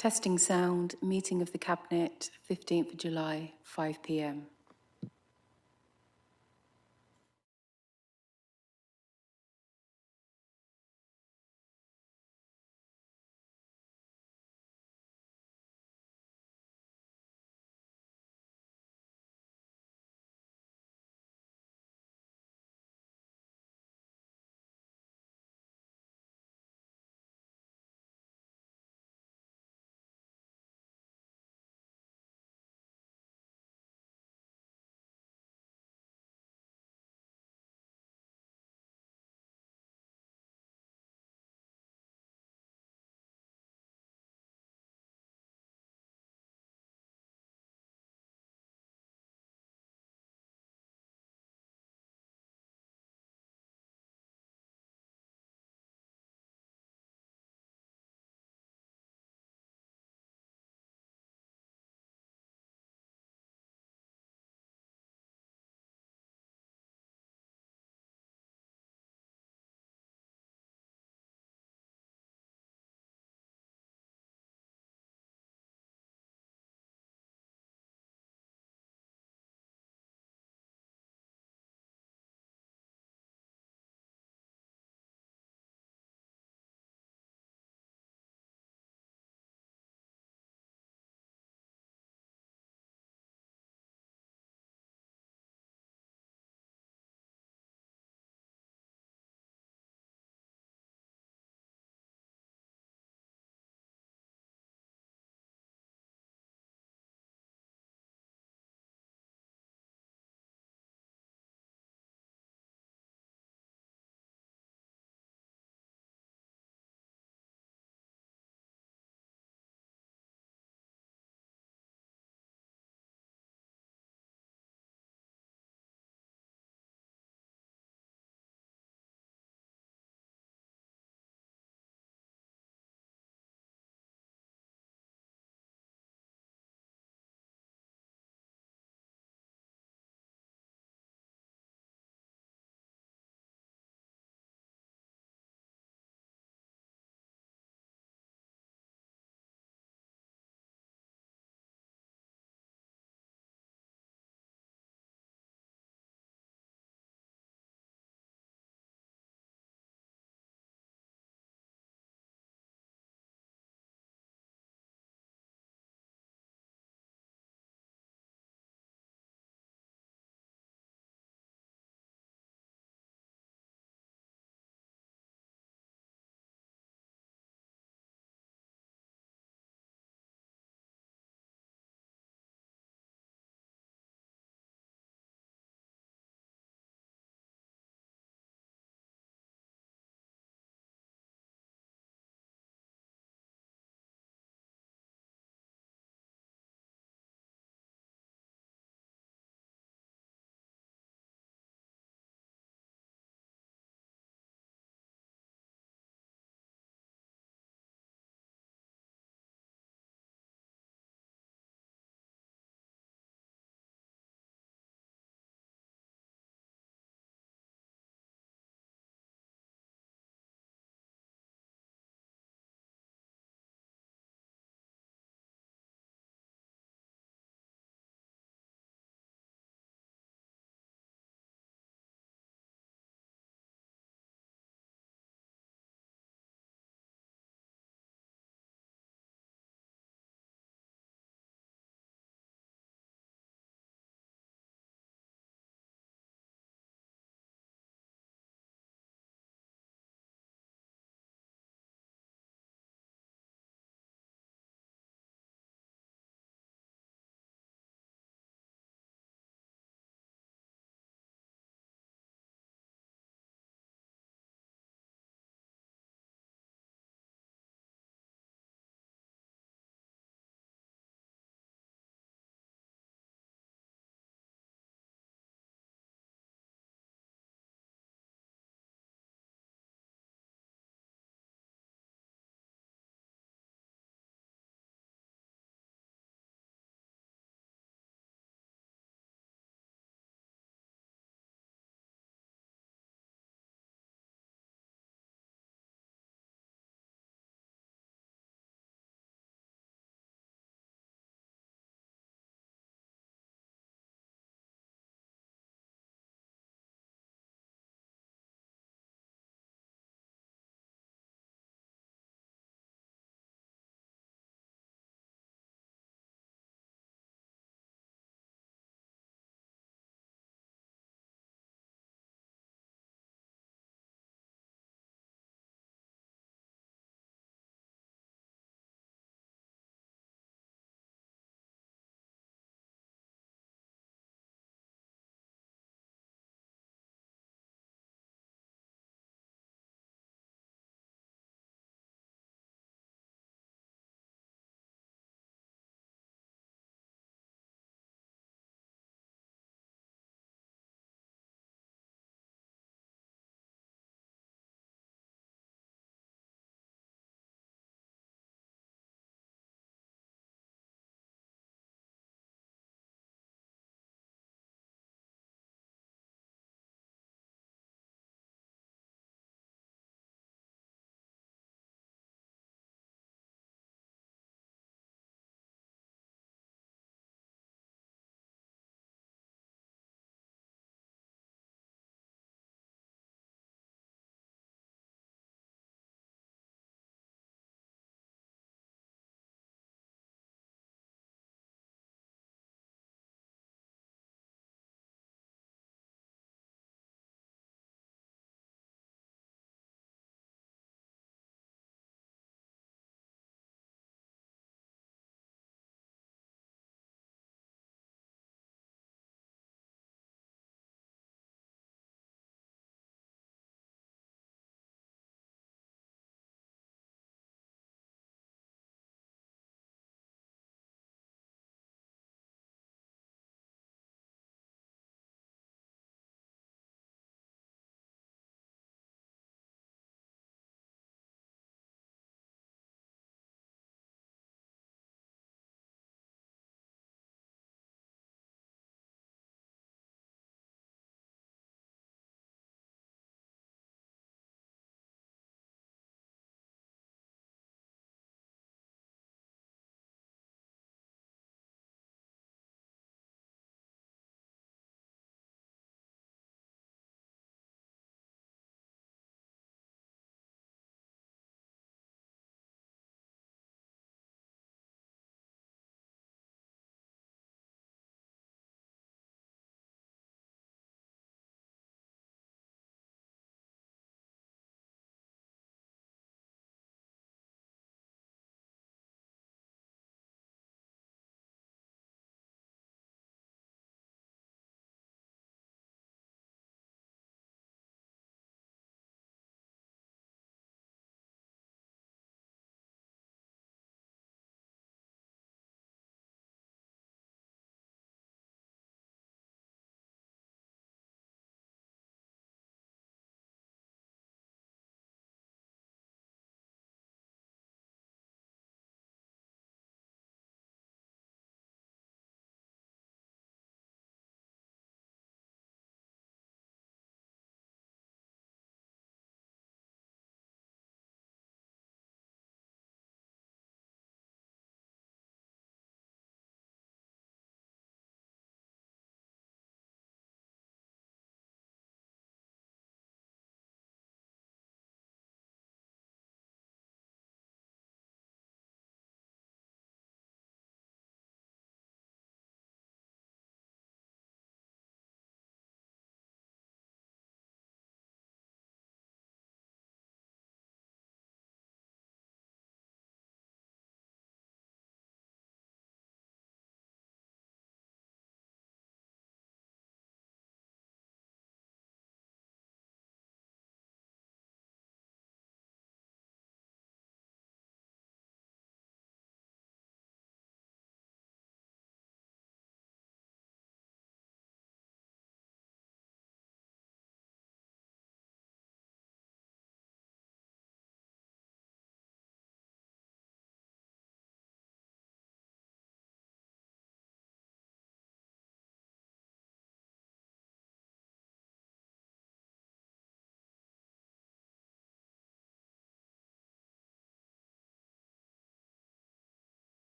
Testing sound, meeting of the Cabinet, 15th of July, 5 p.m.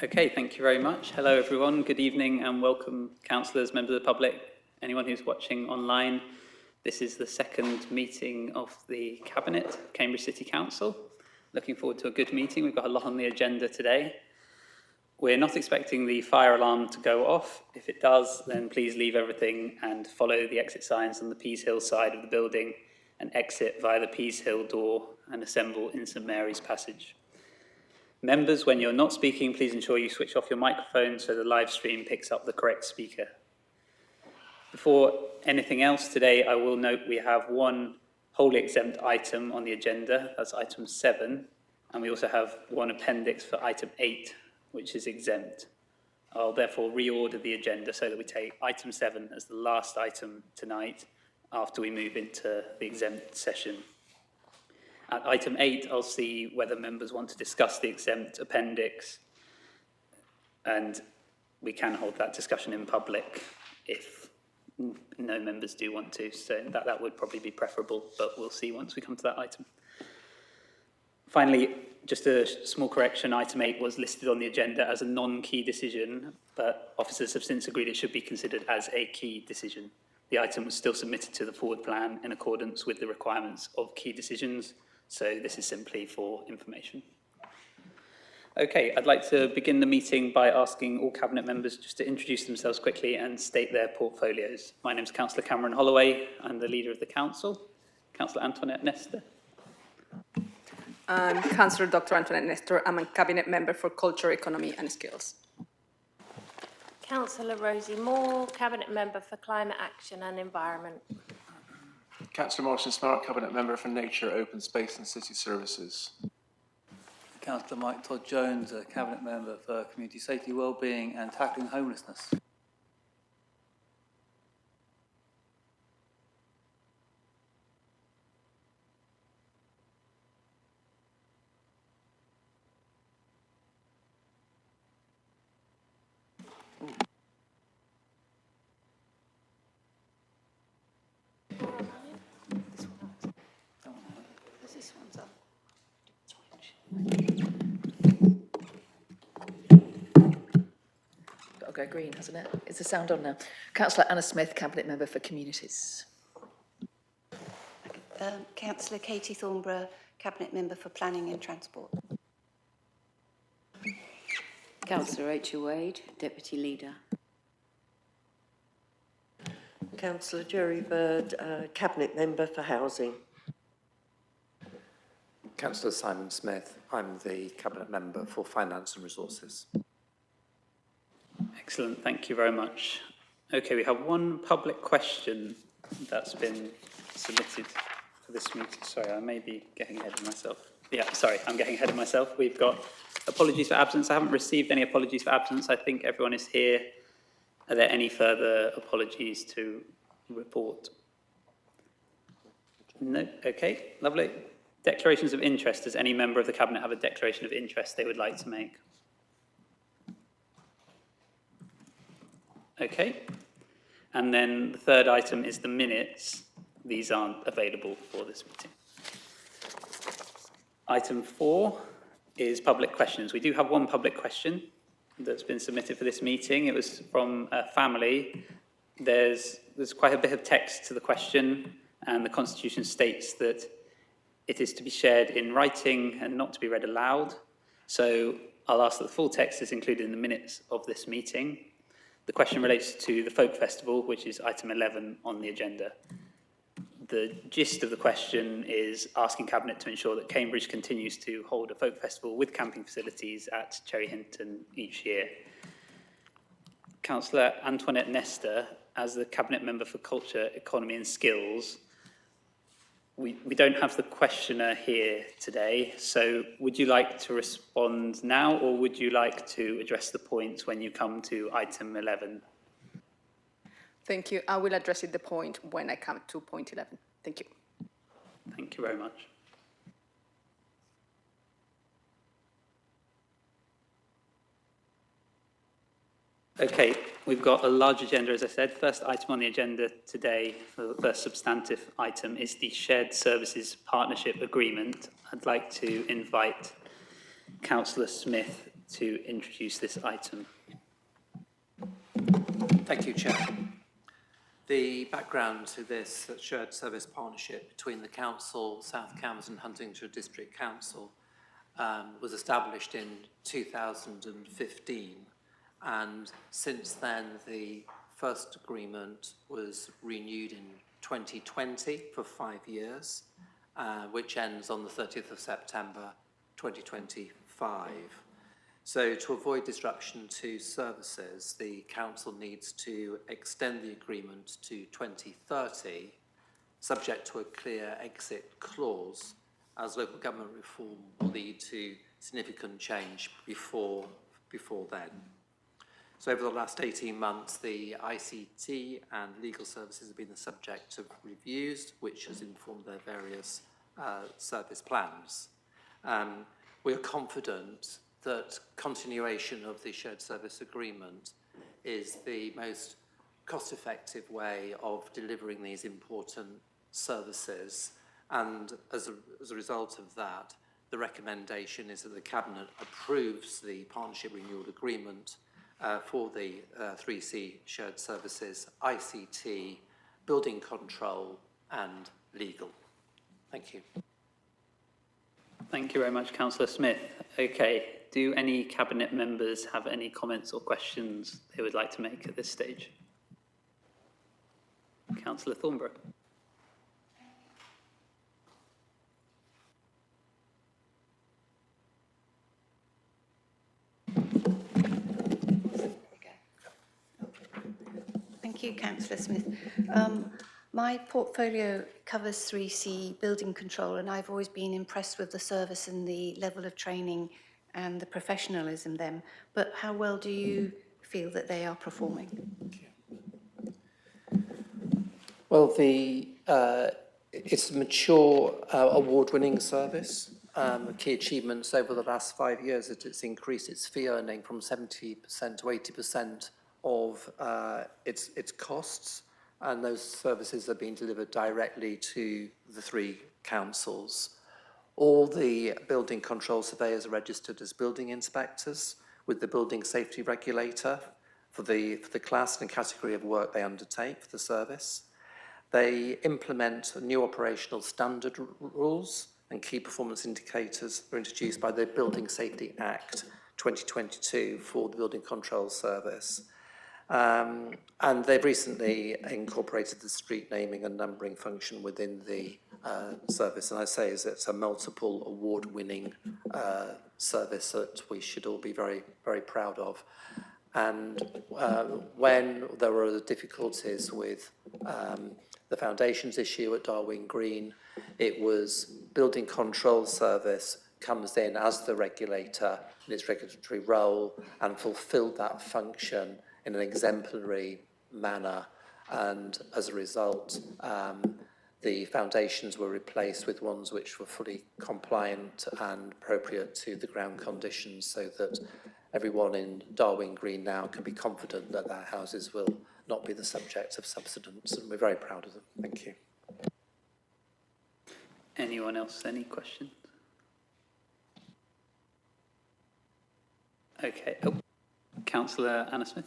Okay, thank you very much. Hello everyone, good evening and welcome councillors, members of the public, anyone who's watching online. This is the second meeting of the Cabinet, Cambridge City Council. Looking forward to a good meeting. We've got a lot on the agenda today. We're not expecting the fire alarm to go off. If it does, then please leave everything and follow the exit signs on the Pease Hill side of the building and exit via the Pease Hill door and assemble in St Mary's Passage. Members, when you're not speaking, please ensure you switch off your microphone so the live stream picks up the correct speaker. Before anything else today, I will note we have one wholly exempt item on the agenda, that's item 7, and we also have one appendix for item 8, which is exempt. I'll therefore reorder the agenda so that we take item 7 as the last item tonight after we move into the exempt session. At item 8, I'll see whether members want to discuss the exempt appendix, and we can hold that discussion in public if no members do want to, so that would probably be preferable, but we'll see once we come to that item. Finally, just a small correction, item 8 was listed on the agenda as a non-key decision, but officers have since agreed it should be considered as a key decision. The item was still submitted to the forward plan in accordance with the requirements of key decisions, so this is simply for information. Okay, I'd like to begin the meeting by asking all Cabinet members just to introduce themselves quickly and state their portfolios. My name is Councillor Cameron Holloway. I'm the leader of the Council. Councillor Antoinette Nestor. I'm Councillor Dr. Antoinette Nestor. I'm a Cabinet Member for Culture, Economy and Skills. Councillor Rosie Moore, Cabinet Member for Climate Action and Environment. Councillor Morrison Smart, Cabinet Member for Nature, Open Space and City Services. Councillor Mike Todd-Jones, a Cabinet Member for Community Safety, Wellbeing and Tackling Homelessness. Got to go green, hasn't it? Is the sound on now? Councillor Anna Smith, Cabinet Member for Communities. Councillor Katie Thornborough, Cabinet Member for Planning and Transport. Councillor Rachel Wade, Deputy Leader. Councillor Jerry Bird, Cabinet Member for Housing. Councillor Simon Smith, I'm the Cabinet Member for Finance and Resources. Excellent, thank you very much. Okay, we have one public question that's been submitted for this meeting. Sorry, I may be getting ahead of myself. Yeah, sorry, I'm getting ahead of myself. We've got apologies for absence. I haven't received any apologies for absence. I think everyone is here. Are there any further apologies to report? No, okay, lovely. Declarations of interest. Does any member of the Cabinet have a declaration of interest they would like to make? Okay. And then the third item is the minutes. These aren't available for this meeting. Item 4 is public questions. We do have one public question that's been submitted for this meeting. It was from a family. There's quite a bit of text to the question, and the Constitution states that it is to be shared in writing and not to be read aloud. So I'll ask that the full text is included in the minutes of this meeting. The question relates to the Folk Festival, which is item 11 on the agenda. The gist of the question is asking Cabinet to ensure that Cambridge continues to hold a folk festival with camping facilities at Cherry Hinton each year. Councillor Antoinette Nestor, as the Cabinet Member for Culture, Economy and Skills, we don't have the questioner here today, so would you like to respond now, or would you like to address the points when you come to item 11? Thank you. I will address the point when I come to point 11. Thank you. Thank you very much. Okay, we've got a large agenda, as I said. First item on the agenda today, the first substantive item, is the Shared Services Partnership Agreement. I'd like to invite Councillor Smith to introduce this item. Thank you, Chair. The background to this shared service partnership between the Council, South Cambs and Huntingdon District Council was established in 2015, and since then the first agreement was renewed in 2020 for 5 years, which ends on the 30th of September 2025. So to avoid disruption to services, the Council needs to extend the agreement to 2030, subject to a clear exit clause, as local government reform will lead to significant change before then. So over the last 18 months, the ICT and legal services have been the subject of reviews, which has informed their various service plans. We are confident that continuation of the shared service agreement is the most cost-effective way of delivering these important services, and as a result of that, the recommendation is that the Cabinet approves the partnership renewal agreement for the 3C shared services, ICT, building control and legal. Thank you. Thank you very much, Councillor Smith. Okay, do any Cabinet members have any comments or questions they would like to make at this stage? Councillor Thornborough. Thank you, Councillor Smith. My portfolio covers 3C building control, and I've always been impressed with the service and the level of training and the professionalism then. But how well do you feel that they are performing? Well, it's a mature award-winning service. Key achievements over the last 5 years is it's increased its fee earning from 70% to 80% of its costs, and those services are being delivered directly to the 3 councils. All the building control surveyors are registered as building inspectors with the building safety regulator for the class and category of work they undertake for the service. They implement new operational standard rules, and key performance indicators are introduced by the Building Safety Act 2022 for the building control service. And they've recently incorporated the street naming and numbering function within the service. And I say it's a multiple award-winning service that we should all be very, very proud of. And when there were difficulties with the foundations issue at Darwin Green, it was Building Control Service comes in as the regulator in its regulatory role and fulfilled that function in an exemplary manner, and as a result the foundations were replaced with ones which were fully compliant and appropriate to the ground conditions, so that everyone in Darwin Green now can be confident that their houses will not be the subject of subsidence, and we're very proud of them. Thank you. Anyone else, any questions? Okay, Councillor Anna Smith.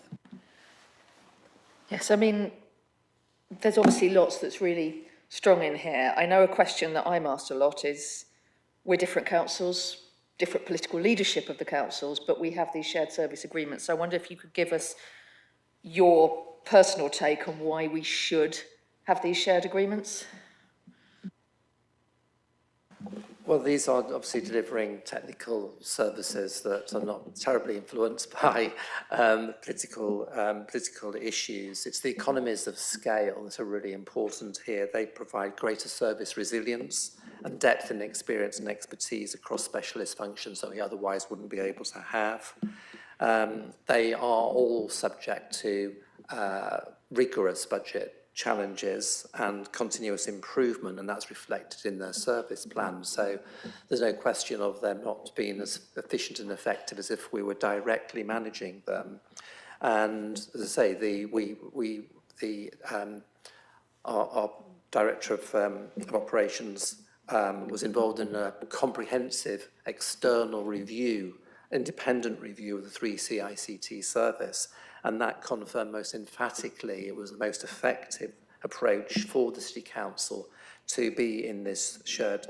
Yes, I mean, there's obviously lots that's really strong in here. I know a question that I'm asked a lot is, we're different councils, different political leadership of the councils, but we have these shared service agreements. So I wonder if you could give us your personal take on why we should have these shared agreements. Well, these are obviously delivering technical services that are not terribly influenced by political issues. It's the economies of scale that are really important here. They provide greater service resilience and depth in experience and expertise across specialist functions that we otherwise wouldn't be able to have. They are all subject to rigorous budget challenges and continuous improvement, and that's reflected in their service plan. So there's no question of them not being as efficient and effective as if we were directly managing them. And as I say, our Director of Operations was involved in a comprehensive external review independent review of the 3C ICT service, and that confirmed most emphatically it was the most effective approach for the City Council to be in this shared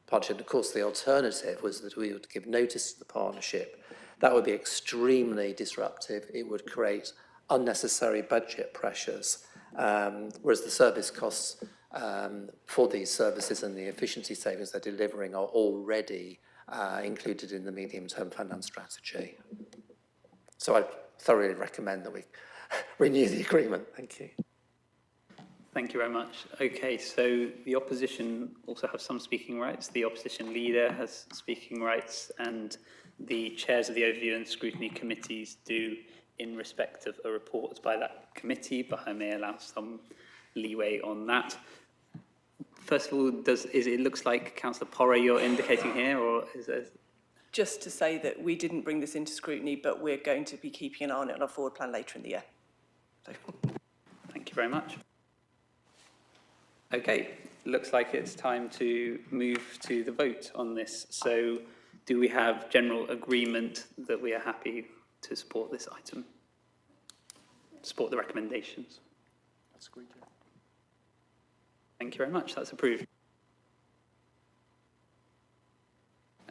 partnership. Of course, the alternative was that we would give notice to the partnership. That would be extremely disruptive. It would create unnecessary budget pressures, whereas the service costs for these services and the efficiency savings they're delivering are already included in the medium-term finance strategy. So I thoroughly recommend that we renew the agreement. Thank you. Thank you very much. Okay, so the opposition also have some speaking rights. The opposition leader has speaking rights, and the chairs of the overview and scrutiny committees do in respect of a report by that committee, but I may allow some leeway on that. First of all, it looks like Councillor Porrer you're indicating here, or is there... Just to say that we didn't bring this into scrutiny, but we're going to be keeping an eye on it on our forward plan later in the year. So. Thank you very much. Okay, looks like it's time to move to the vote on this. So do we have general agreement that we are happy to support this item? Support the recommendations? That's agreed, yeah. Thank you very much, that's approved.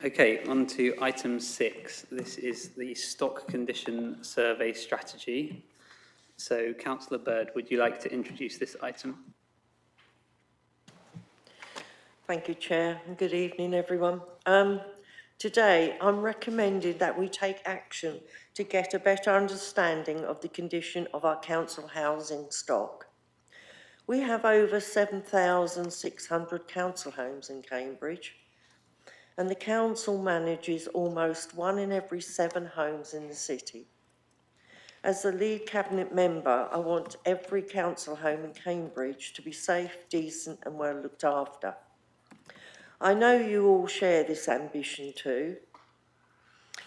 Okay, on to item 6. This is the stock condition survey strategy. So Councillor Bird, would you like to introduce this item? Thank you, Chair, and good evening, everyone. Today, I'm recommending that we take action to get a better understanding of the condition of our council housing stock. We have over 7,600 council homes in Cambridge, and the council manages almost 1 in every 7 homes in the city. As the lead cabinet member, I want every council home in Cambridge to be safe, decent and well looked after. I know you all share this ambition too.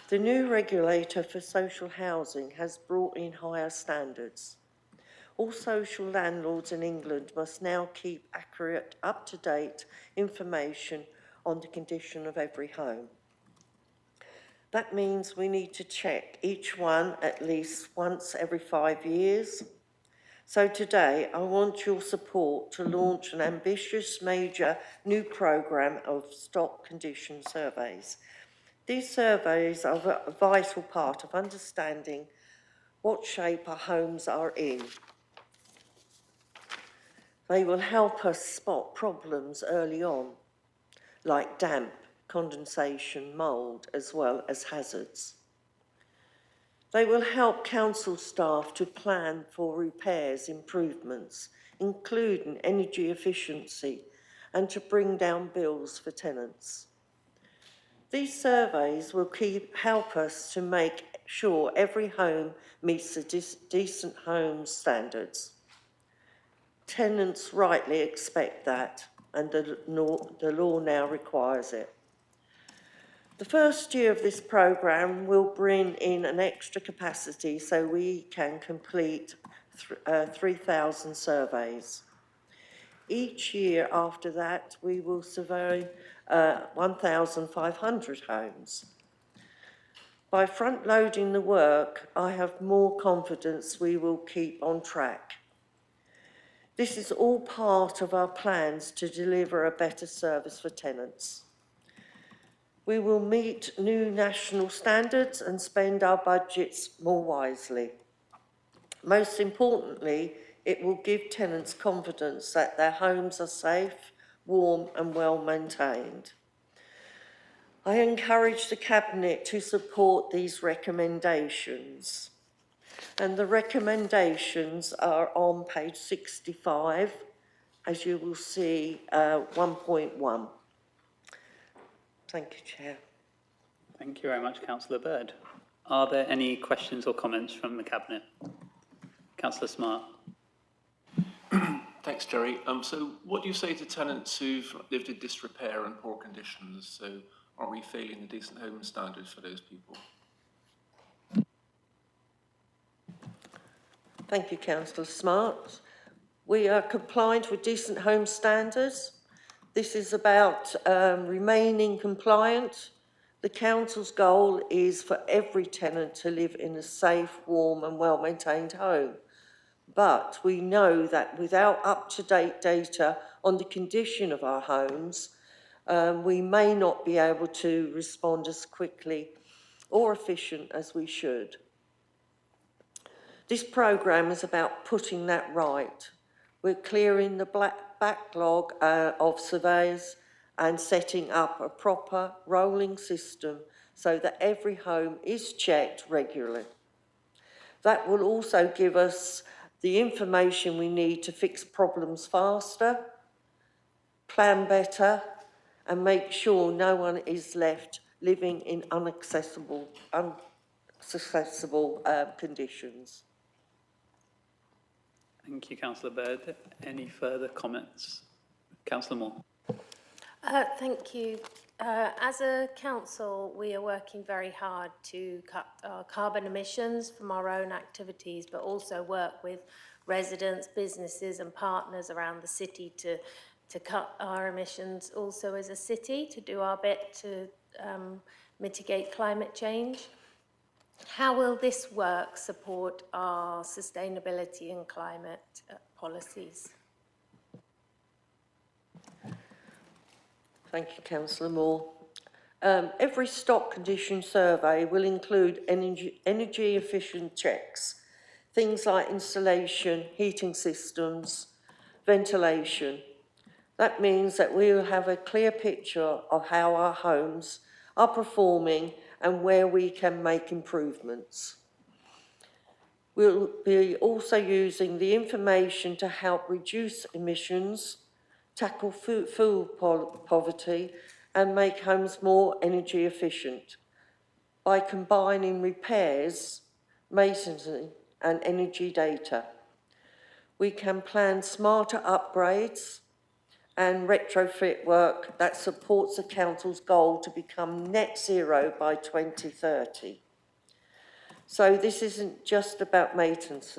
The new regulator for social housing has brought in higher standards. All social landlords in England must now keep accurate, up-to-date information on the condition of every home. That means we need to check each one at least once every 5 years. So today, I want your support to launch an ambitious major new programme of stock condition surveys. These surveys are a vital part of understanding what shape our homes are in. They will help us spot problems early on, like damp, condensation, mould, as well as hazards. They will help council staff to plan for repairs, improvements, including energy efficiency, and to bring down bills for tenants. These surveys will help us to make sure every home meets the decent home standards. Tenants rightly expect that, and the law now requires it. The first year of this programme will bring in an extra capacity so we can complete 3,000 surveys. Each year after that, we will survey 1,500 homes. By front-loading the work, I have more confidence we will keep on track. This is all part of our plans to deliver a better service for tenants. We will meet new national standards and spend our budgets more wisely. Most importantly, it will give tenants confidence that their homes are safe, warm and well maintained. I encourage the Cabinet to support these recommendations. And the recommendations are on page 65, as you will see, 1.1. Thank you, Chair. Thank you very much, Councillor Bird. Are there any questions or comments from the Cabinet? Councillor Smart. Thanks, Jerry. So what do you say to tenants who've lived in disrepair and poor conditions? So are we failing the decent home standards for those people? Thank you, Councillor Smart. We are compliant with decent home standards. This is about remaining compliant. The council's goal is for every tenant to live in a safe, warm and well-maintained home. But we know that without up-to-date data on the condition of our homes, we may not be able to respond as quickly or efficient as we should. This programme is about putting that right. We're clearing the backlog of surveys and setting up a proper rolling system so that every home is checked regularly. That will also give us the information we need to fix problems faster, plan better, and make sure no one is left living in inaccessible conditions. Thank you, Councillor Bird. Any further comments? Councillor Moore. Thank you. As a council, we are working very hard to cut our carbon emissions from our own activities, but also work with residents, businesses and partners around the city to cut our emissions also as a city, to do our bit to mitigate climate change. How will this work support our sustainability and climate policies? Thank you, Councillor Moore. Every stock condition survey will include energy efficient checks, things like installation, heating systems, ventilation. That means that we will have a clear picture of how our homes are performing and where we can make improvements. We'll be also using the information to help reduce emissions, tackle food poverty and make homes more energy efficient by combining repairs, maintenance and energy data. We can plan smarter upgrades and retrofit work that supports the council's goal to become net zero by 2030. So this isn't just about maintenance,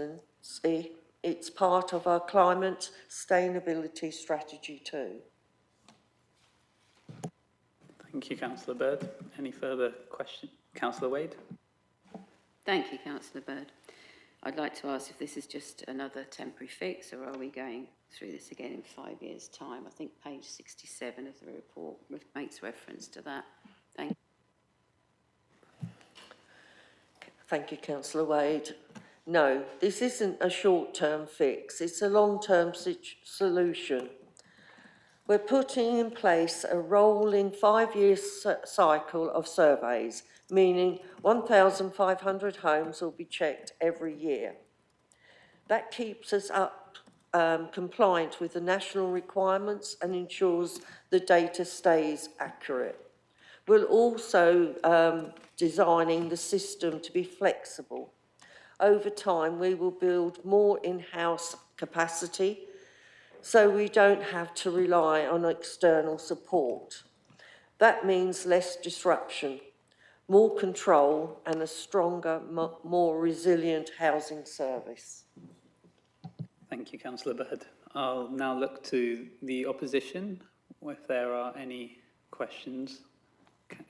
it's part of our climate sustainability strategy too. Thank you, Councillor Bird. Any further questions? Councillor Wade. Thank you, Councillor Bird. I'd like to ask if this is just another temporary fix, or are we going through this again in 5 years' time? I think page 67 of the report makes reference to that. Thank you. Thank you, Councillor Wade. No, this isn't a short-term fix, it's a long-term solution. We're putting in place a rolling 5-year cycle of surveys, meaning 1,500 homes will be checked every year. That keeps us up compliant with the national requirements and ensures the data stays accurate. We're also designing the system to be flexible. Over time, we will build more in-house capacity so we don't have to rely on external support. That means less disruption, more control and a stronger, more resilient housing service. Thank you, Councillor Bird. I'll now look to the opposition, if there are any questions.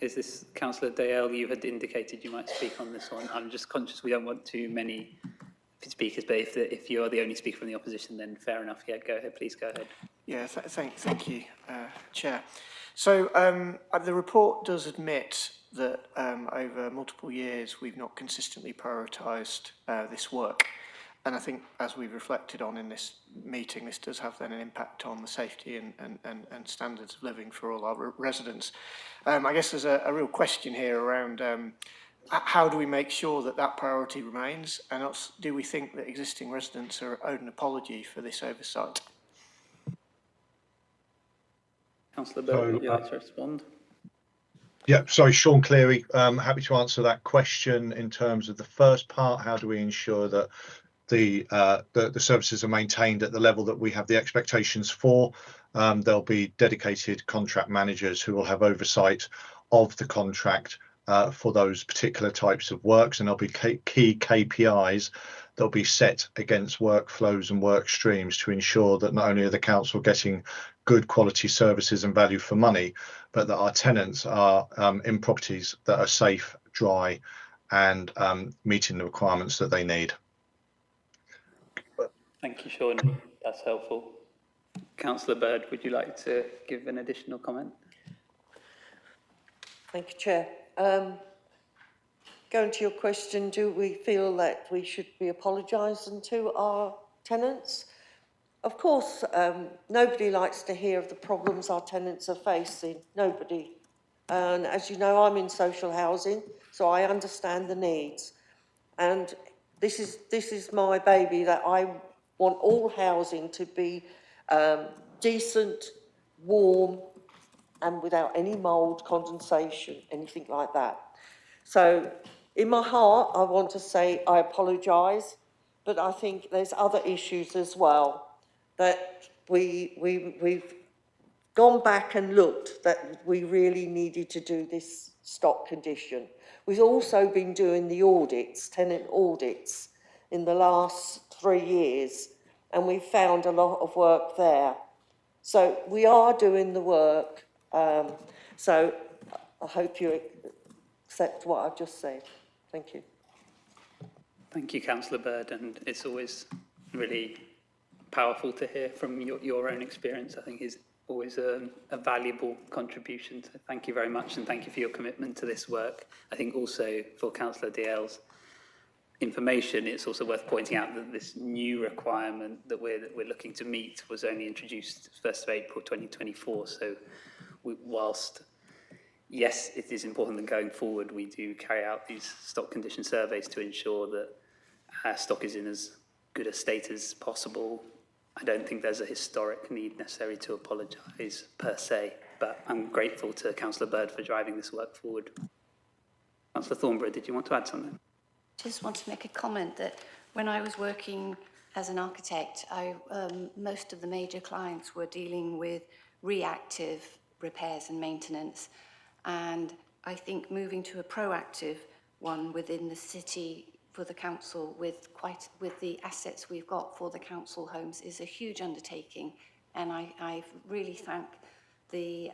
Is this Councillor Dale? You had indicated you might speak on this one. I'm just conscious we don't want too many speakers, but if you're the only speaker from the opposition, then fair enough. Yeah, go ahead, please go ahead. Yeah, thank you, Chair. So the report does admit that over multiple years we've not consistently prioritised this work. And I think, as we've reflected on in this meeting, this does have then an impact on the safety and standards of living for all our residents. I guess there's a real question here around how do we make sure that that priority remains, and also, do we think that existing residents are owed an apology for this oversight? Councillor Bird, would you like to respond? Yeah, sorry, Sean Cleary. Happy to answer that question in terms of the first part. How do we ensure that the services are maintained at the level that we have the expectations for? There'll be dedicated contract managers who will have oversight of the contract for those particular types of works, and there'll be key KPIs that'll be set against workflows and work streams to ensure that not only are the council getting good quality services and value for money, but that our tenants are in properties that are safe, dry, and meeting the requirements that they need. Thank you, Sean. That's helpful. Councillor Bird, would you like to give an additional comment? Thank you, Chair. Going to your question, do we feel that we should be apologising to our tenants? Of course, nobody likes to hear of the problems our tenants are facing, nobody. And as you know, I'm in social housing, so I understand the needs. And this is my baby, that I want all housing to be decent, warm, and without any mould, condensation, anything like that. So in my heart, I want to say I apologise, but I think there's other issues as well that we've gone back and looked that we really needed to do this stock condition. We've also been doing the audits, tenant audits, in the last 3 years, and we've found a lot of work there. So we are doing the work. So I hope you accept what I've just said. Thank you. Thank you, Councillor Bird, and it's always really powerful to hear from your own experience. I think is always a valuable contribution. So thank you very much, and thank you for your commitment to this work. I think also for Councillor Dalziel's information, it's also worth pointing out that this new requirement that we're looking to meet was only introduced 1st of April 2024. So whilst yes, it is important that going forward we do carry out these stock condition surveys to ensure that our stock is in as good a state as possible. I don't think there's a historic need necessary to apologise per se, but I'm grateful to Councillor Bird for driving this work forward. Councillor Thornborough, did you want to add something? Just want to make a comment that when I was working as an architect, most of the major clients were dealing with reactive repairs and maintenance. And I think moving to a proactive one within the city for the council with the assets we've got for the council homes is a huge undertaking. And I really thank the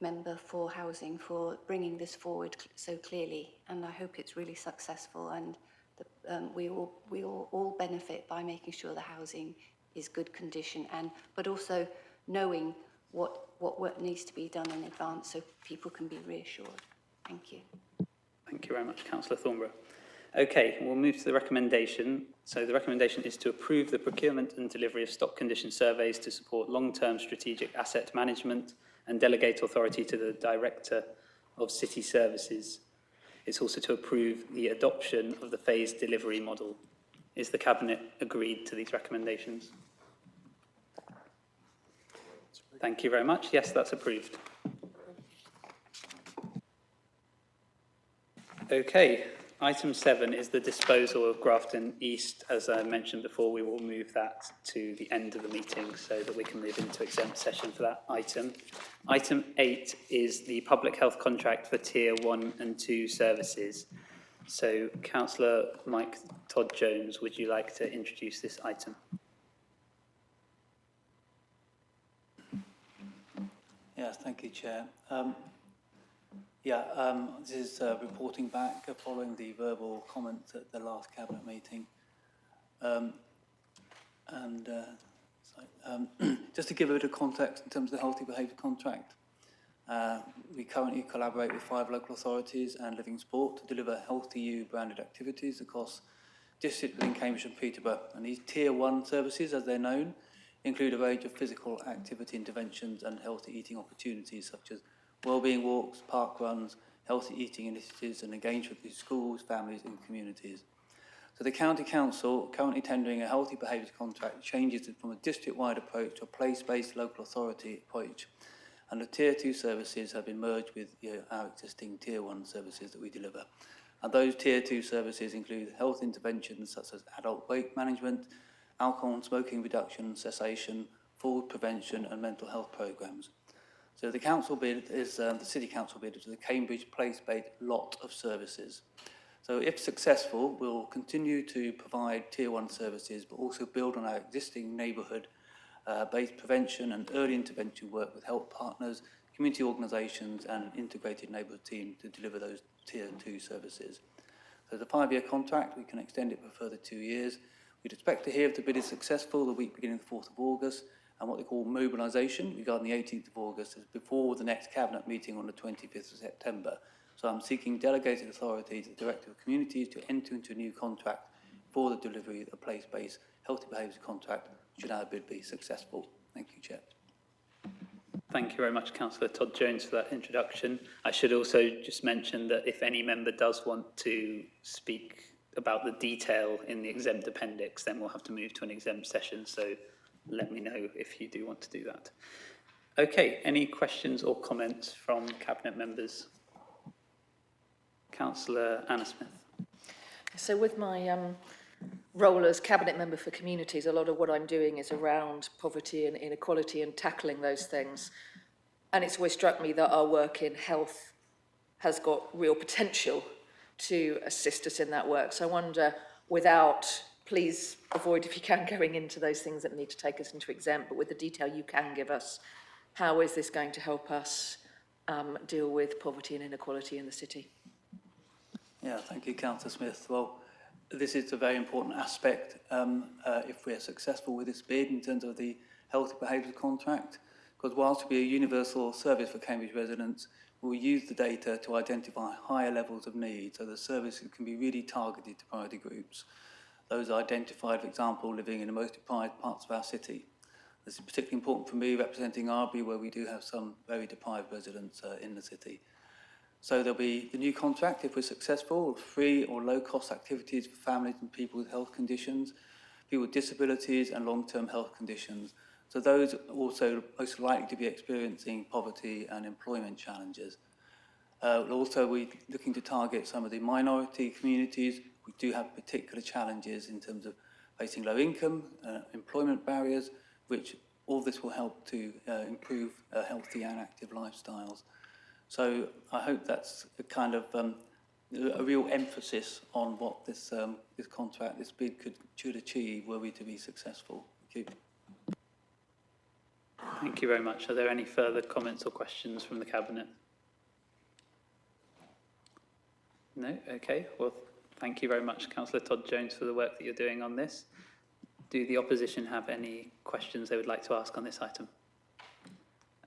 member for housing for bringing this forward so clearly, and I hope it's really successful, and we all benefit by making sure the housing is good condition, but also knowing what work needs to be done in advance so people can be reassured. Thank you. Thank you very much, Councillor Thornborough. Okay, we'll move to the recommendation. So the recommendation is to approve the procurement and delivery of stock condition surveys to support long-term strategic asset management and delegate authority to the Director of City Services. It's also to approve the adoption of the phased delivery model. Is the Cabinet agreed to these recommendations? Thank you very much. Yes, that's approved. Okay, item 7 is the disposal of Grafton East. As I mentioned before, we will move that to the end of the meeting so that we can move into exempt session for that item. Item 8 is the public health contract for Tier 1 and 2 services. So, Councillor Mike Todd-Jones, would you like to introduce this item? Yes, thank you, Chair. This is reporting back following the verbal comments at the last Cabinet meeting. Just to give a bit of context in terms of the healthy behaviour contract, we currently collaborate with 5 local authorities and Living Sport to deliver Healthy You branded activities across districts within Cambridge and Peterborough. And these Tier 1 services, as they're known, include a range of physical activity interventions and healthy eating opportunities such as wellbeing walks, park runs, healthy eating initiatives and engagement with schools, families and communities. So the County Council, currently tendering a healthy behaviours contract, changes it from a district-wide approach to a place-based local authority approach, and the Tier 2 services have been merged with our existing Tier 1 services that we deliver. And those Tier 2 services include health interventions such as adult weight management, alcohol and smoking reduction and cessation, fraud prevention and mental health programmes. So the council bid is the City Council bid is the Cambridge place-based lot of services. So if successful, we'll continue to provide Tier 1 services, but also build on our existing neighbourhood-based prevention and early intervention work with health partners, community organisations and an integrated neighbourhood team to deliver those Tier 2 services. So the 5-year contract, we can extend it for a further 2 years. We'd expect to hear if the bid is successful the week beginning the 4th of August, and what they call mobilisation regarding the 18th of August is before the next Cabinet meeting on the 25th of September. So I'm seeking delegated authority to the Director of Communities to enter into a new contract for the delivery of a place-based healthy behaviours contract should our bid be successful. Thank you, Chair. Thank you very much, Councillor Todd Jones, for that introduction. I should also just mention that if any member does want to speak about the detail in the exempt appendix, then we'll have to move to an exempt session. So let me know if you do want to do that. Okay, any questions or comments from Cabinet members? Councillor Anna Smith. So with my role as Cabinet Member for Communities, a lot of what I'm doing is around poverty and inequality and tackling those things. And it's always struck me that our work in health has got real potential to assist us in that work. So I wonder, without, please avoid if you can going into those things that need to take us into exempt, but with the detail you can give us, how is this going to help us deal with poverty and inequality in the city? Yeah, thank you, Councillor Smith. Well, this is a very important aspect if we're successful with this bid in terms of the healthy behaviours contract, because whilst we are a universal service for Cambridge residents, we'll use the data to identify higher levels of need, so the services can be really targeted to priority groups. Those are identified, for example, living in the most deprived parts of our city. This is particularly important for me representing Arby, where we do have some very deprived residents in the city. So there'll be the new contract, if we're successful, free or low-cost activities for families and people with health conditions, people with disabilities and long-term health conditions. So those are also most likely to be experiencing poverty and employment challenges. We'll also be looking to target some of the minority communities. We do have particular challenges in terms of facing low income, employment barriers, which all this will help to improve healthy and active lifestyles. So I hope that's a kind of a real emphasis on what this this contract, this bid should achieve were we to be successful. Thank you. Thank you very much. Are there any further comments or questions from the Cabinet? No? Okay. Well, thank you very much, Councillor Todd Jones, for the work that you're doing on this. Do the opposition have any questions they would like to ask on this item?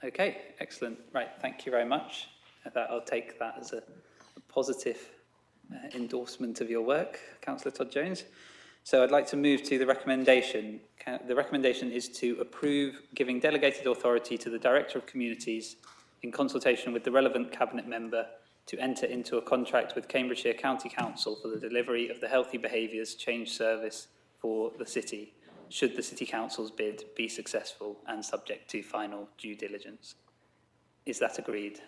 Okay, excellent. Right, thank you very much. I'll take that as a positive endorsement of your work, Councillor Todd Jones. So I'd like to move to the recommendation. The recommendation is to approve giving delegated authority to the Director of Communities in consultation with the relevant Cabinet member to enter into a contract with Cambridgeshire County Council for the delivery of the Healthy Behaviours Change Service for the city, should the City Council's bid be successful and subject to final due diligence. Is that agreed?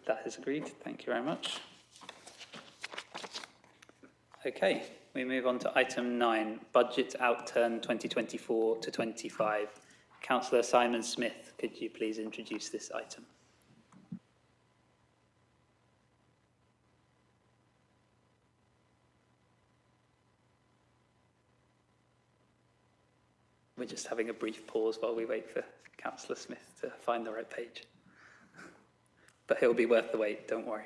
That is agreed. Thank you very much. Okay, we move on to item 9, Budget Outturn 2024 to 25. Councillor Simon Smith, could you please introduce this item? We're just having a brief pause while we wait for Councillor Smith to find the right page. But he'll be worth the wait, don't worry.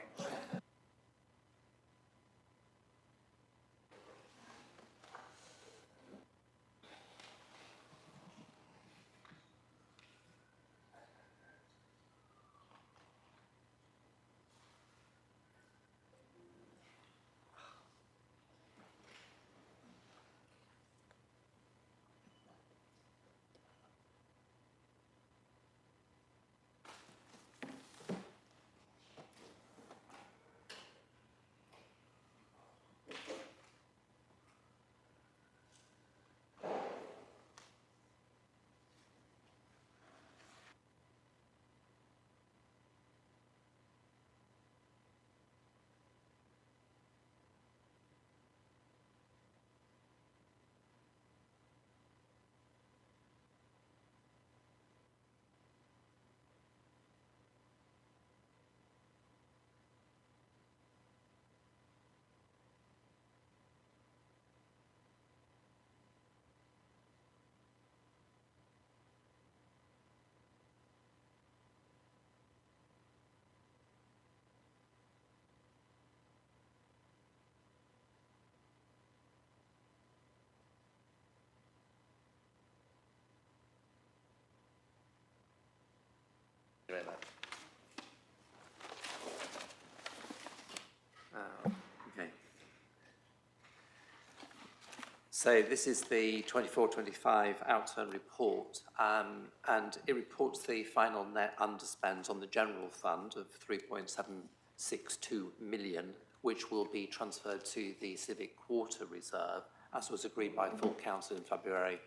So this is the 24-25 outturn report, and it reports the final net underspend on the general fund of 3.762 million, which will be transferred to the Civic Quarter Reserve, as was agreed by full council in February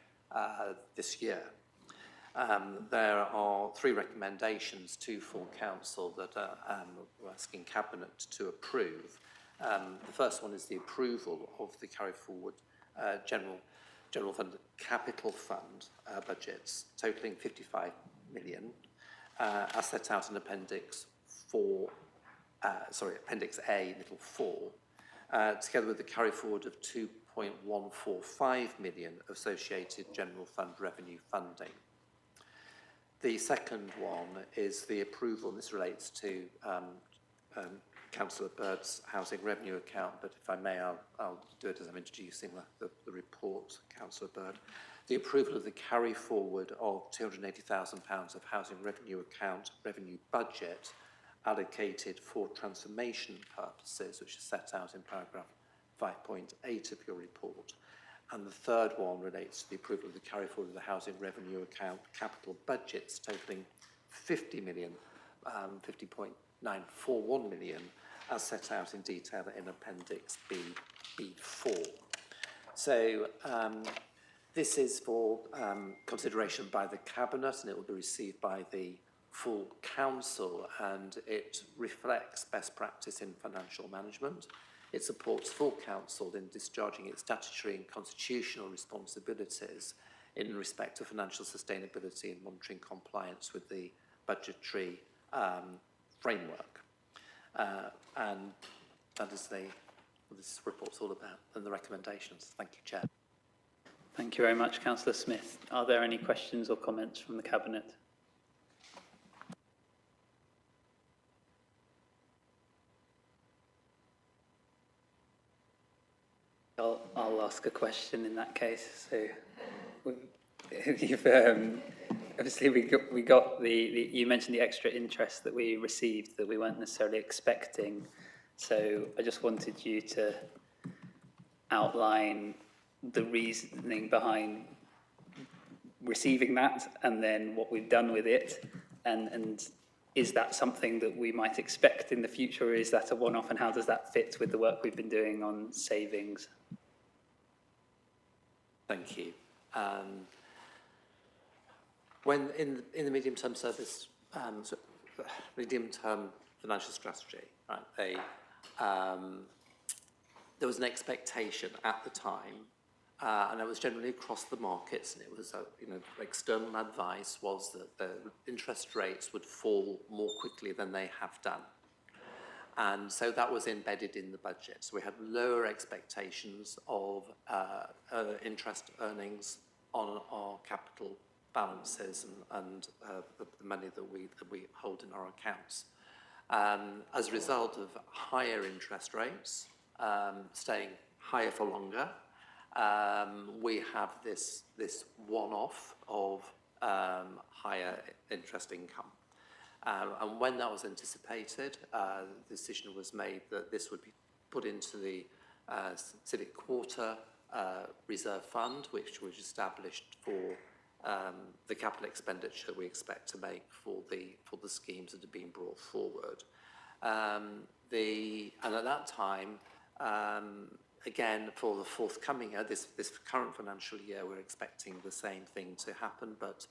this year. There are three recommendations to full council that we're asking Cabinet to approve. The first one is the approval of the carry forward general fund capital fund budgets totaling 55 million, as set out in Appendix A, little 4, together with the carry forward of 2.145 million associated general fund revenue funding. The second one is the approval, and this relates to Councillor Bird's housing revenue account, but if I may, I'll do it as I'm introducing the report, Councillor Bird. The approval of the carry forward of £280,000 of housing revenue account revenue budget allocated for transformation purposes, which is set out in paragraph 5.8 of your report. And the third one relates to the approval of the carry forward of the housing revenue account capital budgets totaling 50 million, 50.941 million, as set out in detail in Appendix B4. So this is for consideration by the Cabinet, and it will be received by the full council, and it reflects best practice in financial management. It supports full council in discharging its statutory and constitutional responsibilities in respect to financial sustainability and monitoring compliance with the budgetary framework. And that is what this report's all about, and the recommendations. Thank you, Chair. Thank you very much, Councillor Smith. Are there any questions or comments from the Cabinet? I'll ask a question in that case. So, you've obviously we got the you mentioned the extra interest that we received that we weren't necessarily expecting. So I just wanted you to outline the reasoning behind receiving that, and then what we've done with it, and is that something that we might expect in the future, or is that a one-off, and how does that fit with the work we've been doing on savings? Thank you. When in the medium-term service, medium-term financial strategy, right? There was an expectation at the time, and it was generally across the markets, and it was, external advice was that the interest rates would fall more quickly than they have done. And so that was embedded in the budget. So we had lower expectations of interest earnings on our capital balances and the money that we hold in our accounts. As a result of higher interest rates, staying higher for longer, we have this one-off of higher interest income. And when that was anticipated, the decision was made that this would be put into the Civic Quarter Reserve Fund, which was established for the capital expenditure we expect to make for the schemes that have been brought forward. And at that time, again, for the forthcoming year, this current financial year, we're expecting the same thing to happen, but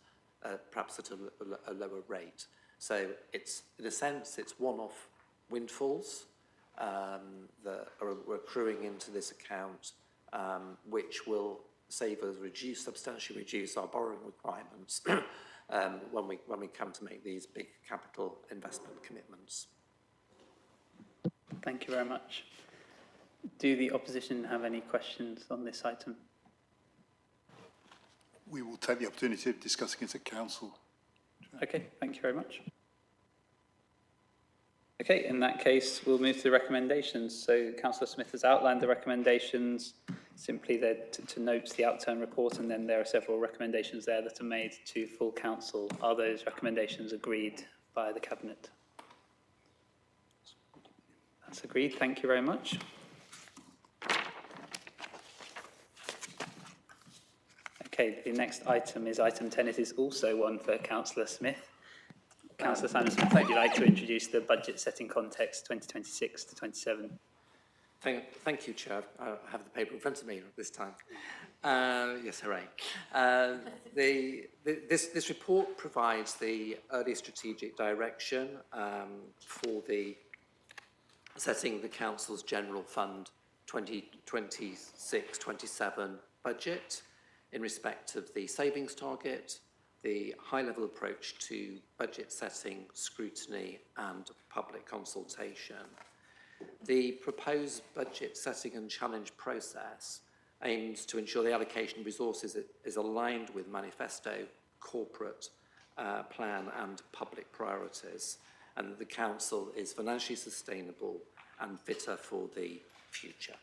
perhaps at a lower rate. So it's, in a sense, it's one-off windfalls that are accruing into this account, which will save us, substantially reduce our borrowing requirements when we come to make these big capital investment commitments. Thank you very much. Do the opposition have any questions on this item? We will take the opportunity of discussing it at council. Okay, thank you very much. Okay, in that case, we'll move to the recommendations. So Councillor Smith has outlined the recommendations, simply there to note the outturn report, and then there are several recommendations there that are made to full council. Are those recommendations agreed by the Cabinet? That's agreed, thank you very much. Okay, the next item is item 10. It is also one for Councillor Smith. Councillor Simon Smith, would you like to introduce the budget setting context 2026 to 27? Thank you, Chair. I have the paper in front of me this time. Yes, hooray. This report provides the early strategic direction for the setting the Council's General Fund 2026-27 budget in respect of the savings target, the high-level approach to budget setting, scrutiny and public consultation. The proposed budget setting and challenge process aims to ensure the allocation of resources is aligned with manifesto, corporate plan and public priorities, and that the Council is financially sustainable and fitter for the future.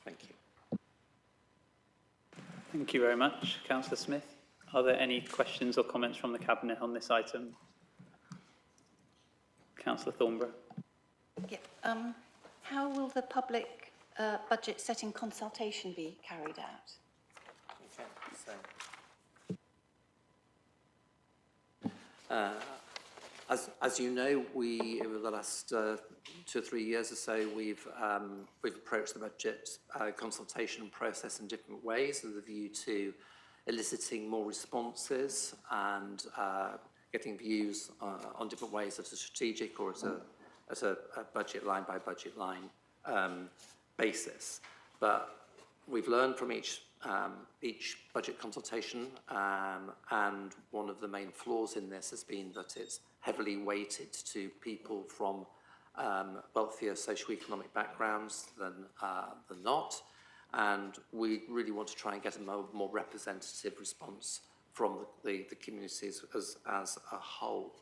Thank you. Thank you very much, Councillor Smith. Are there any questions or comments from the Cabinet on this item? Councillor Thornborough. Yeah. How will the public budget setting consultation be carried out? Okay, so as you know, we over the last 2 or 3 years or so, we've approached the budget consultation process in different ways with a view to eliciting more responses and getting views on different ways at a strategic or at a budget line by budget line basis. But we've learned from each budget consultation, and one of the main flaws in this has been that it's heavily weighted to people from wealthier socioeconomic backgrounds than not. And we really want to try and get a more representative response from the communities as a whole.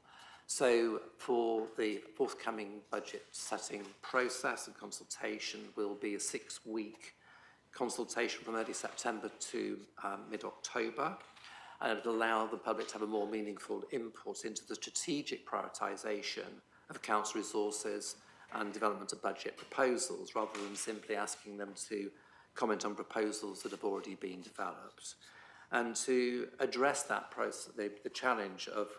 So for the forthcoming budget setting process and consultation will be a 6-week consultation from early September to mid-October, and it will allow the public to have a more meaningful input into the strategic prioritisation of council resources and development of budget proposals, rather than simply asking them to comment on proposals that have already been developed. And to address that process, the challenge of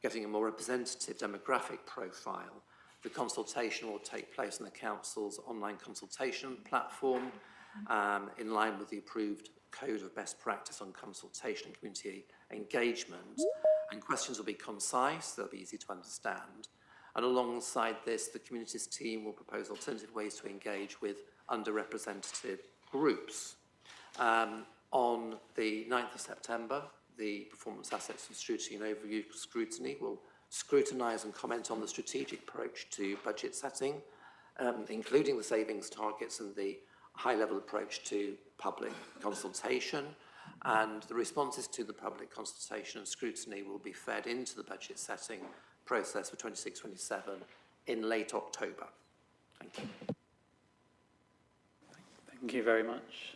getting a more representative demographic profile, the consultation will take place on the Council's online consultation platform, in line with the approved Code of Best Practice on Consultation and Community Engagement. And questions will be concise, they'll be easy to understand. And alongside this, the communities team will propose alternative ways to engage with underrepresented groups. On the 9th of September, the Performance Assets and Scrutiny and Overview Scrutiny will scrutinise and comment on the strategic approach to budget setting, including the savings targets and the high-level approach to public consultation. And the responses to the public consultation and scrutiny will be fed into the budget setting process for 26-27 in late October. Thank you. Thank you very much.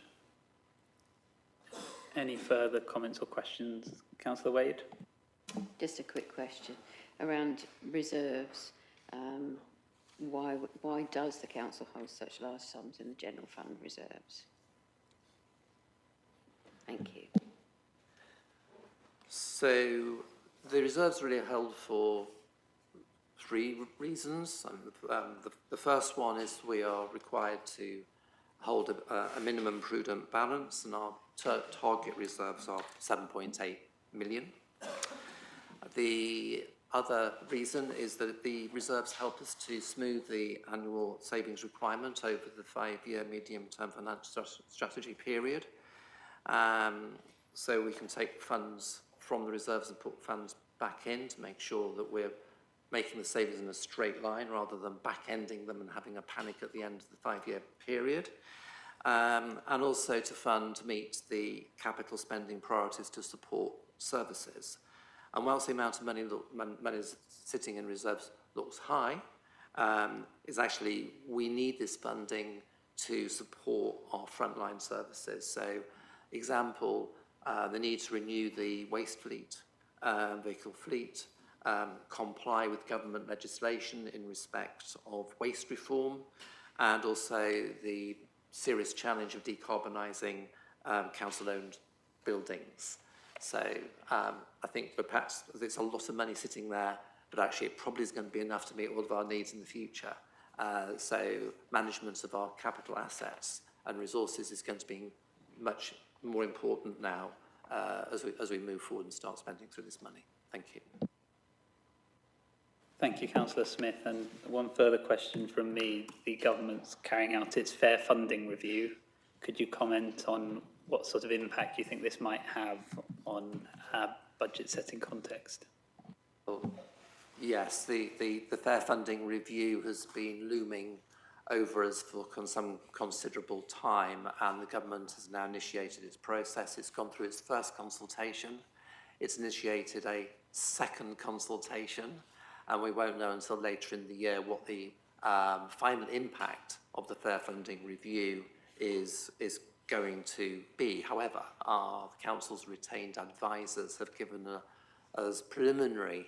Any further comments or questions? Councillor Wade? Just a quick question around reserves. Why does the council hold such large sums in the general fund reserves? Thank you. So the reserves really are held for 3 reasons. The first one is we are required to hold a minimum prudent balance, and our target reserves are 7.8 million. The other reason is that the reserves help us to smooth the annual savings requirement over the 5-year medium-term financial strategy period. So we can take funds from the reserves and put funds back in to make sure that we're making the savings in a straight line rather than back-ending them and having a panic at the end of the 5-year period. And also to meet the capital spending priorities to support services. And whilst the amount of money sitting in reserves looks high, is actually we need this funding to support our frontline services. So, example, the need to renew the waste fleet, vehicle fleet, comply with government legislation in respect of waste reform, and also the serious challenge of decarbonising council-owned buildings. So I think perhaps there's a lot of money sitting there, but actually it probably is going to be enough to meet all of our needs in the future. So management of our capital assets and resources is going to be much more important now as we move forward and start spending through this money. Thank you. Thank you, Councillor Smith. And one further question from me. The government's carrying out its fair funding review. Could you comment on what sort of impact you think this might have on our budget setting context? Well, yes, the fair funding review has been looming over us for some considerable time, and the government has now initiated its process. It's gone through its first consultation. It's initiated a second consultation, and we won't know until later in the year what the final impact of the fair funding review is going to be. However, our council's retained advisors have given us preliminary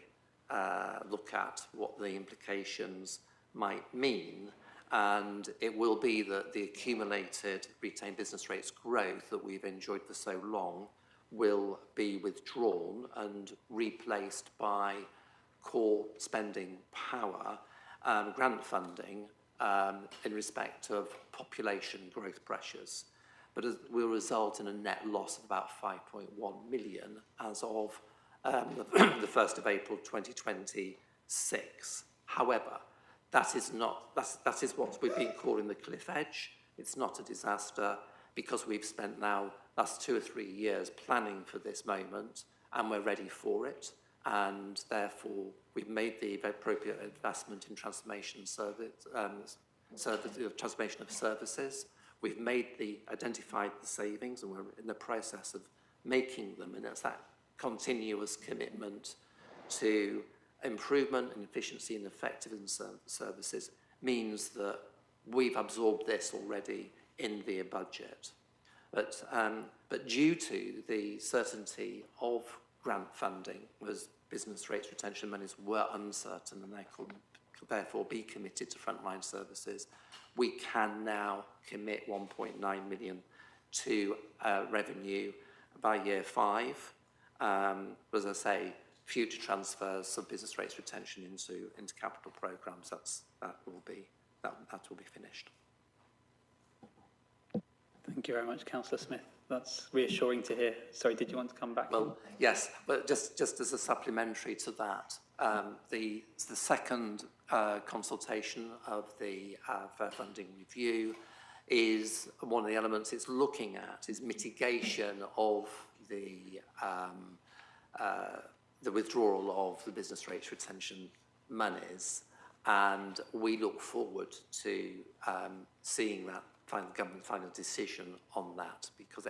look at what the implications might mean, and it will be that the accumulated retained business rates growth that we've enjoyed for so long will be withdrawn and replaced by core spending power and grant funding in respect of population growth pressures. But it will result in a net loss of about 5.1 million as of the 1st of April 2026. However, that is what we've been calling the cliff edge. It's not a disaster because we've spent now last 2 or 3 years planning for this moment and we're ready for it. And therefore, we've made the appropriate investment in transformation transformation of services. We've identified the savings, and we're in the process of making them. And it's that continuous commitment to improvement and efficiency and effectiveness in services means that we've absorbed this already in the budget. But due to the certainty of grant funding, as business rates retention monies were uncertain and they could therefore be committed to frontline services, we can now commit 1.9 million to revenue by year 5. As I say, future transfers of business rates retention into capital programmes, that will be finished. Thank you very much, Councillor Smith. That's reassuring to hear. Sorry, did you want to come back? Well, yes, but just as a supplementary to that, the second consultation of the fair funding review is one of the elements it's looking at is mitigation of the withdrawal of the business rates retention monies, and we look forward to seeing that government final decision on that, because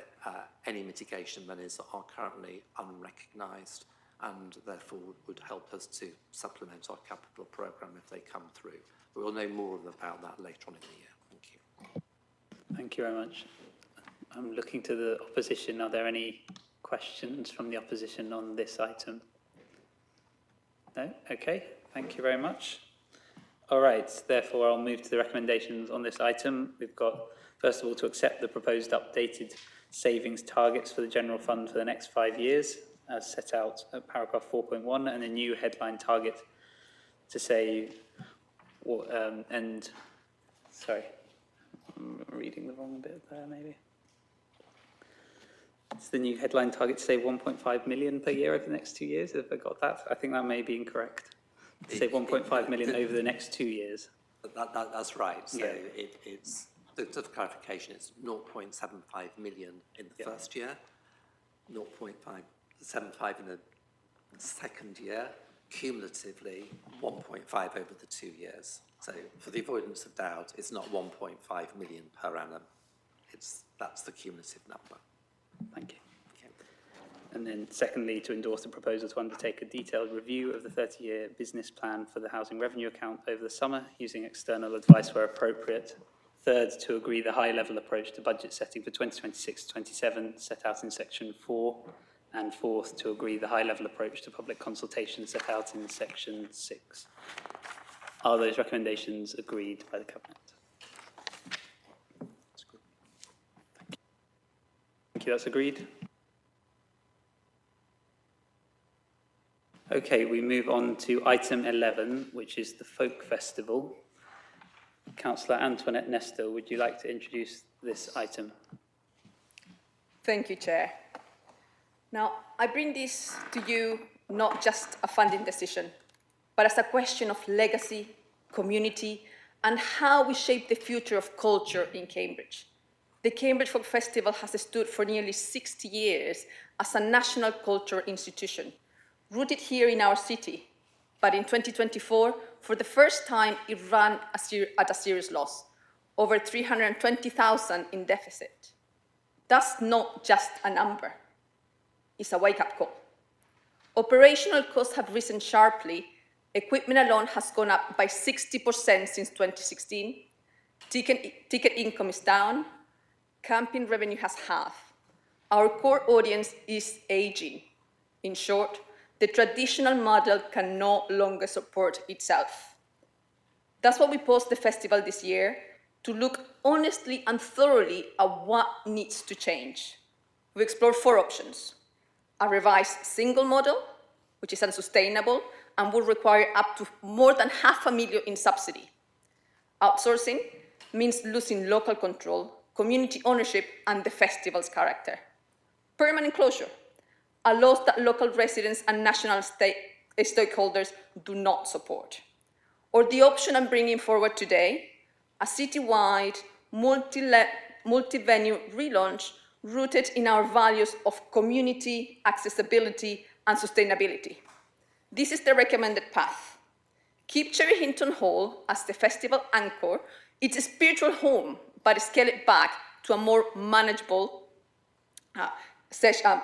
any mitigation monies are currently unrecognised and therefore would help us to supplement our capital programme if they come through. But we'll know more about that later on in the year. Thank you. Thank you very much. I'm looking to the opposition. Are there any questions from the opposition on this item? No? Okay. Thank you very much. All right, therefore I'll move to the recommendations on this item. We've got, first of all, to accept the proposed updated savings targets for the general fund for the next 5 years, as set out at paragraph 4.1, and a new headline target to say, sorry, I'm reading the wrong bit there maybe. It's the new headline target to say 1.5 million per year over the next 2 years. Have I got that? I think that may be incorrect. Say 1.5 million over the next 2 years. That's right. So yeah. It's just for clarification, it's 0.75 million in the first year, 0.75 in the second year, cumulatively 1.5 over the 2 years. So for the avoidance of doubt, it's not 1.5 million per annum. That's the cumulative number. Thank you. And then secondly, to endorse the proposal to undertake a detailed review of the 30-year business plan for the housing revenue account over the summer, using external advice where appropriate. Third, to agree the high-level approach to budget setting for 2026-27 set out in section 4. And fourth, to agree the high-level approach to public consultation set out in section 6. Are those recommendations agreed by the Cabinet? Thank you, that's agreed. Okay, we move on to item 11, which is the Folk Festival. Councillor Antoinette Nestor, would you like to introduce this item? Thank you, Chair. Now, I bring this to you not just a funding decision, but as a question of legacy, community, and how we shape the future of culture in Cambridge. The Cambridge Folk Festival has stood for nearly 60 years as a national cultural institution, rooted here in our city. But in 2024, for the first time, it ran at a serious loss, over 320,000 in deficit. That's not just a number, it's a wake-up call. Operational costs have risen sharply. Equipment alone has gone up by 60% since 2016. Ticket income is down. Camping revenue has halved. Our core audience is aging. In short, the traditional model can no longer support itself. That's why we paused the festival this year, to look honestly and thoroughly at what needs to change. We explored 4 options. A revised single model, which is unsustainable and would require up to more than $500,000 in subsidy. Outsourcing means losing local control, community ownership, and the festival's character. Permanent closure, a loss that local residents and national stakeholders do not support. Or the option I'm bringing forward today, a citywide, multi-venue relaunch rooted in our values of community, accessibility, and sustainability. This is the recommended path. Keep Cherry Hinton Hall as the festival anchor, its spiritual home, but scale it back to a more manageable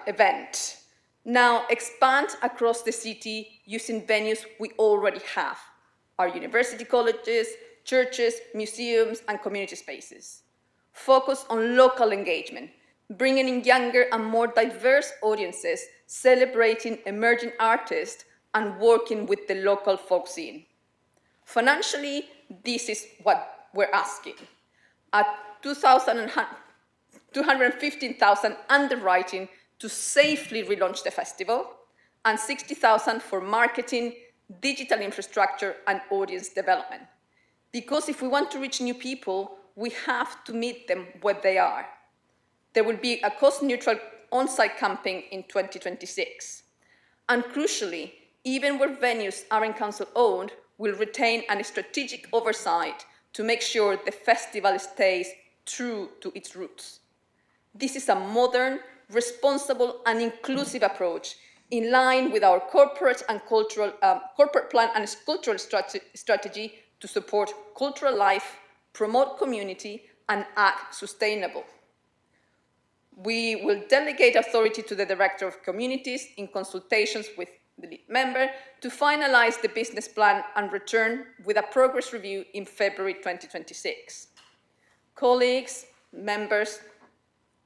event. Now expand across the city using venues we already have, our university colleges, churches, museums, and community spaces. Focus on local engagement, bringing in younger and more diverse audiences, celebrating emerging artists, and working with the local folk scene. Financially, this is what we're asking. At $215,000 underwriting to safely relaunch the festival, and $60,000 for marketing, digital infrastructure, and audience development. Because if we want to reach new people, we have to meet them where they are. There will be a cost-neutral on-site camping in 2026. And crucially, even where venues aren't council-owned, we'll retain a strategic oversight to make sure the festival stays true to its roots. This is a modern, responsible, and inclusive approach in line with our corporate plan and cultural strategy to support cultural life, promote community, and act sustainable. We will delegate authority to the Director of Communities in consultations with the lead member to finalize the business plan and return with a progress review in February 2026. Colleagues, members,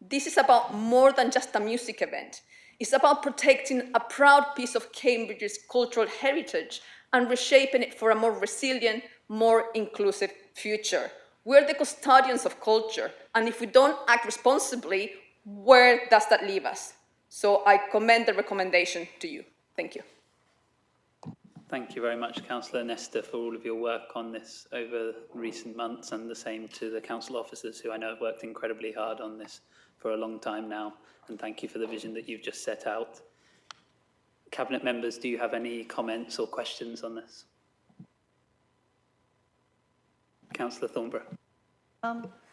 this is about more than just a music event. It's about protecting a proud piece of Cambridge's cultural heritage and reshaping it for a more resilient, more inclusive future. We're the custodians of culture, and if we don't act responsibly, where does that leave us? So I commend the recommendation to you. Thank you. Thank you very much, Councillor Nestor, for all of your work on this over recent months, and the same to the council officers who I know have worked incredibly hard on this for a long time now. And thank you for the vision that you've just set out. Cabinet members, do you have any comments or questions on this? Councillor Thornborough.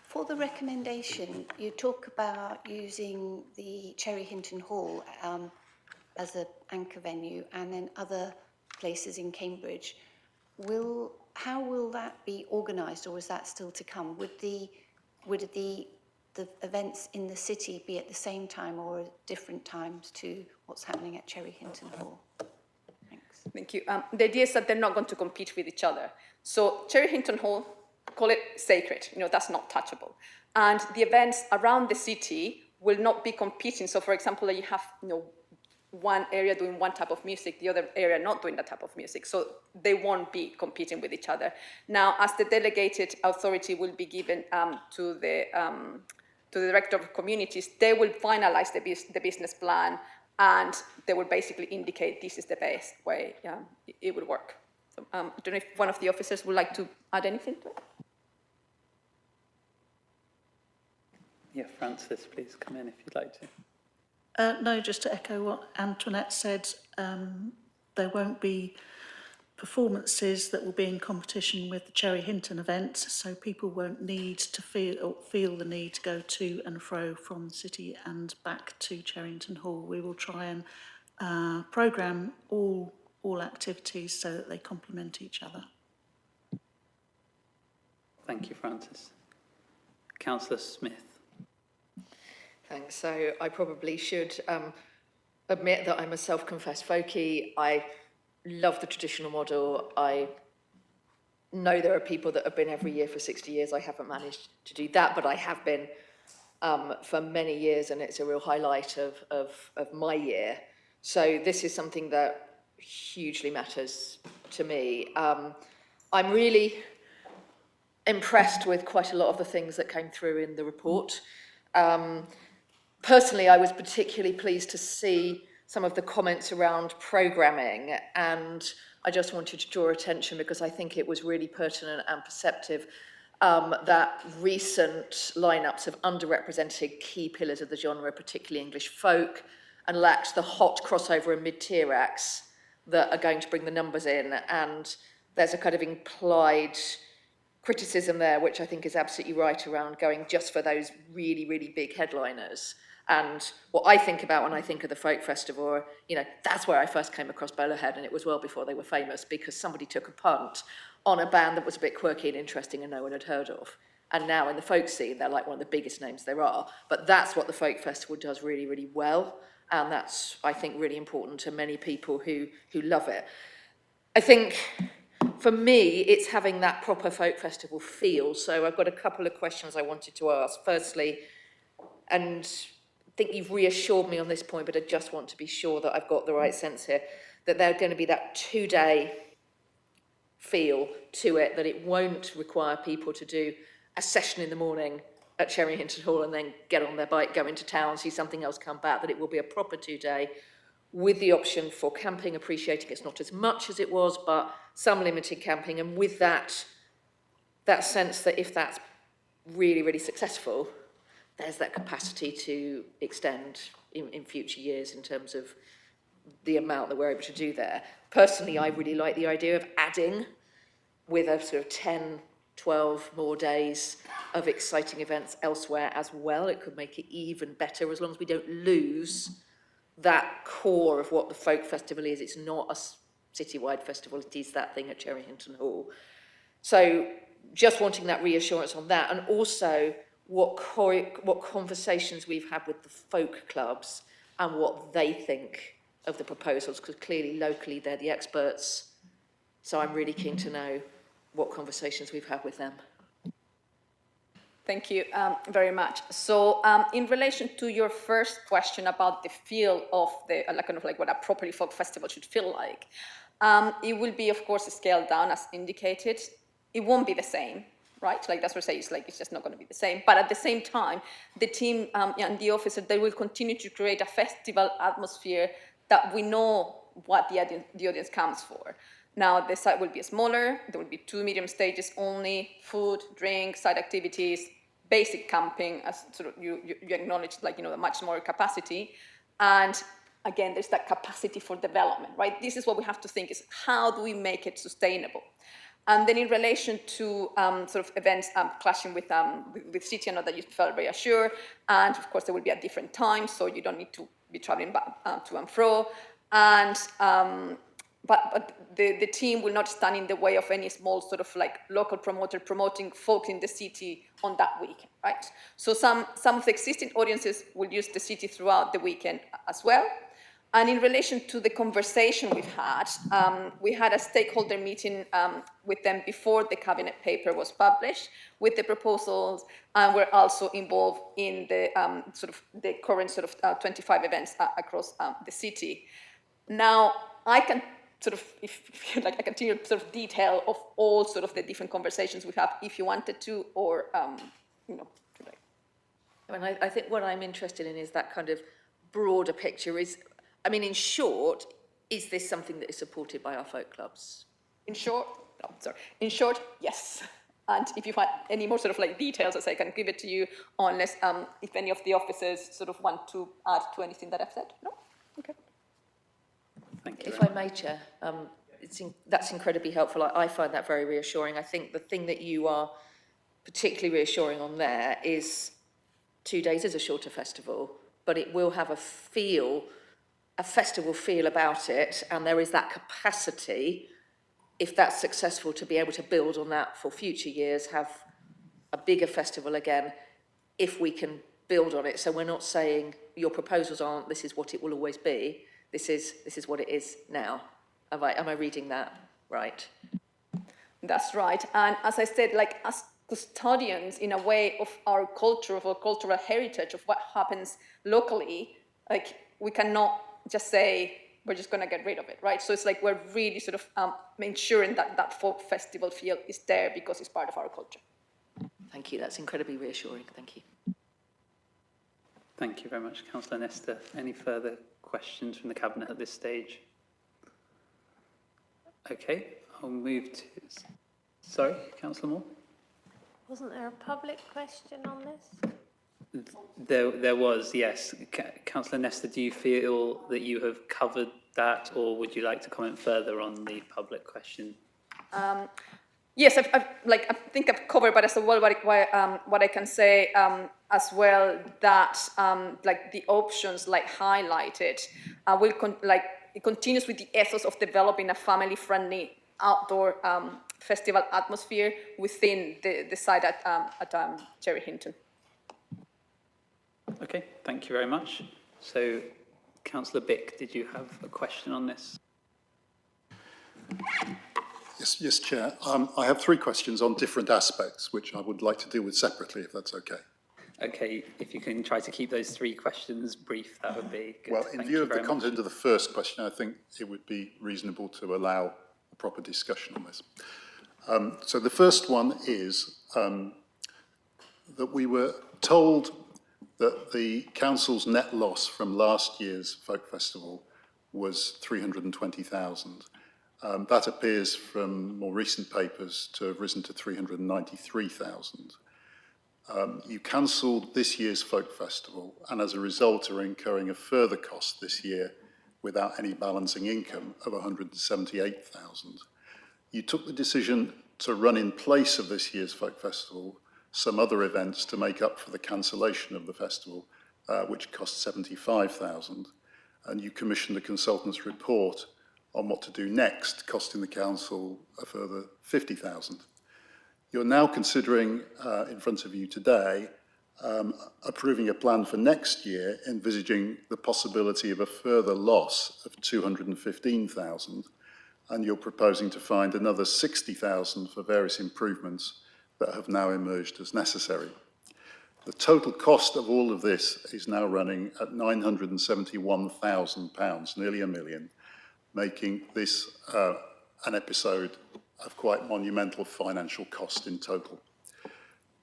For the recommendation, you talk about using the Cherry Hinton Hall as an anchor venue and then other places in Cambridge. How will that be organised, or is that still to come? Would the events in the city be at the same time or at different times to what's happening at Cherry Hinton Hall? Thanks. Thank you. The idea is that they're not going to compete with each other. So Cherry Hinton Hall, call it sacred, that's not touchable. And the events around the city will not be competing. So for example, you have one area doing one type of music, the other area not doing that type of music. So they won't be competing with each other. Now, as the delegated authority will be given to the Director of Communities, they will finalize the business plan and they will basically indicate this is the best way it would work. So, I don't know if one of the officers would like to add anything to it. Yeah, Francis, please come in if you'd like to. No, just to echo what Antoinette said, there won't be performances that will be in competition with the Cherry Hinton event, so people won't need to feel the need to go to and fro from the city and back to Cherrington Hall. We will try and programme all activities so that they complement each other. Thank you, Francis. Councillor Smith. Thanks. So I probably should admit that I'm a self-confessed folkie. I love the traditional model. I know there are people that have been every year for 60 years. I haven't managed to do that, but I have been for many years, and it's a real highlight of my year. So this is something that hugely matters to me. I'm really impressed with quite a lot of the things that came through in the report. Personally, I was particularly pleased to see some of the comments around programming, and I just wanted to draw attention because I think it was really pertinent and perceptive that recent lineups have underrepresented key pillars of the genre, particularly English folk, and lacked the hot crossover and mid-tier acts that are going to bring the numbers in. And there's a kind of implied criticism there, which I think is absolutely right, around going just for those really, really big headliners. And what I think about when I think of the folk festival, you know, that's where I first came across Bowlerhead, and it was well before they were famous, because somebody took a punt on a band that was a bit quirky and interesting and no one had heard of. And now in the folk scene, they're like one of the biggest names there are. But that's what the folk festival does really, really well. And that's, I think, really important to many people who love it. I think, for me, it's having that proper folk festival feel. So I've got a couple of questions I wanted to ask. Firstly, and I think you've reassured me on this point, but I just want to be sure that I've got the right sense here, that there's going to be that 2-day feel to it, that it won't require people to do a session in the morning at Cherry Hinton Hall and then get on their bike, go into town, see something else, come back, that it will be a proper 2-day with the option for camping, appreciating it's not as much as it was, but some limited camping, and with that sense that if that's really, really successful, there's that capacity to extend in future years in terms of the amount that we're able to do there. Personally, I really like the idea of adding with a sort of 10, 12 more days of exciting events elsewhere as well. It could make it even better as long as we don't lose that core of what the folk festival is. It's not a citywide festival, it is that thing at Cherry Hinton Hall. So just wanting that reassurance on that, and also what conversations we've had with the folk clubs and what they think of the proposals, because clearly locally they're the experts. So I'm really keen to know what conversations we've had with them. Thank you very much. So in relation to your first question about the feel of the, kind of like what a properly folk festival should feel like, it will be, of course, scaled down as indicated. It won't be the same, right? Like that's what I say, it's just not going to be the same. But at the same time, the team and the officer, they will continue to create a festival atmosphere that we know what the audience comes for. Now, the site will be smaller, there will be 2 medium stages only, food, drink, side activities, basic camping, as sort of you acknowledge, like, you know, a much smaller capacity. And again, there's that capacity for development, right? This is what we have to think is, how do we make it sustainable? And then in relation to sort of events clashing with city, I know that you felt very assured, and of course there will be at different times, so you don't need to be traveling back to and fro. And but the team will not stand in the way of any small sort of like local promoter promoting folk in the city on that weekend, right? So some of the existing audiences will use the city throughout the weekend as well. And in relation to the conversation we had a stakeholder meeting with them before the cabinet paper was published with the proposals, and we're also involved in the the current 25 events across the city. Now, I can sort of, if you like, I can tell you sort of detail of all sort of the different conversations we have, if you wanted to, or you know. I mean, I think what I'm interested in is that kind of broader picture. Is I mean, in short, is this something that is supported by our folk clubs? In short, yes. And if you want any more sort of like details, as I can give it to you, unless if any of the officers sort of want to add to anything that I've said. No? Okay. Thank you. If I may, Chair, that's incredibly helpful. I find that very reassuring. I think the thing that you are particularly reassuring on there is 2 days is a shorter festival, but it will have a festival feel about it, and there is that capacity, if that's successful, to be able to build on that for future years, have a bigger festival again, if we can build on it. So we're not saying your proposals aren't, this is what it will always be, this is what it is now. Am I reading that right? That's right. And as I said, like as custodians in a way of our culture, of our cultural heritage, of what happens locally, like we cannot just say, we're just going to get rid of it, right? So it's like we're really sort of ensuring that that folk festival feel is there because it's part of our culture. Thank you, that's incredibly reassuring, thank you. Thank you very much, Councillor Nesta. Any further questions from the Cabinet at this stage? Okay, I'll move to... Sorry, Councillor Moore? Wasn't there a public question on this? There was, yes. Councillor Nesta, do you feel that you have covered that, or would you like to comment further on the public question? Yes, I think I've covered, but as well, what I can say as well that like the options like highlighted it continues with the ethos of developing a family-friendly outdoor festival atmosphere within the site at Cherry Hinton. Okay, thank you very much. So, Councillor Bick, did you have a question on this? Yes, Chair. I have 3 questions on different aspects, which I would like to deal with separately, if that's okay. Okay, if you can try to keep those 3 questions brief, that would be good. Well, in view of the content of the first question, I think it would be reasonable to allow a proper discussion on this. So the first one is that we were told that the council's net loss from last year's folk festival was 320,000. That appears from more recent papers to have risen to 393,000. You cancelled this year's folk festival, and as a result are incurring a further cost this year without any balancing income of 178,000. You took the decision to run in place of this year's folk festival some other events to make up for the cancellation of the festival, which cost 75,000, and you commissioned a consultant's report on what to do next, costing the council a further 50,000. You're now considering, in front of you today, approving a plan for next year, envisaging the possibility of a further loss of 215,000, and you're proposing to find another 60,000 for various improvements that have now emerged as necessary. The total cost of all of this is now running at £971,000, nearly £1 million, making this an episode of quite monumental financial cost in total.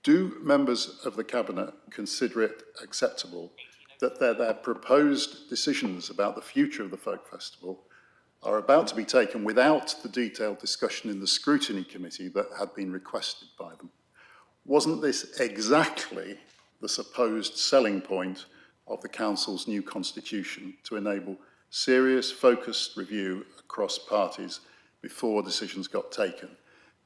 Do members of the Cabinet consider it acceptable that their proposed decisions about the future of the Folk Festival are about to be taken without the detailed discussion in the Scrutiny Committee that had been requested by them? Wasn't this exactly the supposed selling point of the Council's new constitution to enable serious, focused review across parties before decisions got taken?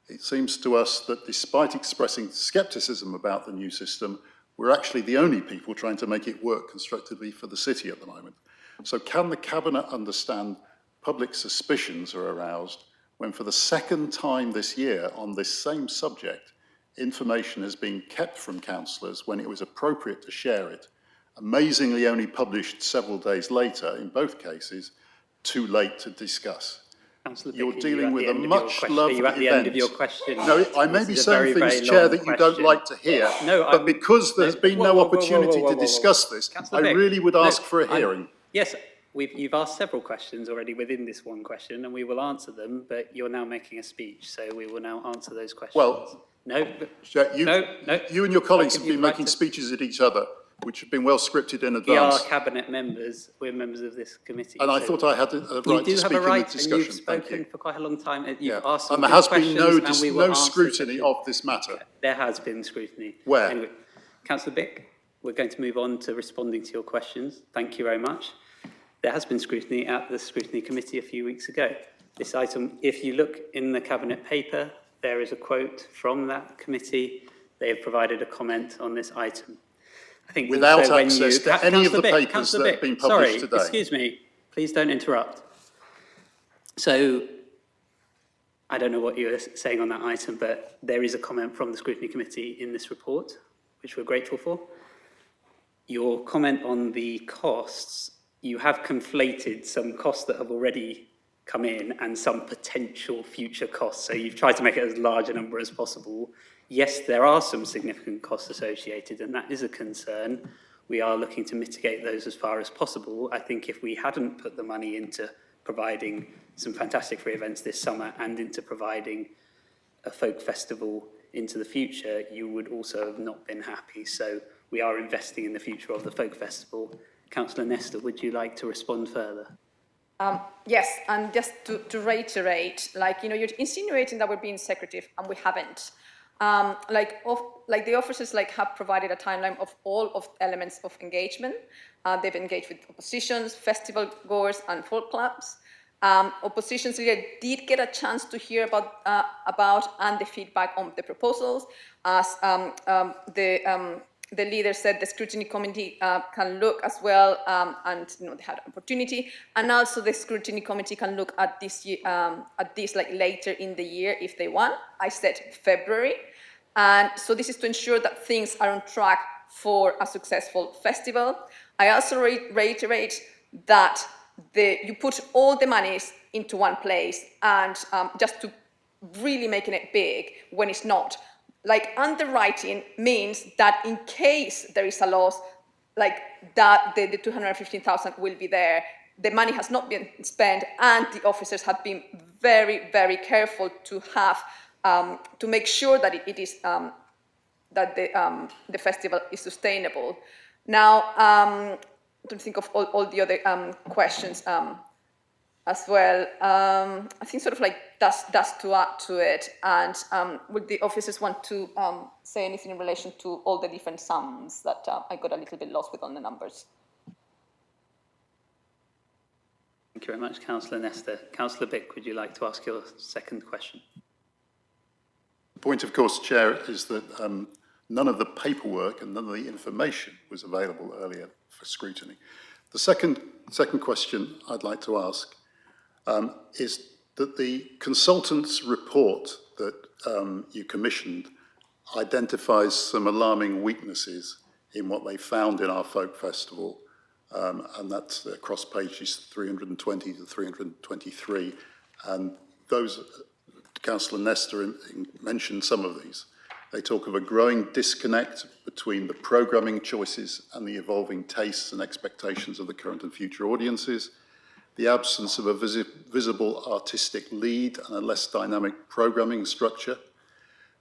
It seems to us that despite expressing scepticism about the new system, we're actually the only people trying to make it work constructively for the city at the moment. So can the Cabinet understand public suspicions are aroused when for the second time this year on this same subject, information has been kept from councillors when it was appropriate to share it, amazingly only published several days later, in both cases, too late to discuss? You're dealing with a much-loved event. Are you at the end of your question? No, I may be saying things, Chair, that you don't like to hear, but because there's been no opportunity to discuss this, I really would ask for a hearing. Yes, you've asked several questions already within this one question, and we will answer them, but you're now making a speech, so we will now answer those questions. Well, no, you and your colleagues have been making speeches at each other. which have been well scripted in We are advance. cabinet members. We're members of this committee. And I so thought I had a you right do to have speak a in right, the and you've discussion. Thank spoken you. for quite a long time. You've Yeah. asked some And there good has been questions, and we will no answer scrutiny them. of this matter. There has been scrutiny. Where? Anyway, Councillor Bick, we're going to move on to responding to your questions. Thank you very much. There has been scrutiny at the Scrutiny Committee a few weeks ago. This item, if you look in the Cabinet paper, there is a quote from that committee. They have provided a comment on this item. I think Without also when access to any of the papers Councillor that have Bick, been published sorry, today. Excuse me, please don't interrupt. So, I don't know what you're saying on that item, but there is a comment from the Scrutiny Committee in this report, which we're grateful for. Your comment on the costs, you have conflated some costs that have already come in and some potential future costs. So you've tried to make it as large a number as possible. Yes, there are some significant costs associated, and that is a concern. We are looking to mitigate those as far as possible. I think if we hadn't put the money into providing some fantastic free events this summer and into providing a folk festival into the future, you would also have not been happy. So we are investing in the future of the folk festival. Councillor Nestor, would you like to respond further? Yes, and just to reiterate, you're insinuating that we're being secretive, and we haven't. The officers have provided a timeline of all of elements of engagement. They've engaged with oppositions, festival goers, and folk clubs. Oppositions leader did get a chance to hear about and the feedback on the proposals. As the leader said, the scrutiny committee can look as well, and they had an opportunity. And also, the scrutiny committee can look at this later in the year if they want. I said February, and so this is to ensure that things are on track for a successful festival. I also reiterate that you put all the monies into one place, and just to really making it big when it's not. Underwriting means that in case there is a loss, that the 215,000 will be there. The money has not been spent, and the officers have been very, very careful to have to make sure that it is that the festival is sustainable. Now, to think of all the other questions as well. I think that's to add to it. And would the officers want to say anything in relation to all the different sums that I got a little bit lost with on the numbers? Thank you very much, Councillor Nestor. Councillor Bick, would you like to ask your second question? The point, of course, Chair, is that none of the paperwork and none of the information was available earlier for scrutiny. The second question I'd like to ask is that the consultant's report that you commissioned identifies some alarming weaknesses in what they found in our folk festival, and that's across pages 320 to 323. And those, Councillor Nestor mentioned some of these. They talk of a growing disconnect between the programming choices and the evolving tastes and expectations of the current and future audiences, the absence of a visible artistic lead and a less dynamic programming structure,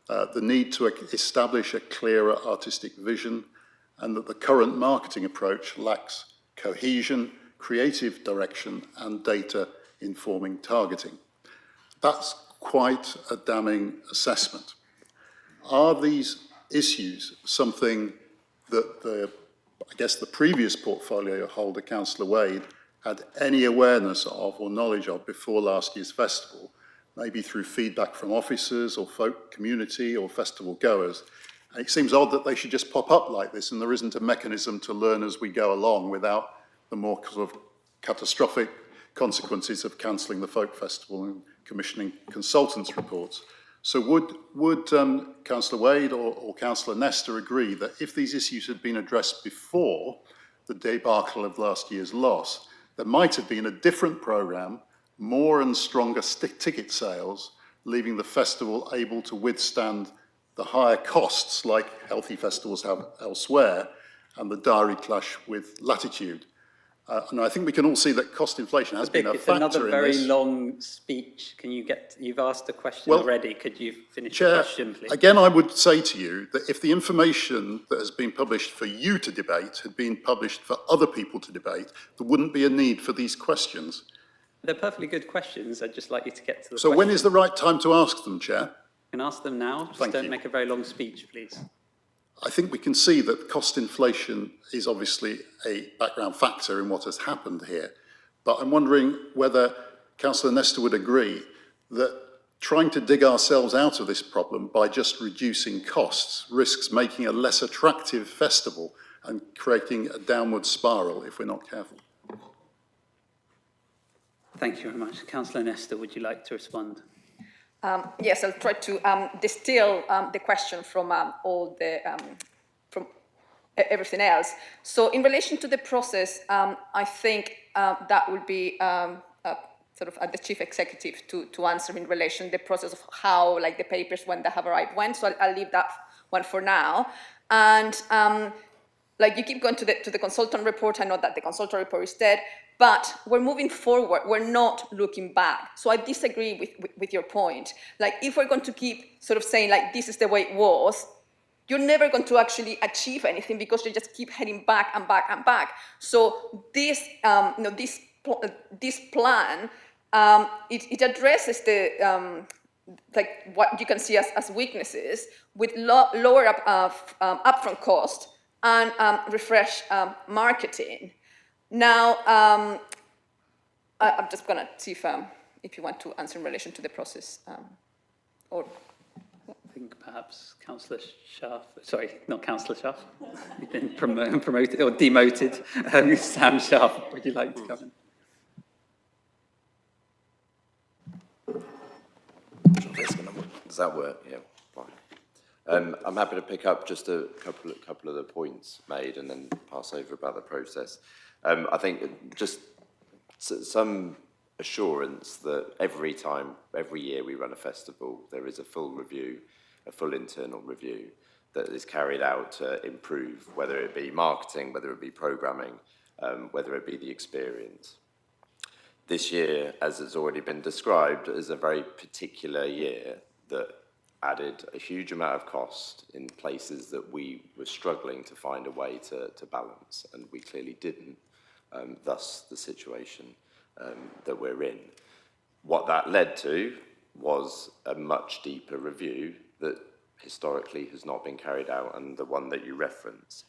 the need to establish a clearer artistic vision, and that the current marketing approach lacks cohesion, creative direction, and data informing targeting. That's quite a damning assessment. Are these issues something that I guess the previous portfolio holder, Councillor Wade, had any awareness of or knowledge of before last year's festival, maybe through feedback from officers or folk community or festival goers? And it seems odd that they should just pop up like this and there isn't a mechanism to learn as we go along without the more sort of catastrophic consequences of cancelling the folk festival and commissioning consultants' reports. So would Councillor Wade or Councillor Nestor agree that if these issues had been addressed before the debacle of last year's loss, there might have been a different programme, more and stronger ticket sales, leaving the festival able to withstand the higher costs like healthy festivals have elsewhere and the diary clash with Latitude? And I think we can all see that cost inflation has been a It's factor another in very this. long speech. Can you you've asked a question Well, already. Could you finish the Chair, question, please? again, I would say to you that if the information that has been published for you to debate had been published for other people to debate, there wouldn't be a need for these questions. They're perfectly good questions. I'd just like you to get to the So when is the right time to ask them, Chair? You can ask them now. Just Thank don't you. make a very long speech, please. I think we can see that cost inflation is obviously a background factor in what has happened here. But I'm wondering whether Councillor Nestor would agree that trying to dig ourselves out of this problem by just reducing costs risks making a less attractive festival and creating a downward spiral if we're not careful. Thank you very much. Councillor Nestor, would you like to respond? Yes, I'll try to distill the question from all the from everything else. So, in relation to the process, I think that would be sort of the chief executive to answer in relation to the process of how, like, the papers when they have arrived went. So I'll leave that one for now. And like, you keep going to the consultant report. I know that the consultant report is dead. But we're moving forward. We're not looking back. So I disagree with your point. Like, if we're going to keep sort of saying, like, this is the way it was, you're never going to actually achieve anything because you just keep heading back and back and back. So this, this plan, it addresses the like what you can see as weaknesses with lower upfront cost and refresh marketing. Now, I'm just going to see if you want to answer in relation to the process. Or I think perhaps Councillor Schaaf, sorry, not Councillor Schaaf, you've been promoted or demoted. Sam Schaaf, would you like to come in? Does that work? Yeah, fine. I'm happy to pick up just a couple of the points made and then pass over about the process. I think just some assurance that every year we run a festival, there is a full review, a full internal review that is carried out to improve, whether it be marketing, whether it be programming, whether it be the experience. This year, as has already been described, is a very particular year that added a huge amount of cost in places that we were struggling to find a way to balance, and we clearly didn't, thus the situation that we're in. What that led to was a much deeper review that historically has not been carried out, and the one that you reference.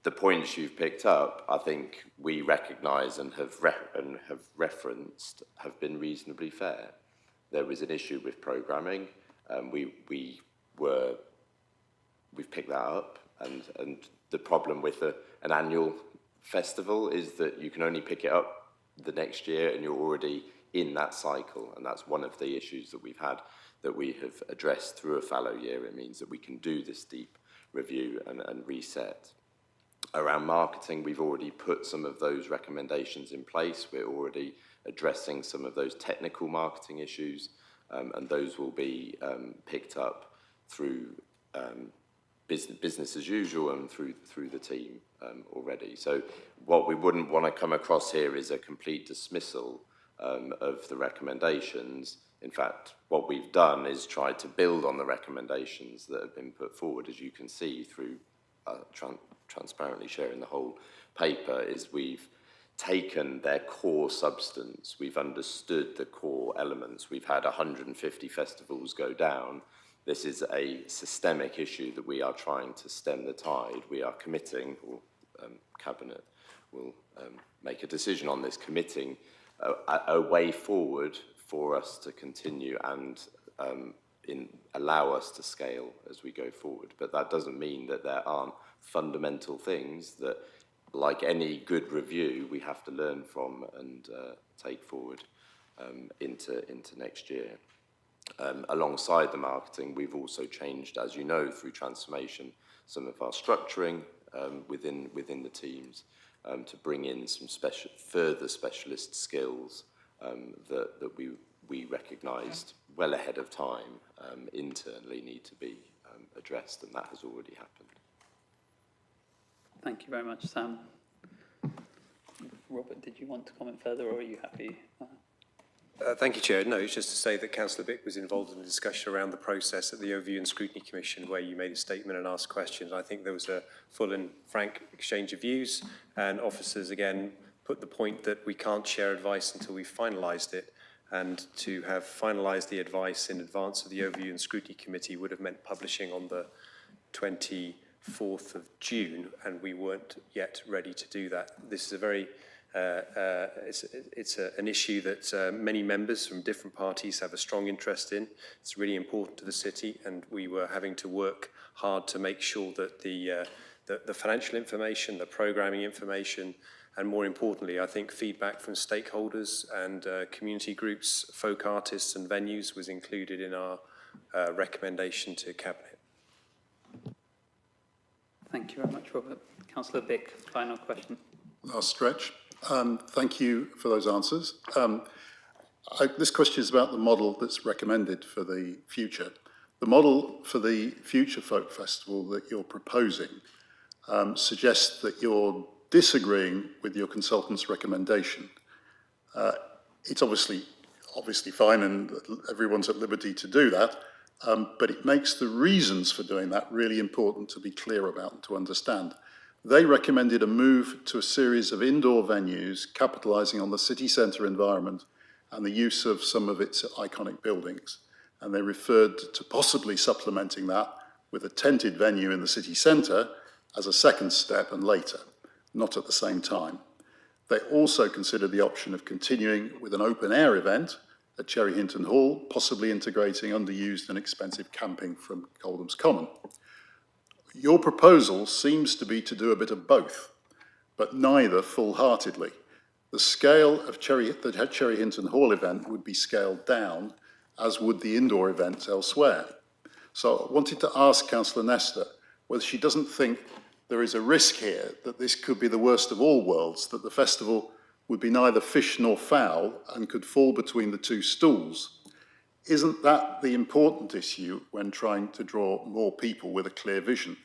The points you've picked up, I think we recognise and have referenced have been reasonably fair. There was an issue with programming. We've picked that up, and the problem with an annual festival is that you can only pick it up the next year and you're already in that cycle, and that's one of the issues that we've had that we have addressed through a fallow year. It means that we can do this deep review and reset. Around marketing, we've already put some of those recommendations in place. We're already addressing some of those technical marketing issues, and those will be picked up through business as usual and through the team already. So what we wouldn't want to come across here is a complete dismissal of the recommendations. In fact, what we've done is tried to build on the recommendations that have been put forward, as you can see through transparently sharing the whole paper, is we've taken their core substance, we've understood the core elements. We've had 150 festivals go down. This is a systemic issue that we are trying to stem the tide. We are committing, or Cabinet will make a decision on this, committing a way forward for us to continue and allow us to scale as we go forward. But that doesn't mean that there aren't fundamental things that, like any good review, we have to learn from and take forward into next year. Alongside the marketing, we've also changed, as you know, through transformation, some of our structuring within the teams to bring in some further specialist skills that we recognised well ahead of time internally need to be addressed, and that has already happened. Thank you very much, Sam. Robert, did you want to comment further, or are you happy? Thank you, Chair. No, it's just to say that Councillor Bick was involved in the discussion around the process at the Overview and Scrutiny Commission, where you made a statement and asked questions. I think there was a full and frank exchange of views, and officers again put the point that we can't share advice until we've finalised it, and to have finalised the advice in advance of the Overview and Scrutiny Committee would have meant publishing on the 24th of June, and we weren't yet ready to do that. This is a very an issue that many members from different parties have a strong interest in. It's really important to the city, and we were having to work hard to make sure that the financial information, the programming information, and more importantly, I think feedback from stakeholders and community groups, folk artists and venues was included in our recommendation to Cabinet. Thank you very much, Robert. Councillor Bick, final question. Last stretch. Thank you for those answers. This question is about the model that's recommended for the future. The model for the future folk festival that you're proposing suggests that you're disagreeing with your consultant's recommendation. It's obviously fine, and everyone's at liberty to do that, but it makes the reasons for doing that really important to be clear about and to understand. They recommended a move to a series of indoor venues capitalising on the city centre environment and the use of some of its iconic buildings. And they referred to possibly supplementing that with a tented venue in the city centre as a second step and later, not at the same time. They also considered the option of continuing with an open air event at Cherry Hinton Hall, possibly integrating underused and expensive camping from Coldham's Common. Your proposal seems to be to do a bit of both, but neither full-heartedly. The scale of the Cherry Hinton Hall event would be scaled down, as would the indoor events elsewhere. So I wanted to ask Councillor Nestor whether she doesn't think there is a risk here that this could be the worst of all worlds, that the festival would be neither fish nor fowl and could fall between the two stools. Isn't that the important issue when trying to draw more people with a clear vision?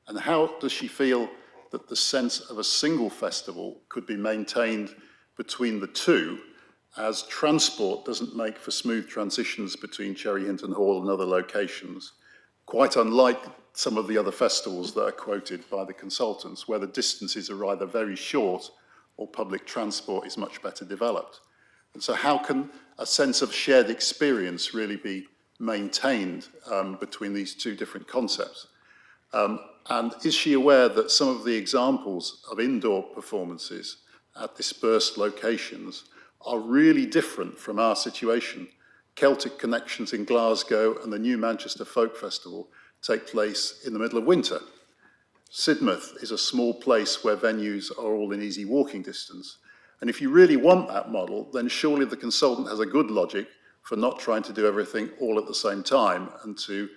And how does she feel that the sense of a single festival could be maintained between the two, as transport doesn't make for smooth transitions between Cherry Hinton Hall and other locations, quite unlike some of the other festivals that are quoted by the consultants, where the distances are either very short or public transport is much better developed? And so how can a sense of shared experience really be maintained between these two different concepts? And is she aware that some of the examples of indoor performances at dispersed locations are really different from our situation? Celtic Connections in Glasgow and the New Manchester Folk Festival take place in the middle of winter. Sidmouth is a small place where venues are all in easy walking distance. And if you really want that model, then surely the consultant has a good logic for not trying to do everything all at the same time and to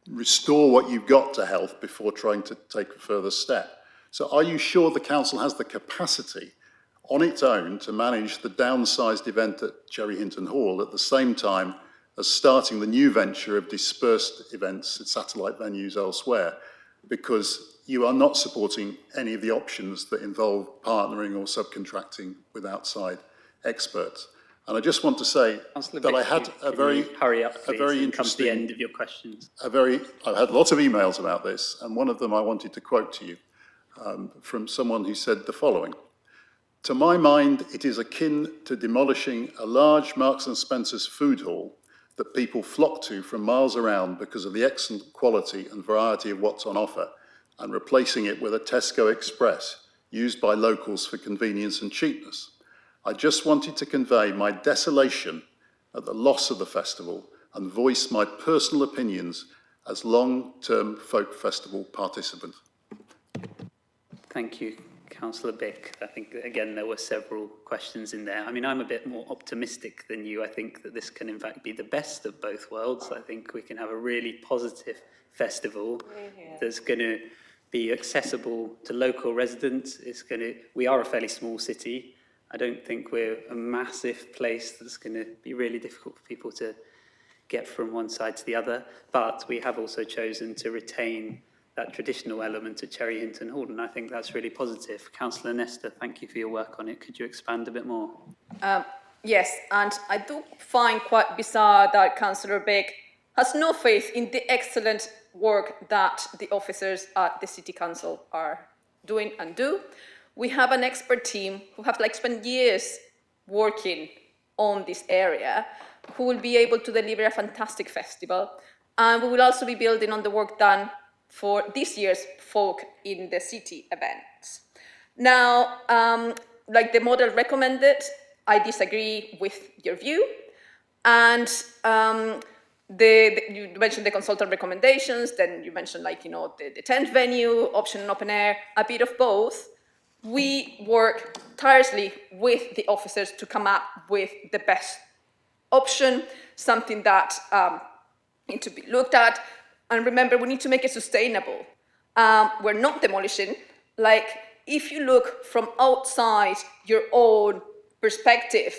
restore what you've got to health before trying to take a further step. So are you sure the council has the capacity on its own to manage the downsized event at Cherry Hinton Hall at the same time as starting the new venture of dispersed events at satellite venues elsewhere? Because you are not supporting any of the options that involve partnering or subcontracting with outside experts. And I just want to say that I had a very interesting, come to the end of your questions. I've had lots of emails about this, and one of them I wanted to quote to you from someone who said the following: "To my mind, it is akin to demolishing a large Marks and Spencer's food hall that people flock to from miles around because of the excellent quality and variety of what's on offer, and replacing it with a Tesco Express used by locals for convenience and cheapness. I just wanted to convey my desolation at the loss of the festival and voice my personal opinions as long-term folk festival participant." Thank you, Councillor Bick. I think, again, there were several questions in there. I mean, I'm a bit more optimistic than you. I think that this can, in fact, be the best of both worlds. I think we can have a really positive festival that's going to be accessible to local residents. We are a fairly small city. I don't think we're a massive place that's going to be really difficult for people to get from one side to the other. But we have also chosen to retain that traditional element of Cherry Hinton Hall, and I think that's really positive. Councillor Nesta, thank you for your work on it. Could you expand a bit more? Yes, and I do find quite bizarre that Councillor Beck has no faith in the excellent work that the officers at the City Council are doing and do. We have an expert team who have spent years working on this area, who will be able to deliver a fantastic festival. And we will also be building on the work done for this year's Folk in the City events. Now, like the model recommended, I disagree with your view. And you mentioned the consultant recommendations, then you mentioned the tent venue, option and open air, a bit of both. We work tirelessly with the officers to come up with the best option, something that needs to be looked at. And remember, we need to make it sustainable. We're not demolishing. If you look from outside your own perspective,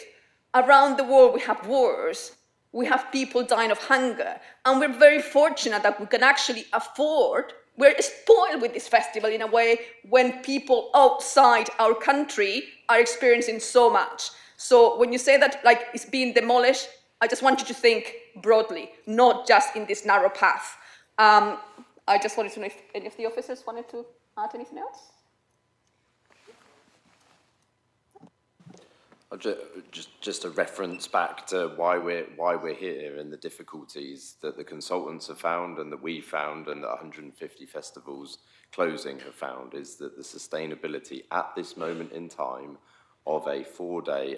around the world we have wars, we have people dying of hunger, and we're very fortunate that we can actually afford, we're spoiled with this festival in a way when people outside our country are experiencing so much. So when you say that it's being demolished, I just want you to think broadly, not just in this narrow path. I just wanted to know if any of the officers wanted to add anything else? Just a reference back to why we're here and the difficulties that the consultants have found and that we found and that 150 festivals closing have found is that the sustainability at this moment in time of a 4-day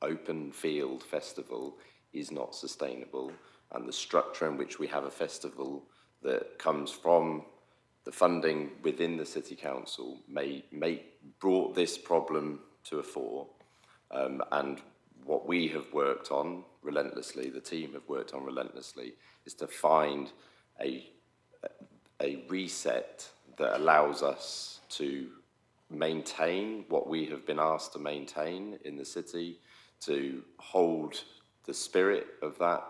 open field festival is not sustainable, and the structure in which we have a festival that comes from the funding within the City Council brought this problem to a fore. And what we have worked on relentlessly, the team have worked on relentlessly, is to find a reset that allows us to maintain what we have been asked to maintain in the city, to hold the spirit of that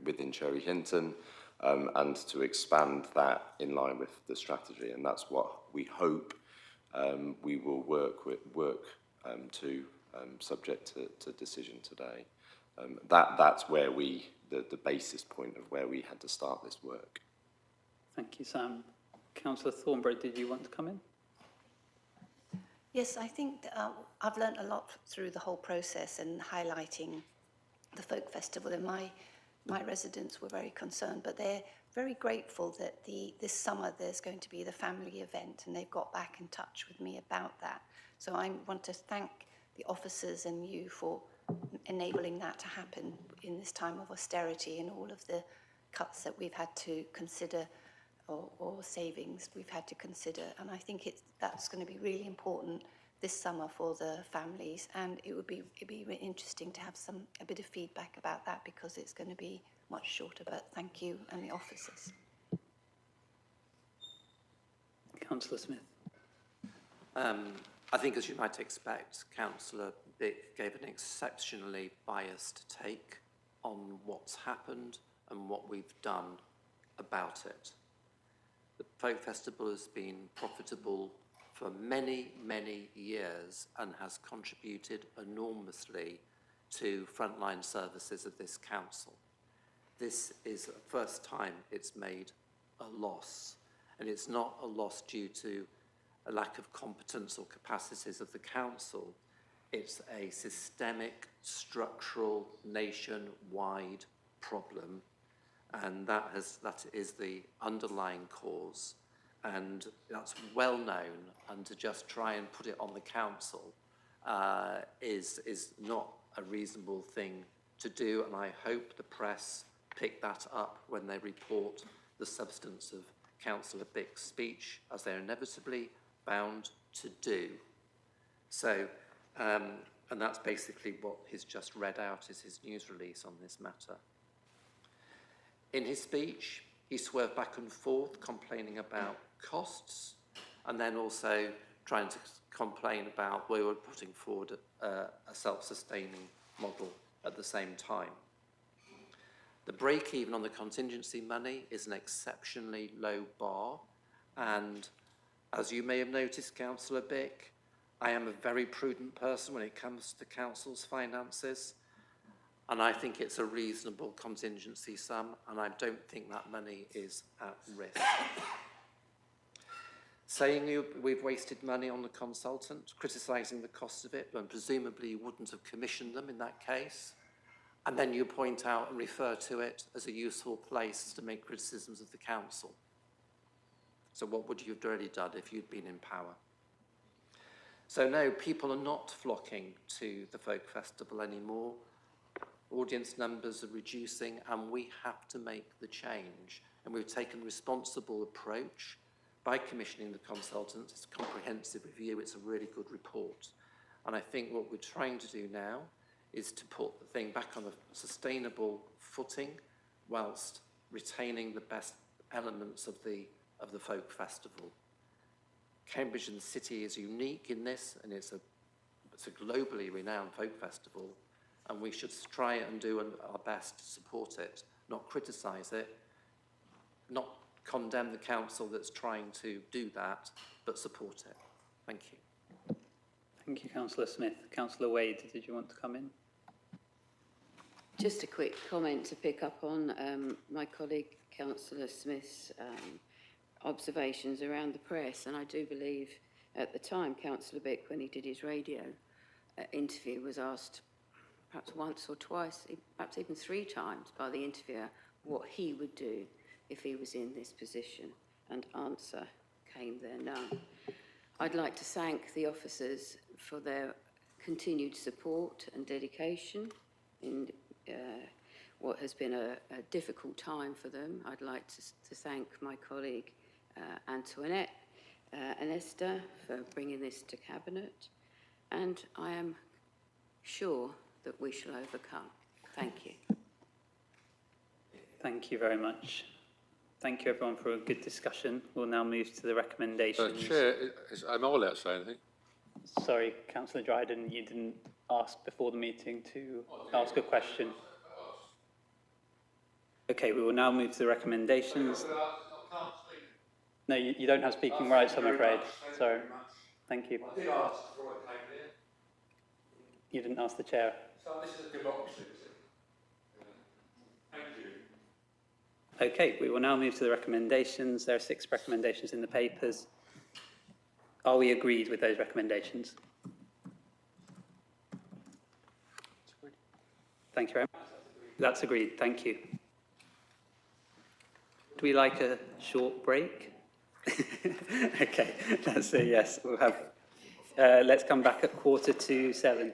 within Cherry Hinton, and to expand that in line with the strategy. And that's what we hope we will work to, subject to decision today. That's where the basis point of where we had to start this work. Thank you, Sam. Councillor Thornborough, did you want to come in? Yes, I think I've learned a lot through the whole process and highlighting the folk festival, and my residents were very concerned, but they're very grateful that this summer there's going to be the family event, and they've got back in touch with me about that. So I want to thank the officers and you for enabling that to happen in this time of austerity and all of the cuts that we've had to consider or savings we've had to consider. And I think that's going to be really important this summer for the families, and it'd be really interesting to have a bit of feedback about that, because it's going to be much shorter. But thank you and the officers. Councillor Smith. I think, as you might expect, Councillor Bick gave an exceptionally biased take on what's happened and what we've done about it. The Folk Festival has been profitable for many, many years and has contributed enormously to frontline services of this council. This is the first time it's made a loss, and it's not a loss due to a lack of competence or capacities of the council. It's a systemic, structural, nationwide problem, and that is the underlying cause, and that's well known. And to just try and put it on the council is not a reasonable thing to do. And I hope the press pick that up when they report the substance of Councillor Bick's speech, as they're inevitably bound to do. So, and that's basically what he's just read out, is his news release on this matter. In his speech, he swerved back and forth, complaining about costs, and then also trying to complain about we were putting forward a self-sustaining model at the same time. The break-even on the contingency money is an exceptionally low bar, And as you may have noticed, Councillor Bick, I am a very prudent person when it comes to the council's finances. And I think it's a reasonable contingency sum, and I don't think that money is at risk. Saying we've wasted money on the consultant, criticising the cost of it, and presumably you wouldn't have commissioned them in that case, and then you point out and refer to it as a useful place to make criticisms of the council. So what would you have already done if you'd been in power? So no, people are not flocking to the folk festival anymore. Audience numbers are reducing, and we have to make the change. And we've taken a responsible approach by commissioning the consultants. It's a comprehensive review. It's a really good report. And I think what we're trying to do now is to put the thing back on a sustainable footing whilst retaining the best elements of the folk festival. Cambridge and the City is unique in this, and it's a globally renowned folk festival, and we should try and do our best to support it, not criticise it, not condemn the council that's trying to do that, but support it. Thank you. Thank you, Councillor Smith. Councillor Wade, did you want to come in? Just a quick comment to pick up on my colleague, Councillor Smith's observations around the press, and I do believe at the time, Councillor Bick, when he did his radio interview, was asked perhaps once or twice, perhaps even 3 times by the interviewer, what he would do if he was in this position, and answer came there none. I'd like to thank the officers for their continued support and dedication in what has been a difficult time for them. I'd like to thank my colleague Antoinette and Esther for bringing this to Cabinet, and I am sure that we shall overcome. Thank you. Thank you very much. Thank you, everyone, for a good discussion. We'll now move to the recommendations. Chair, am I allowed to say anything? Sorry, Councillor Dryden, you didn't ask before the meeting to ask a question. Okay, we will now move to the recommendations. No, you don't have speaking rights, I'm afraid. Sorry. Thank you. I did ask before I came here. You didn't ask the chair. So this is a democracy. Thank you. Okay, we will now move to the recommendations. There are 6 recommendations in the papers. Are we agreed with those recommendations? Thank you very much. That's agreed. Thank you. Do we like a short break? Okay, that's a yes. We'll have. Let's come back at 6:45.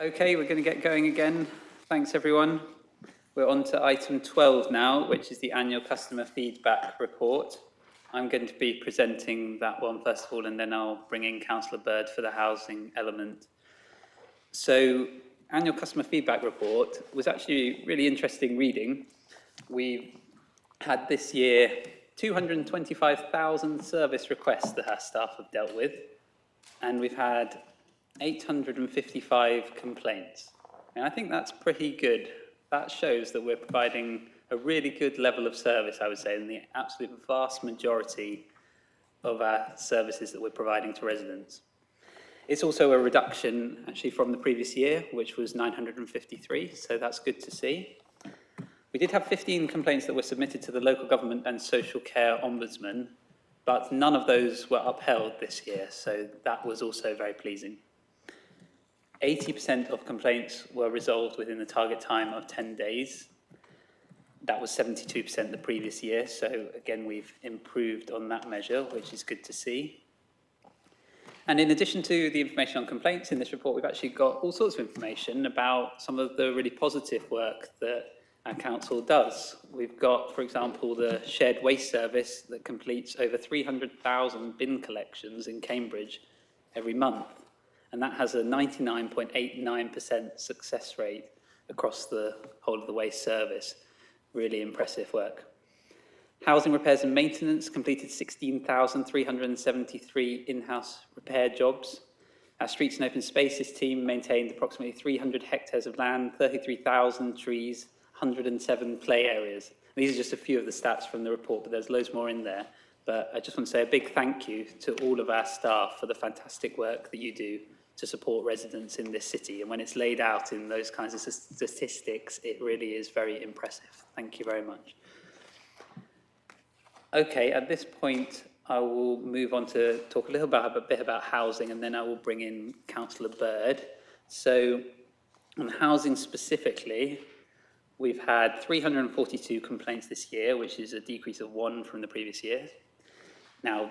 Okay, we're going to get going again. Thanks, everyone. We're on to item 12 now, which is the annual customer feedback report. I'm going to be presenting that one first of all, and then I'll bring in Councillor Bird for the housing element. So, annual customer feedback report was actually really interesting reading. We've had this year 225,000 service requests that our staff have dealt with, and we've had 855 complaints. And I think that's pretty good. That shows that we're providing a really good level of service, I would say, in the absolute vast majority of our services that we're providing to residents. It's also a reduction, actually, from the previous year, which was 953, so that's good to see. We did have 15 complaints that were submitted to the Local Government and Social Care Ombudsman, but none of those were upheld this year, so that was also very pleasing. 80% of complaints were resolved within the target time of 10 days. That was 72% the previous year, so again, we've improved on that measure, which is good to see. And in addition to the information on complaints in this report, we've actually got all sorts of information about some of the really positive work that our council does. We've got, for example, the shared waste service that completes over 300,000 bin collections in Cambridge every month. And that has a 99.89% success rate across the whole of the waste service. Really impressive work. Housing repairs and maintenance completed 16,373 in-house repair jobs. Our streets and open spaces team maintained approximately 300 hectares of land, 33,000 trees, 107 play areas. These are just a few of the stats from the report, but there's loads more in there. But I just want to say a big thank you to all of our staff for the fantastic work that you do to support residents in this city. And when it's laid out in those kinds of statistics, it really is very impressive. Thank you very much. Okay, at this point, I will move on to talk a bit about housing, and then I will bring in Councillor Bird. So, on housing specifically, we've had 342 complaints this year, which is a decrease of 1 from the previous year. Now,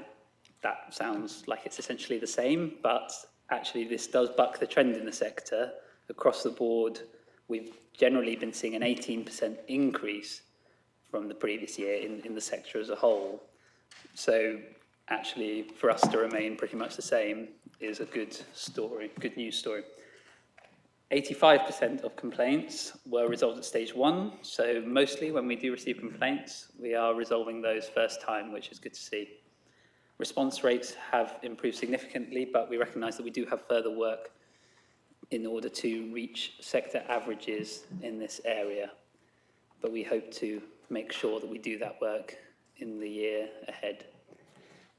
that sounds like it's essentially the same, but actually this does buck the trend in the sector. Across the board, we've generally been seeing an 18% increase from the previous year in the sector as a whole. So actually, for us to remain pretty much the same is a good story, good news story. 85% of complaints were resolved at stage 1. So mostly when we do receive complaints, we are resolving those first time, which is good to see. Response rates have improved significantly, but we recognise that we do have further work in order to reach sector averages in this area. But we hope to make sure that we do that work in the year ahead.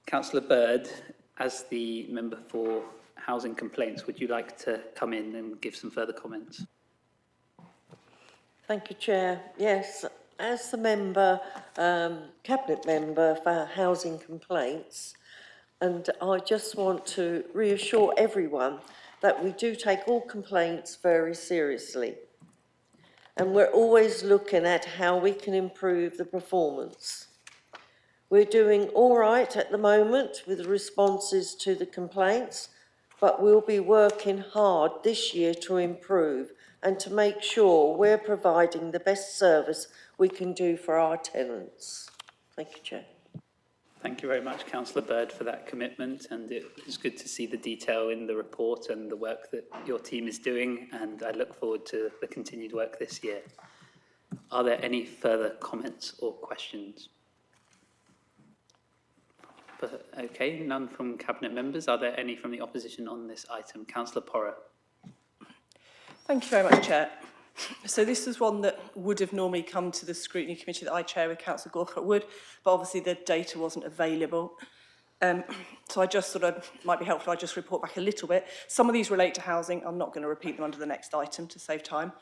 Councillor Bird, as the member for housing complaints, would you like to come in and give some further comments? Thank you, Chair. Yes, as the member, Cabinet member for housing complaints, and I just want to reassure everyone that we do take all complaints very seriously. And we're always looking at how we can improve the performance. We're doing all right at the moment with the responses to the complaints, but we'll be working hard this year to improve and to make sure we're providing the best service we can do for our tenants. Thank you, Chair. Thank you very much, Councillor Bird, for that commitment, and it is good to see the detail in the report and the work that your team is doing, and I look forward to the continued work this year. Are there any further comments or questions? Okay, none from Cabinet members. Are there any from the opposition on this item? Councillor Porrer. Thank you very much, Chair. So this is one that would have normally come to the scrutiny committee that I chair with Councillor Gorthrope Wood, but obviously the data wasn't available. So I just thought it might be helpful I just report back a little bit. Some of these relate to housing. I'm not going to repeat them under the next item to save time.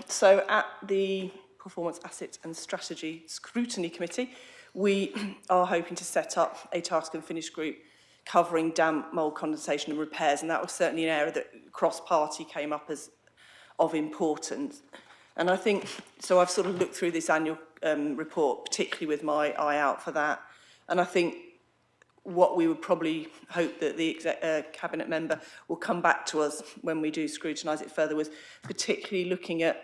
So at the Performance Assets and Strategy Scrutiny Committee, we are hoping to set up a task and finish group covering damp, mould, condensation and repairs, and that was certainly an area that cross-party came up as of importance. And I think, so I've sort of looked through this annual report, particularly with my eye out for that, and I think what we would probably hope that the Cabinet member will come back to us when we do scrutinise it further was particularly looking at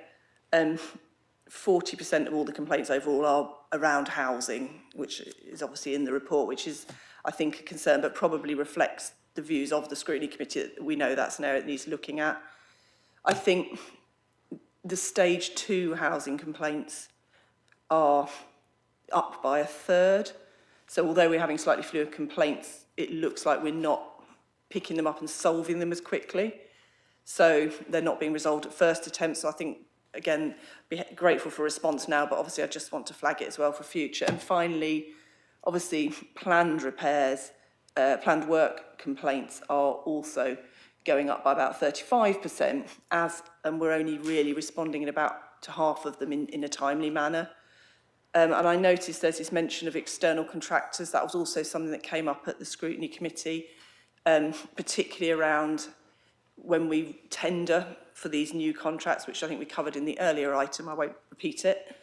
40% of all the complaints overall are around housing, which is obviously in the report, which is, I think, a concern, but probably reflects the views of the Scrutiny Committee. We know that's an area that needs looking at. I think the stage 2 housing complaints are up by a third. So although we're having slightly fewer complaints, it looks like we're not picking them up and solving them as quickly. So they're not being resolved at first attempt. So I think, again, be grateful for a response now, but obviously I just want to flag it as well for future. And finally, obviously planned repairs, planned work complaints are also going up by about 35%, and we're only really responding in about to half of them in a timely manner. And I noticed there's this mention of external contractors. That was also something that came up at the Scrutiny Committee, particularly around when we tender for these new contracts, which I think we covered in the earlier item. I won't repeat it,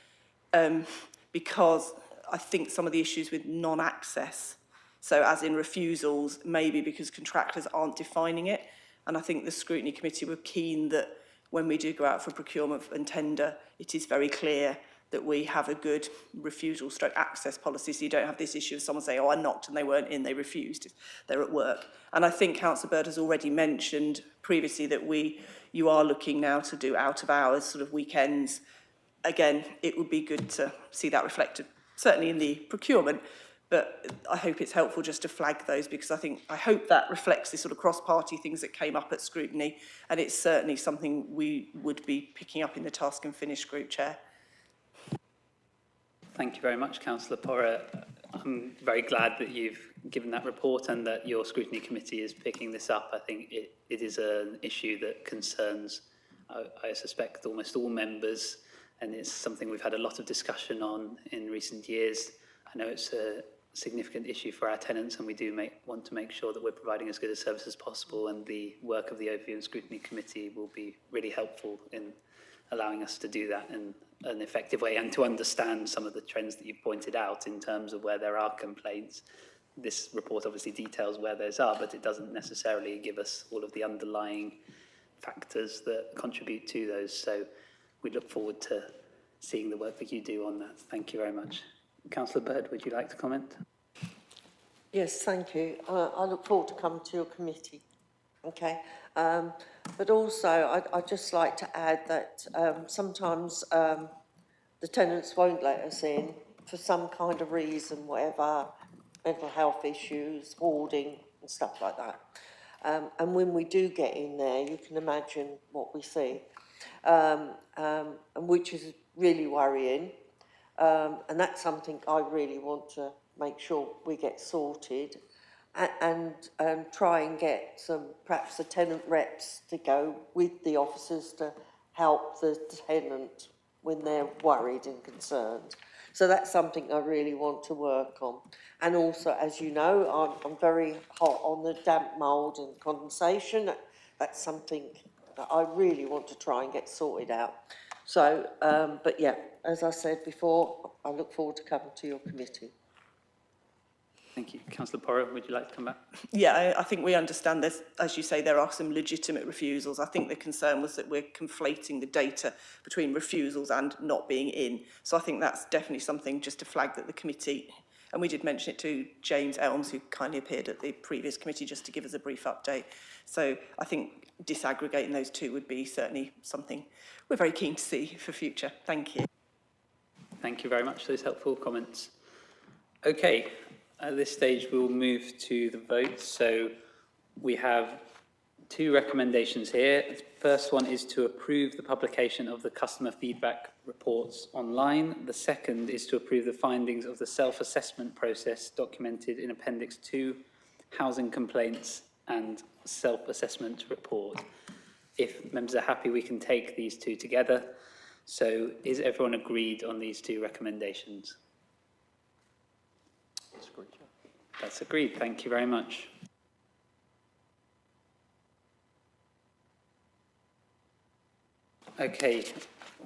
because I think some of the issues with non-access, so as in refusals, maybe because contractors aren't defining it. And I think the Scrutiny Committee were keen that when we do go out for procurement and tender, it is very clear that we have a good refusal stroke access policy, so you don't have this issue of someone saying, oh, I knocked and they weren't in, they refused, they're at work. And I think Councillor Bird has already mentioned previously that you are looking now to do out of hours, sort of weekends. Again, it would be good to see that reflected, certainly in the procurement, but I hope it's helpful just to flag those, because I hope that reflects the sort of cross-party things that came up at scrutiny, and it's certainly something we would be picking up in the Task and Finish group, Chair. Thank you very much, Councillor Porra. I'm very glad that you've given that report and that your Scrutiny Committee is picking this up. I think it is an issue that concerns, I suspect, almost all members, and it's something we've had a lot of discussion on in recent years. I know it's a significant issue for our tenants, and we do want to make sure that we're providing as good a service as possible, and the work of the Overview and Scrutiny Committee will be really helpful in allowing us to do that in an effective way and to understand some of the trends that you've pointed out in terms of where there are complaints. This report obviously details where those are, but it doesn't necessarily give us all of the underlying factors that contribute to those. So we look forward to seeing the work that you do on that. Thank you very much. Councillor Bird, would you like to comment? Yes, thank you. I look forward to coming to your committee. Okay. But also, I'd just like to add that sometimes the tenants won't let us in for some kind of reason, whatever, mental health issues, hoarding and stuff like that. And when we do get in there, you can imagine what we see, and which is really worrying. And that's something I really want to make sure we get sorted. And try and get some, perhaps the tenant reps to go with the officers to help the tenant when they're worried and concerned. So that's something I really want to work on. And also, as you know, I'm very hot on the damp mould and condensation. That's something that I really want to try and get sorted out. So, but yeah, as I said before, I look forward to coming to your committee. Thank you. Councillor Porra, would you like to come back? Yeah, I think we understand there's, as you say, there are some legitimate refusals. I think the concern was that we're conflating the data between refusals and not being in. So I think that's definitely something just to flag that the committee, and we did mention it to James Elms, who kindly appeared at the previous committee just to give us a brief update. So I think disaggregating those two would be certainly something we're very keen to see for future. Thank you. Thank you very much for those helpful comments. Okay. At this stage, we'll move to the vote. So we have two recommendations here. The first one is to approve the publication of the customer feedback reports online. The second is to approve the findings of the self-assessment process documented in Appendix 2, Housing Complaints and Self-Assessment Report. If members are happy, we can take these two together. So is everyone agreed on these two recommendations? That's agreed. Thank you very much. Okay,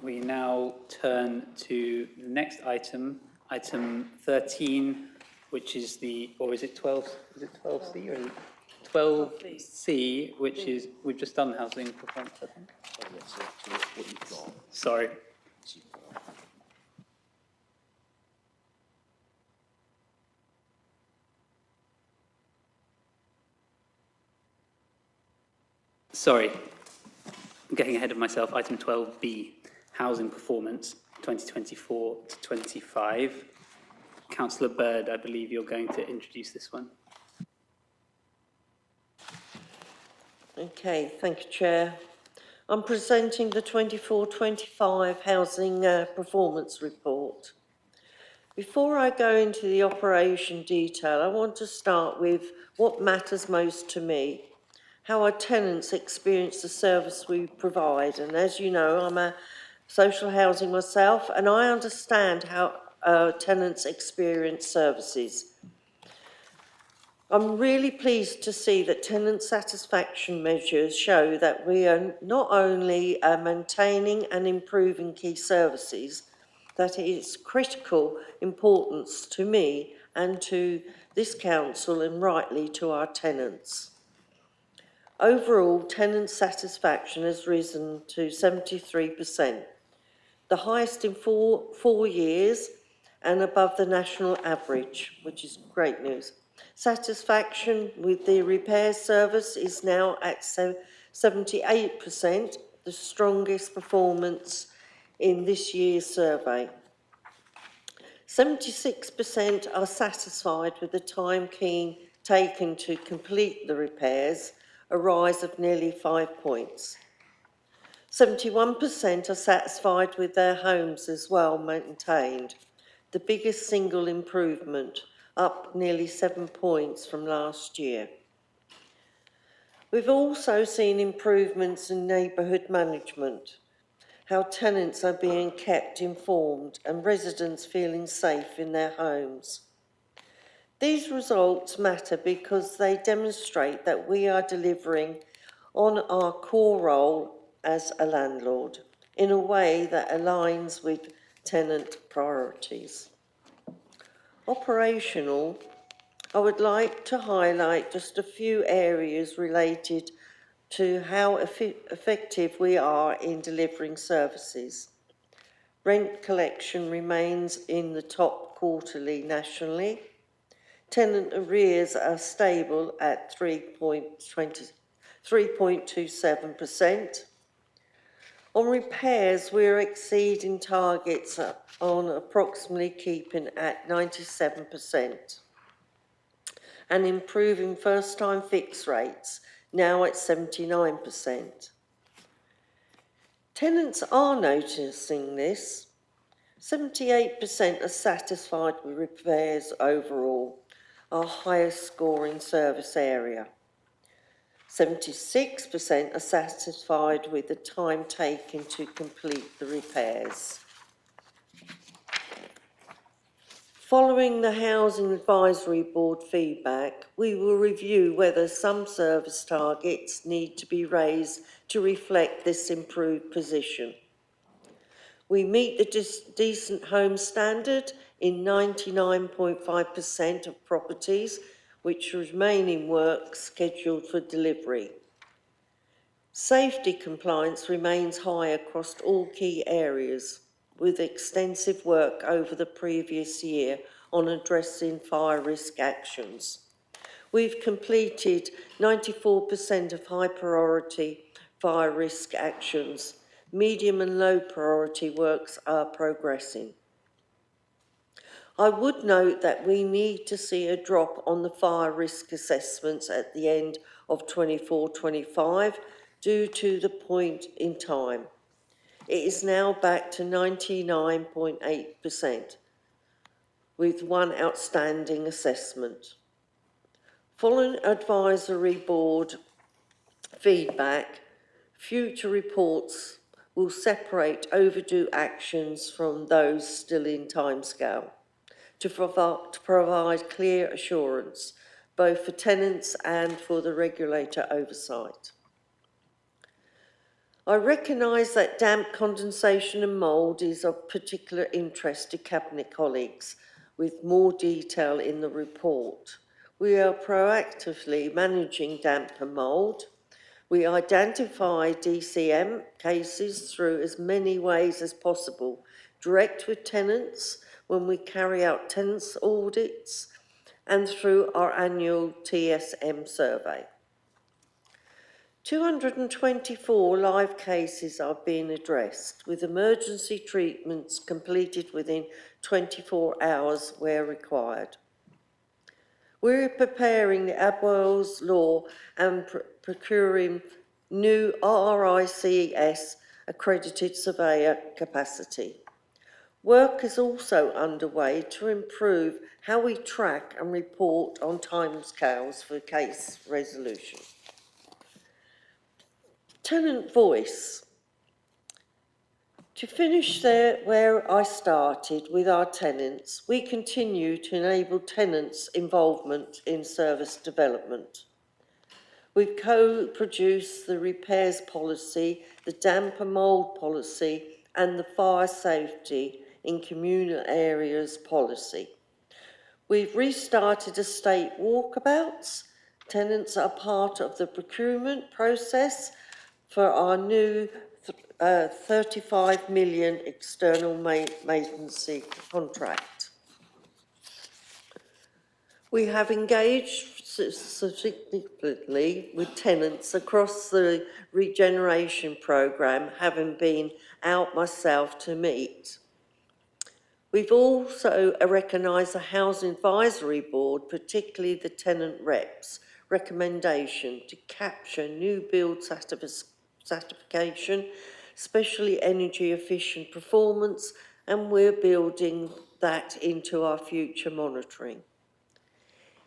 we now turn to the next item, item 13, which is or is it 12, is it 12C or is it 12C, which is, we've just done housing performance, I think. Sorry. Sorry, I'm getting ahead of myself. Item 12B, housing performance 2024 to 25. Councillor Bird, I believe you're going to introduce this one. Okay, thank you, Chair. I'm presenting the 24-25 Housing Performance Report. Before I go into the operation detail, I want to start with what matters most to me, how our tenants experience the service we provide. And as you know, I'm a social housing myself, and I understand how tenants experience services. I'm really pleased to see that tenant satisfaction measures show that we are not only maintaining and improving key services, that it is critical importance to me and to this council and rightly to our tenants. Overall, tenant satisfaction has risen to 73%, the highest in four years and above the national average, which is great news. Satisfaction with the repair service is now at 78%, the strongest performance in this year's survey. 76% are satisfied with the time taken to complete the repairs, a rise of nearly 5 points. 71% are satisfied with their homes as well maintained, the biggest single improvement, up nearly 7 points from last year. We've also seen improvements in neighbourhood management, how tenants are being kept informed and residents feeling safe in their homes. These results matter because they demonstrate that we are delivering on our core role as a landlord in a way that aligns with tenant priorities. Operational, I would like to highlight just a few areas related to how effective we are in delivering services. Rent collection remains in the top quarterly nationally. Tenant arrears are stable at 3.27%. On repairs, we're exceeding targets on approximately keeping at 97% and improving first-time fix rates, now at 79%. Tenants are noticing this. 78% are satisfied with repairs overall, our highest scoring service area. 76% are satisfied with the time taken to complete the repairs. Following the Housing Advisory Board feedback, we will review whether some service targets need to be raised to reflect this improved position. We meet the decent home standard in 99.5% of properties, which remain in work scheduled for delivery. Safety compliance remains high across all key areas, with extensive work over the previous year on addressing fire risk actions. We've completed 94% of high priority fire risk actions. Medium and low priority works are progressing. I would note that we need to see a drop on the fire risk assessments at the end of 24-25 due to the point in time. It is now back to 99.8%, with one outstanding assessment. Following advisory board feedback, future reports will separate overdue actions from those still in timescale to provide clear assurance, both for tenants and for the regulator oversight. I recognise that damp, condensation and mould is of particular interest to Cabinet colleagues. with more detail in the report. We are proactively managing damp and mould. We identify DCM cases through as many ways as possible, direct with tenants when we carry out tenants audits and through our annual TSM survey. 224 live cases are being addressed, with emergency treatments completed within 24 hours where required. We're preparing the Abwell's law and procuring new RICS accredited surveyor capacity. Work is also underway to improve how we track and report on timescales for case resolution. Tenant voice. To finish there where I started with our tenants, we continue to enable tenants' involvement in service development. We've co-produced the repairs policy, the damp and mould policy, and the fire safety in communal areas policy. We've restarted estate walkabouts. Tenants are part of the procurement process for our new 35 million external maintenance contract. We have engaged significantly with tenants across the regeneration programme, having been out myself to meet. We've also recognised the Housing Advisory Board, particularly the tenant reps, recommendation to capture new build certification, especially energy efficient performance, and we're building that into our future monitoring.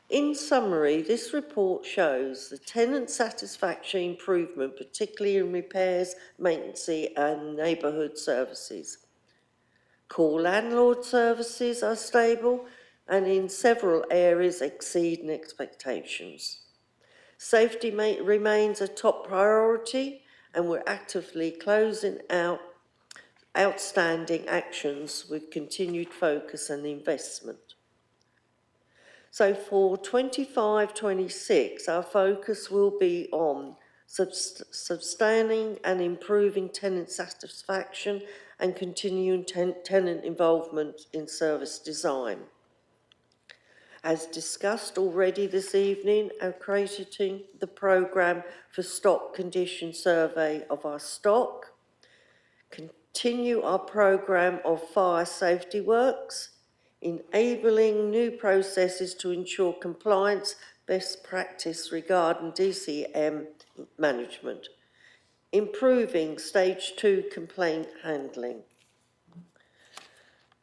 In summary, this report shows the tenant satisfaction improvement, particularly in repairs, maintenance and neighbourhood services. Core landlord services are stable and in several areas exceeding expectations. Safety remains a top priority, and we're actively closing out outstanding actions with continued focus and investment. So for 25-26, our focus will be on sustaining and improving tenant satisfaction and continuing tenant involvement in service design. As discussed already this evening, accrediting the programme for stock condition survey of our stock, continue our programme of fire safety works, enabling new processes to ensure compliance, best practice regarding DCM management, improving stage 2 complaint handling.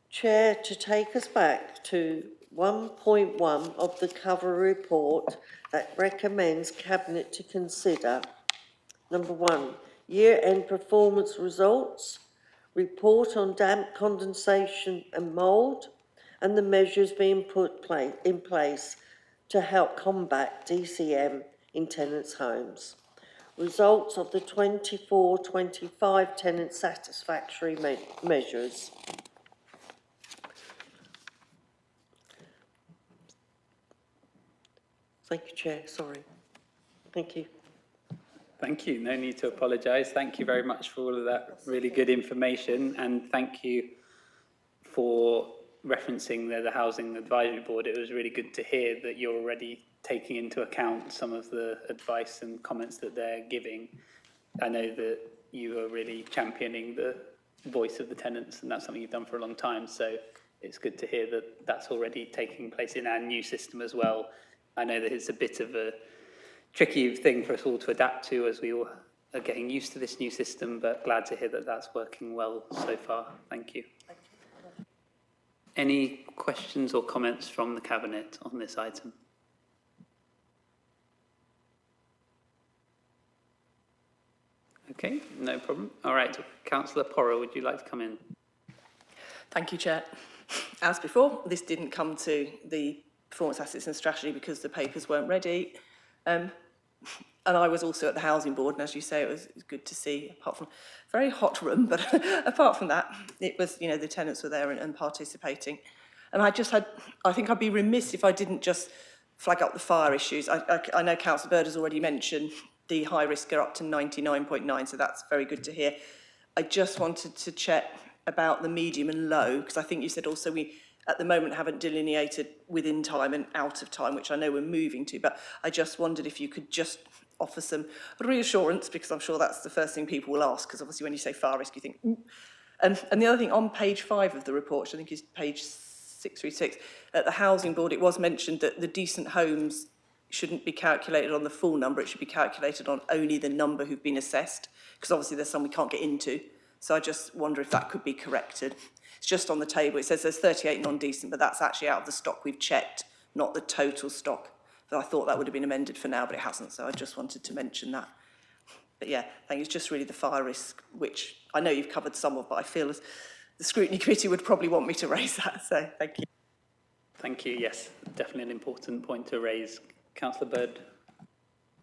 Chair, to take us back to 1.1 of the cover report that recommends Cabinet to consider. Number 1, year-end performance results, report on damp, condensation and mould, and the measures being put in place to help combat DCM in tenants' homes. Results of the 24-25 tenant satisfactory measures. Thank you, Chair. Sorry. Thank you. Thank you. No need to apologise. Thank you very much for all of that really good information, and thank you for referencing the Housing Advisory Board. It was really good to hear that you're already taking into account some of the advice and comments that they're giving. I know that you are really championing the voice of the tenants, and that's something you've done for a long time, so it's good to hear that that's already taking place in our new system as well. I know that it's a bit of a tricky thing for us all to adapt to as we all are getting used to this new system, but glad to hear that that's working well so far. Thank you. Any questions or comments from the Cabinet on this item? Okay, no problem. All right, Councillor Porritt, would you like to come in? Thank you, Chair. As before, this didn't come to the Performance Assets and Strategy because the papers weren't ready. And I was also at the Housing Board, and as you say, it was good to see, apart from a very hot room, but apart from that, it was, you know, the tenants were there and participating. And I think I'd be remiss if I didn't just flag up the fire issues. I know Councillor Bird has already mentioned the high risk are up to 99.9, so that's very good to hear. I just wanted to check about the medium and low, because I think you said also we at the moment haven't delineated within time and out of time, which I know we're moving to, but I just wondered if you could just offer some reassurance, because I'm sure that's the first thing people will ask, because obviously when you say fire risk, you think, ooh. And the other thing, on page 5 of the report, which I think is page 636, at the Housing Board, it was mentioned that the decent homes shouldn't be calculated on the full number, it should be calculated on only the number who've been assessed, because obviously there's some we can't get into. So I just wonder if that could be corrected. It's just on the table, it says there's 38 non-decent, but that's actually out of the stock we've checked, not the total stock. So I thought that would have been amended for now, but it hasn't, so I just wanted to mention that. But yeah, I think it's just really the fire risk, which I know you've covered some of, but I feel as the Scrutiny Committee would probably want me to raise that, so thank you. Thank you. Yes, definitely an important point to raise. Councillor Bird.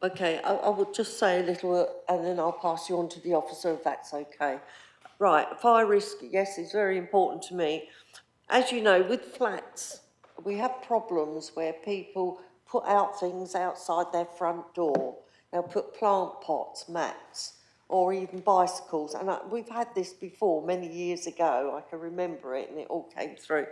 Okay, I would just say a little, and then I'll pass you on to the officer if that's okay. Right, fire risk, yes, is very important to me. As you know, with flats, we have problems where people put out things outside their front door. They'll put plant pots, mats, or even bicycles. And we've had this before many years ago. I can remember it, and it all came through.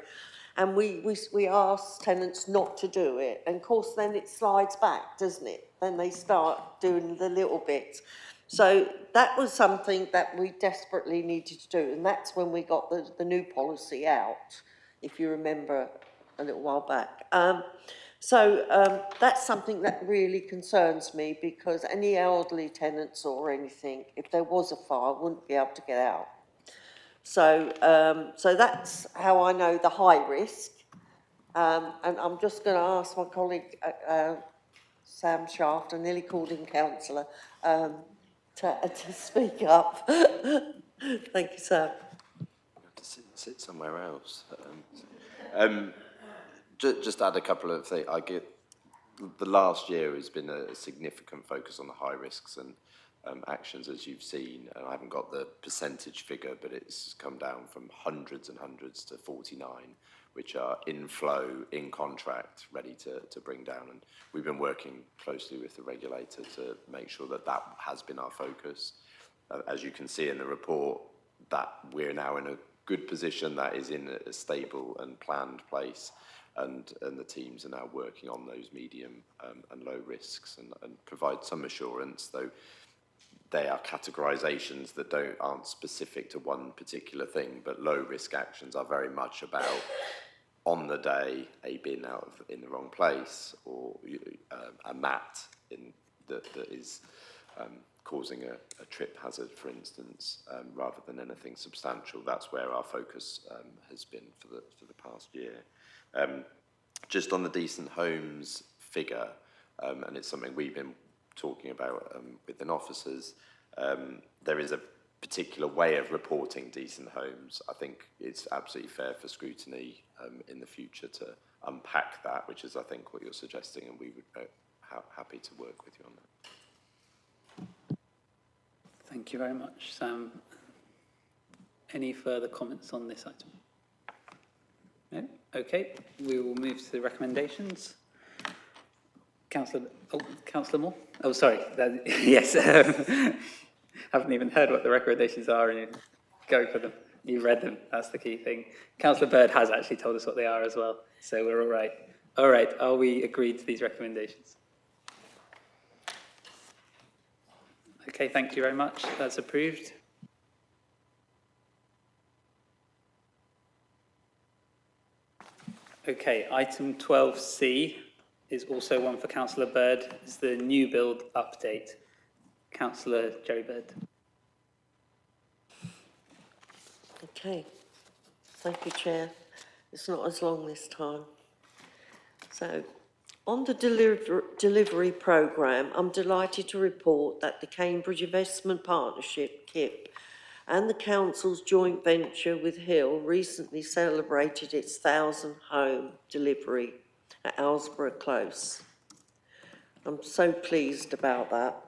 And we asked tenants not to do it. And of course, then it slides back, doesn't it? Then they start doing the little bits. So that was something that we desperately needed to do. And that's when we got the new policy out, if you remember a little while back. That's something that really concerns me, because any elderly tenants or anything, if there was a fire, wouldn't be able to get out. So that's how I know the high risk. And I'm just going to ask my colleague, Sam Shaft, I nearly called him councillor, to speak up. Thank you, Sam. To sit somewhere else. Just add a couple of things. The last year has been a significant focus on the high risks and actions, as you've seen. And I haven't got the percentage figure, but it's come down from hundreds and hundreds to 49, which are in flow, in contract, ready to bring down. And we've been working closely with the regulator to make sure that that has been our focus. As you can see in the report, that we're now in a good position, that is in a stable and planned place. And the teams are now working on those medium and low risks and provide some assurance, though they are categorisations that aren't specific to one particular thing, but low risk actions are very much about on the day a bin in the wrong place, or a mat that is causing a trip hazard, for instance, rather than anything substantial. That's where our focus has been for the past year. Just on the decent homes figure, and it's something we've been talking about within officers, there is a particular way of reporting decent homes. I think it's absolutely fair for scrutiny in the future to unpack that, which is, I think, what you're suggesting, and we would be happy to work with you on that. Thank you very much, Sam. Any further comments on this item? No? Okay, we will move to the recommendations. Councillor Moore? Oh, sorry. Yes. Haven't even heard what the recommendations are, and you go for them. You've read them. That's the key thing. Councillor Bird has actually told us what they are as well, so we're all right. All right, are we agreed to these recommendations? Okay, thank you very much. That's approved. Okay, item 12C is also one for Councillor Bird. It's the new build update. Councillor Jerry Bird. Okay, thank you, Chair. It's not as long this time. So, on the delivery programme, I'm delighted to report that the Cambridge Investment Partnership, KIP, and the Council's joint venture with Hill recently celebrated its 1,000th home delivery at Ellsborough Close. I'm so pleased about that.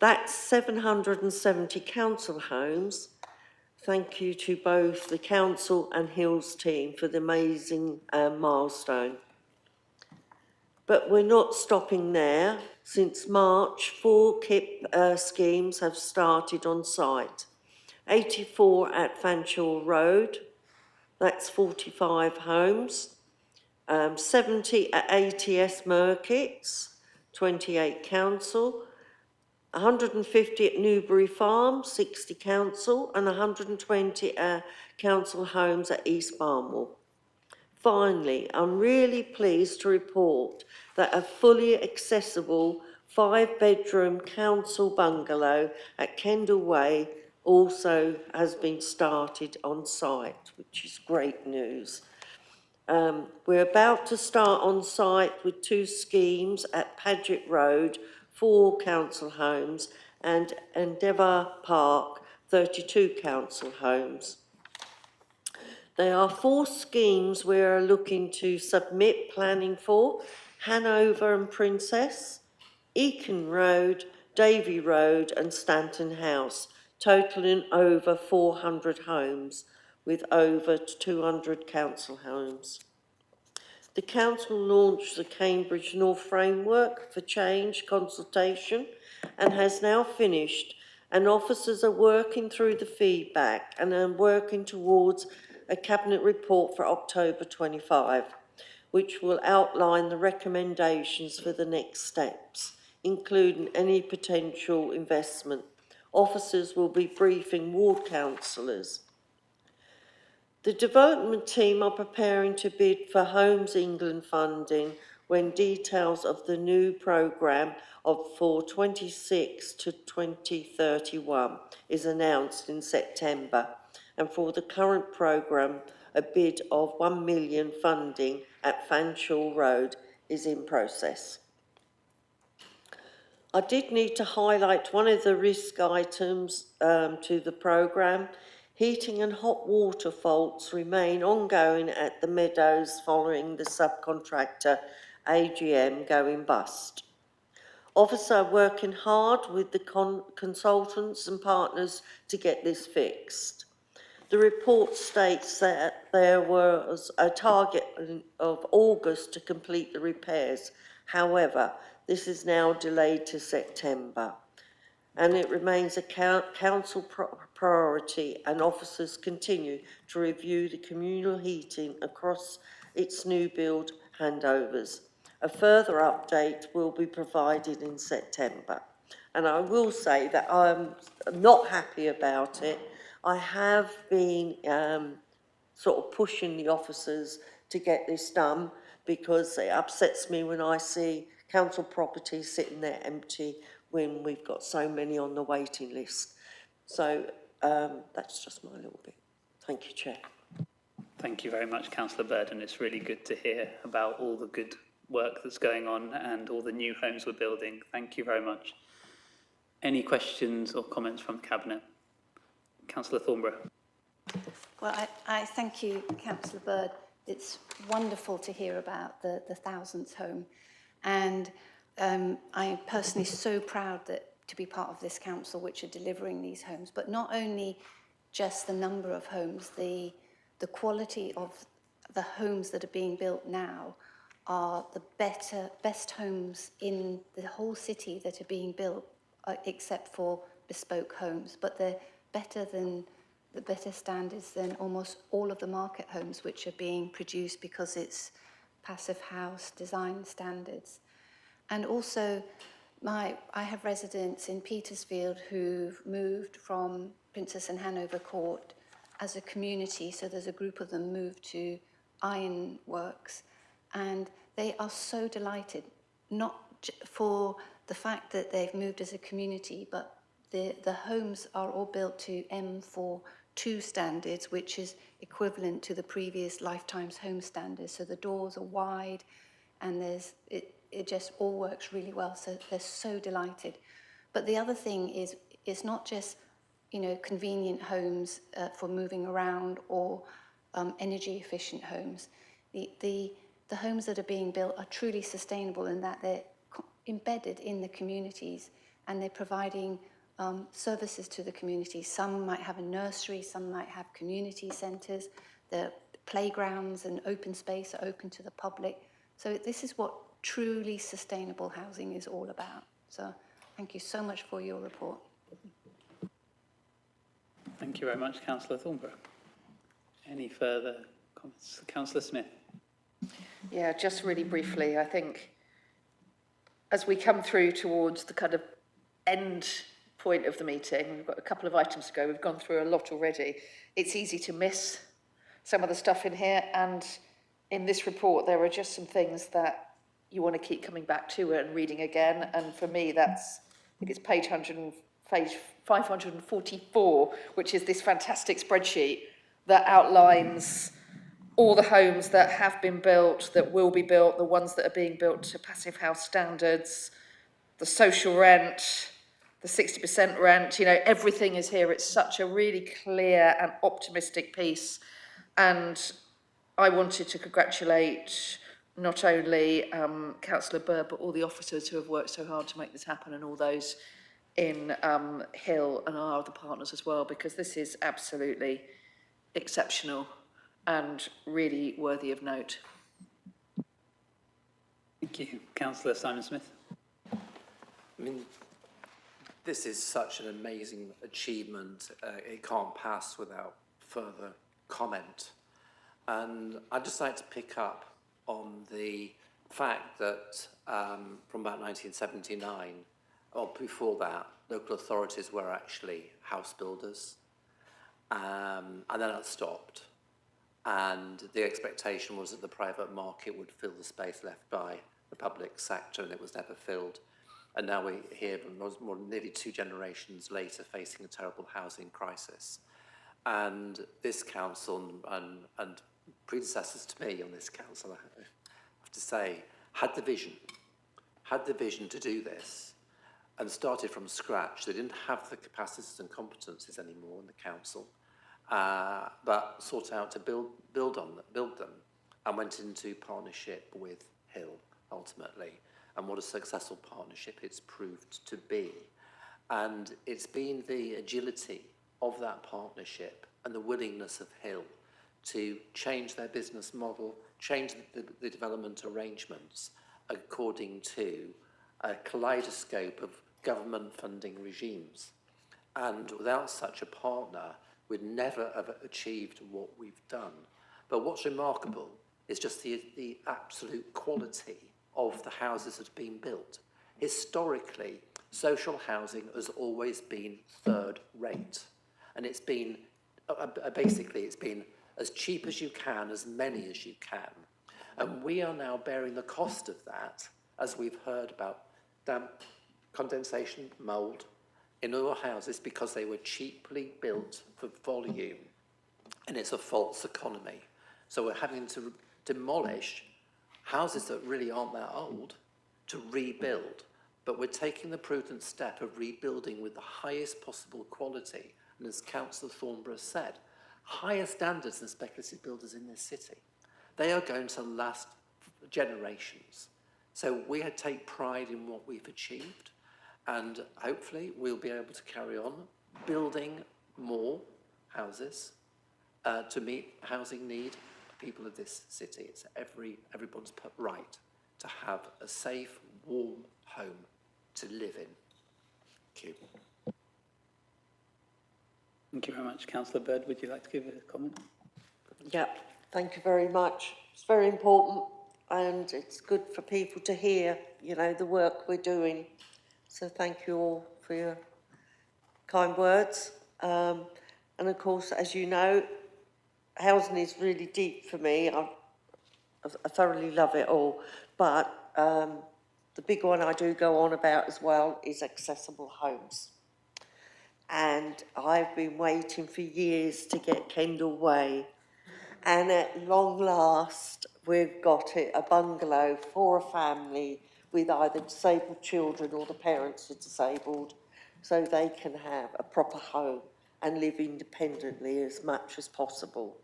That's 770 council homes, thank you to both the council and Hills team for the amazing milestone. But we're not stopping there. Since March, 4 KIP schemes have started on site. 84 at Fanshawe Road, that's 45 homes. 70 at ATS Markets, 28 council. 150 at Newbury Farm, 60 council, and 120 council homes at East Barnwell. Finally, I'm really pleased to report that a fully accessible 5-bedroom council bungalow at Kendall Way also has been started on site, which is great news. We're about to start on site with 2 schemes at Paget Road, 4 council homes, and Endeavour Park, 32 council homes. There are 4 schemes we are looking to submit planning for: Hanover and Princess, Eakin Road, Davy Road and Stanton House, totalling over 400 homes with over 200 council homes. The council launched the Cambridge North Framework for Change consultation and has now finished, and officers are working through the feedback and are working towards a Cabinet report for October 25, which will outline the recommendations for the next steps, including any potential investment. Officers will be briefing ward councillors. The development team are preparing to bid for Homes England funding when details of the new programme for 26 to 2031 is announced in September, and for the current programme a bid of 1 million funding at Fanshawe Road is in process. I did need to highlight one of the risk items to the programme. Heating and hot water faults remain ongoing at the Meadows following the subcontractor AGM going bust. Officers are working hard with the consultants and partners to get this fixed. The report states that there was a target of August to complete the repairs. However, this is now delayed to September, and it remains a council priority, and officers continue to review the communal heating across its new build handovers. A further update will be provided in September. And I will say that I'm not happy about it. I have been sort of pushing the officers to get this done, because it upsets me when I see council properties sitting there empty when we've got so many on the waiting list. So that's just my little bit. Thank you, Chair. Thank you very much, Councillor Bird, and it's really good to hear about all the good work that's going on and all the new homes we're building. Thank you very much. Any questions or comments from Cabinet? Councillor Thornborough. Well, I thank you, Councillor Bird. It's wonderful to hear about the 1000th home. And I'm personally so proud to be part of this council which are delivering these homes, but not only just the number of homes, the quality of the homes that are being built now are the best homes in the whole city that are being built, except for bespoke homes, but they're better standards than almost all of the market homes which are being produced because it's passive house design standards. And also, I have residents in Petersfield who've moved from Princess and Hanover Court as a community, so there's a group of them moved to Ironworks, and they are so delighted, not for the fact that they've moved as a community, but the homes are all built to M42 standards, which is equivalent to the previous Lifetime's home standards. So the doors are wide, and it just all works really well. So they're so delighted. But the other thing is, it's not just, convenient homes for moving around or energy efficient homes. The homes that are being built are truly sustainable in that they're embedded in the communities, and they're providing services to the community. Some might have a nursery, some might have community centres. The playgrounds and open space are open to the public. So this is what truly sustainable housing is all about. So thank you so much for your report. Thank you very much, Councillor Thornborough. Any further comments? Councillor Smith. Yeah, just really briefly, I think as we come through towards the kind of end point of the meeting, we've got a couple of items to go, we've gone through a lot already. It's easy to miss some of the stuff in here, and in this report there are just some things that you want to keep coming back to and reading again, and for me that's, I think it's page 544, which is this fantastic spreadsheet that outlines all the homes that have been built, that will be built, the ones that are being built to Passive House standards, the social rent, the 60% rent, you know, everything is here. It's such a really clear and optimistic piece. And I wanted to congratulate not only Councillor Bird, but all the officers who have worked so hard to make this happen, and all those in Hill and our other partners as well, because this is absolutely exceptional and really worthy of note. Thank you. Councillor Simon Smith. I mean, this is such an amazing achievement. It can't pass without further comment. And I'd just like to pick up on the fact that from about 1979, or before that, local authorities were actually house builders. And then it stopped. And the expectation was that the private market would fill the space left by the public sector, and it was never filled. And now we're here, more than nearly 2 generations later, facing a terrible housing crisis. And this council and predecessors to me on this council, I have to say, had the vision to do this and started from scratch. They didn't have the capacities and competencies anymore in the council, but sought out to build them and went into partnership with Hill ultimately. And what a successful partnership it's proved to be. And it's been the agility of that partnership and the willingness of Hill to change their business model, change the development arrangements according to a kaleidoscope of government funding regimes. And without such a partner, we'd never have achieved what we've done. But what's remarkable is just the absolute quality of the houses that have been built. Historically, social housing has always been third rate. And it's been, basically, it's been as cheap as you can, as many as you can. And we are now bearing the cost of that, as we've heard about damp, condensation, mould in other houses, because they were cheaply built for volume. And it's a false economy. So we're having to demolish houses that really aren't that old to rebuild. But we're taking the prudent step of rebuilding with the highest possible quality. And as Councillor Thornborough said, higher standards than speculative builders in this city. They are going to last generations. So we take pride in what we've achieved, and hopefully we'll be able to carry on building more houses to meet housing need of people of this city. It's everyone's right to have a safe, warm home to live in. Thank you. Thank you very much. Councillor Bird, would you like to give a comment? Yeah, thank you very much. It's very important, and it's good for people to hear, you know, the work we're doing. So thank you all for your kind words. And of course, as you know, housing is really deep for me. I thoroughly love it all. But the big one I do go on about as well is accessible homes. And I've been waiting for years to get Kendall Way. And at long last, we've got it, a bungalow for a family with either disabled children or the parents are disabled, so they can have a proper home and live independently as much as possible.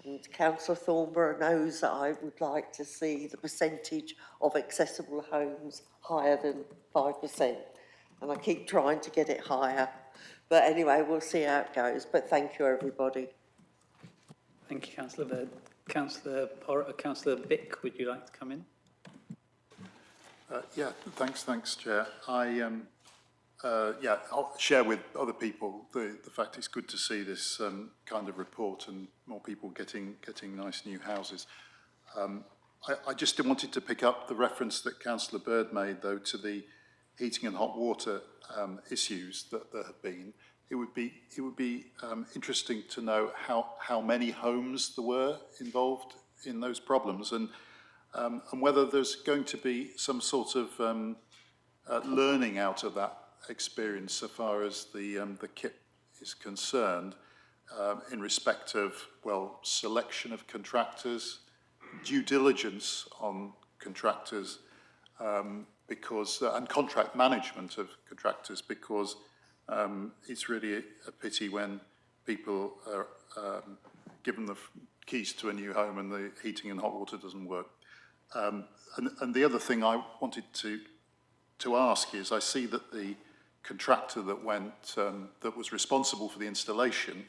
And Councillor Thornborough knows that I would like to see the percentage of accessible homes higher than 5%. and I keep trying to get it higher. But anyway, we'll see how it goes. But thank you, everybody. Thank you, Councillor Bird. Councillor Bick, would you like to come in? Yeah, thanks, Chair. I'll share with other people the fact it's good to see this kind of report and more people getting nice new houses. I just wanted to pick up the reference that Councillor Bird made, though, to the heating and hot water issues that there have been. It would be interesting to know how many homes there were involved in those problems, and whether there's going to be some sort of learning out of that experience so far as the KIP is concerned, in respect of, well, selection of contractors, due diligence on contractors, and contract management of contractors, because it's really a pity when people are given the keys to a new home and the heating and hot water doesn't work. And the other thing I wanted to ask is, I see that the contractor that was responsible for the installation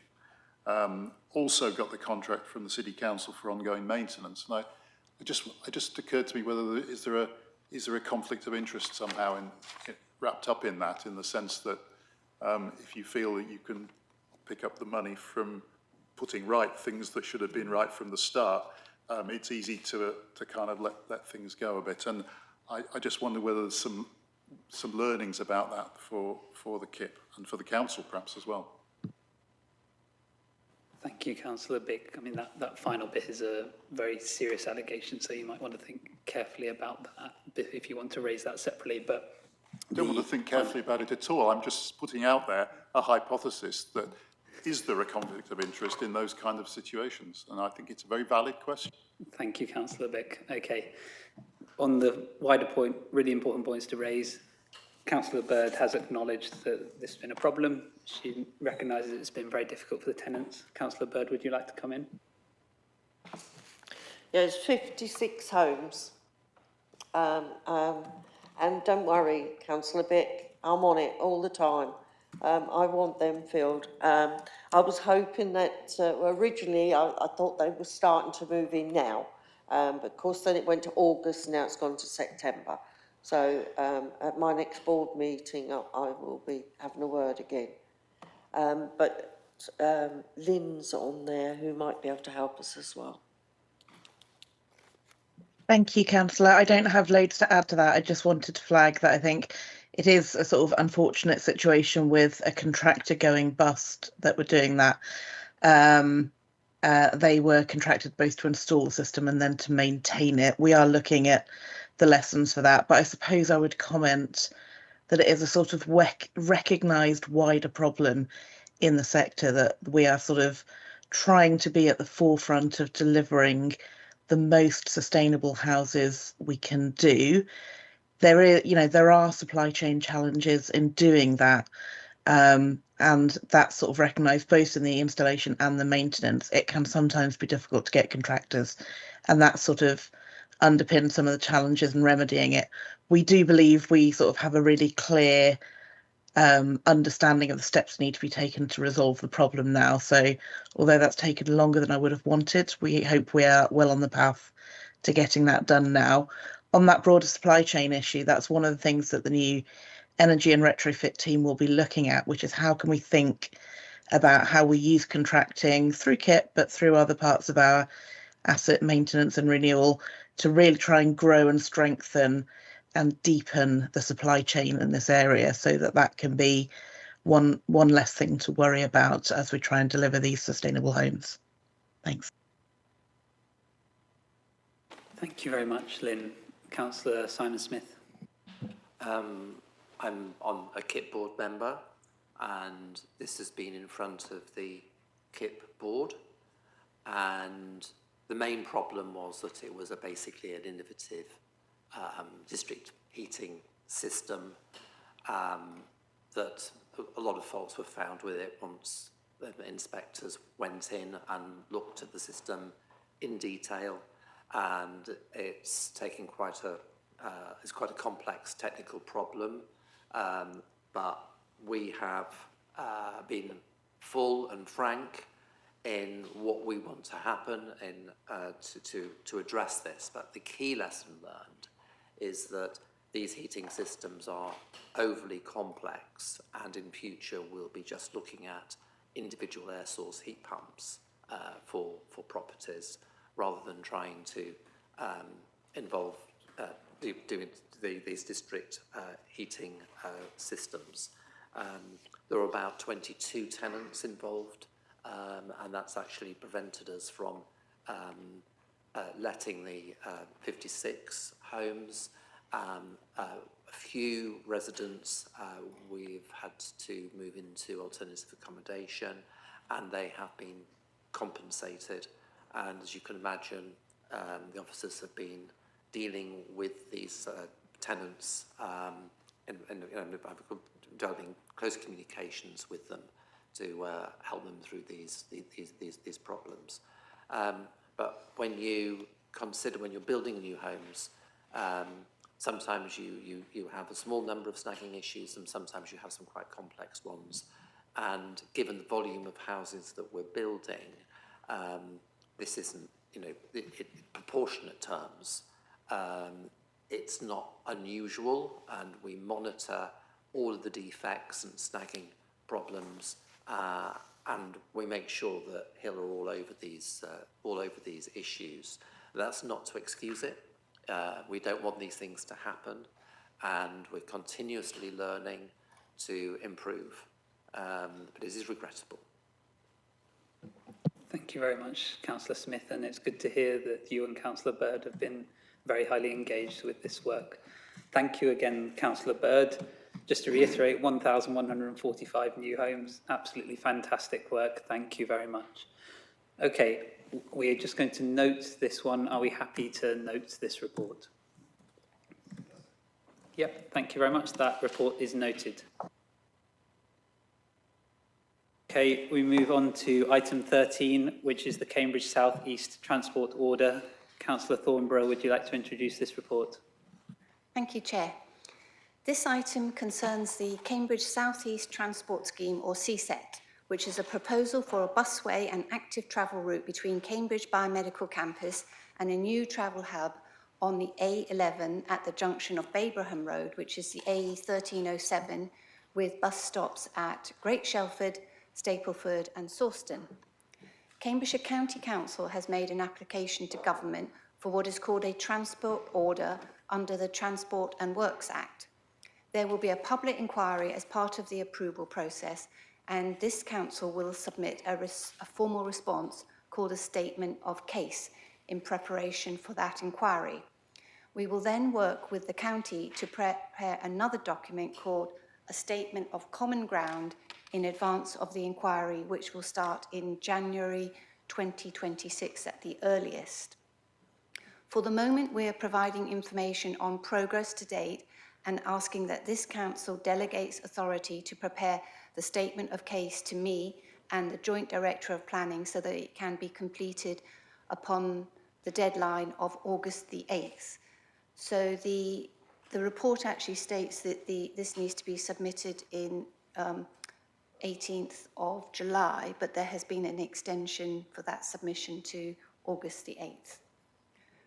also got the contract from the City Council for ongoing maintenance. And it just occurred to me whether is there a conflict of interest somehow wrapped up in that, in the sense that if you feel that you can pick up the money from putting right things that should have been right from the start, it's easy to kind of let things go a bit. And I just wonder whether there's some learnings about that for the KIP and for the council perhaps as well. Thank you, Councillor Bick. I mean, that final bit is a very serious allegation, so you might want to think carefully about that if you want to raise that separately. But I don't want to think carefully about it at all. I'm just putting out there a hypothesis that is there a conflict of interest in those kind of situations? And I think it's a very valid question. Thank you, Councillor Bick. Okay. On the wider point, really important points to raise, Councillor Bird has acknowledged that this has been a problem. She recognises it's been very difficult for the tenants. Councillor Bird, would you like to come in? Yeah, it's 56 homes. And don't worry, Councillor Bick, I'm on it all the time. I want them filled. I was hoping that, originally I thought they were starting to move in now. But of course then it went to August, now it's gone to September. So at my next board meeting, I will be having a word again. But Lynn's on there, who might be able to help us as well. Thank you, Councillor. I don't have loads to add to that. I just wanted to flag that I think it is a sort of unfortunate situation with a contractor going bust that we're doing that. They were contracted both to install the system and then to maintain it. We are looking at the lessons for that, but I suppose I would comment that it is a sort of recognised wider problem in the sector, that we are sort of trying to be at the forefront of delivering the most sustainable houses we can do. There are supply chain challenges in doing that, and that's sort of recognised both in the installation and the maintenance. It can sometimes be difficult to get contractors, and that sort of underpins some of the challenges in remedying it. We do believe we sort of have a really clear understanding of the steps that need to be taken to resolve the problem now. So although that's taken longer than I would have wanted, we hope we are well on the path to getting that done now. On that broader supply chain issue, that's one of the things that the new energy and retrofit team will be looking at, which is how can we think about how we use contracting through KIP, but through other parts of our asset maintenance and renewal to really try and grow and strengthen and deepen the supply chain in this area, so that that can be one less thing to worry about as we try and deliver these sustainable homes. Thanks. Thank you very much, Lynn. Councillor Simon Smith. I'm on a KIP board member, and this has been in front of the KIP board, and the main problem was that it was basically an innovative district heating system, that a lot of faults were found with it once the inspectors went in and looked at the system in detail, and it's taken quite a complex technical problem. but we have been full and frank in what we want to happen to address this. But the key lesson learned is that these heating systems are overly complex, and in future we'll be just looking at individual air source heat pumps for properties, rather than trying to involve doing these district heating systems. There are about 22 tenants involved, and that's actually prevented us from letting the 56 homes. A few residents we've had to move into alternative accommodation, and they have been compensated. And as you can imagine, the officers have been dealing with these tenants and developing close communications with them to help them through these problems. But when you consider, when you're building new homes, sometimes you have a small number of snagging issues, and sometimes you have some quite complex ones. And given the volume of houses that we're building, this isn't, in proportionate terms, it's not unusual, and we monitor all of the defects and snagging problems, and we make sure that Hill are all over these issues. That's not to excuse it. We don't want these things to happen, and we're continuously learning to improve, but it is regrettable. Thank you very much, Councillor Smith, and it's good to hear that you and Councillor Bird have been very highly engaged with this work. Thank you again, Councillor Bird. Just to reiterate, 1,145 new homes, absolutely fantastic work. Thank you very much. Okay, we're just going to note this one. Are we happy to note this report? Yep, thank you very much. That report is noted. Okay, we move on to item 13, which is the Cambridge South East Transport Order. Councillor Thornborough, would you like to introduce this report? Thank you, Chair. This item concerns the Cambridge South East Transport Scheme, or CSET, which is a proposal for a busway and active travel route between Cambridge Biomedical Campus and a new travel hub on the A11 at the junction of Babraham Road, which is the AE 1307, with bus stops at Great Shelford, Stapleford and Sawston. Cambridgeshire County Council has made an application to government for what is called a transport order under the Transport and Works Act. There will be a public inquiry as part of the approval process, and this council will submit a formal response called a statement of case in preparation for that inquiry. We will then work with the county to prepare another document called a statement of common ground in advance of the inquiry, which will start in January 2026 at the earliest. For the moment, we are providing information on progress to date and asking that this council delegates authority to prepare the statement of case to me and the Joint Director of Planning so that it can be completed upon the deadline of August the 8th. So the report actually states that this needs to be submitted in 18th of July, but there has been an extension for that submission to August the 8th.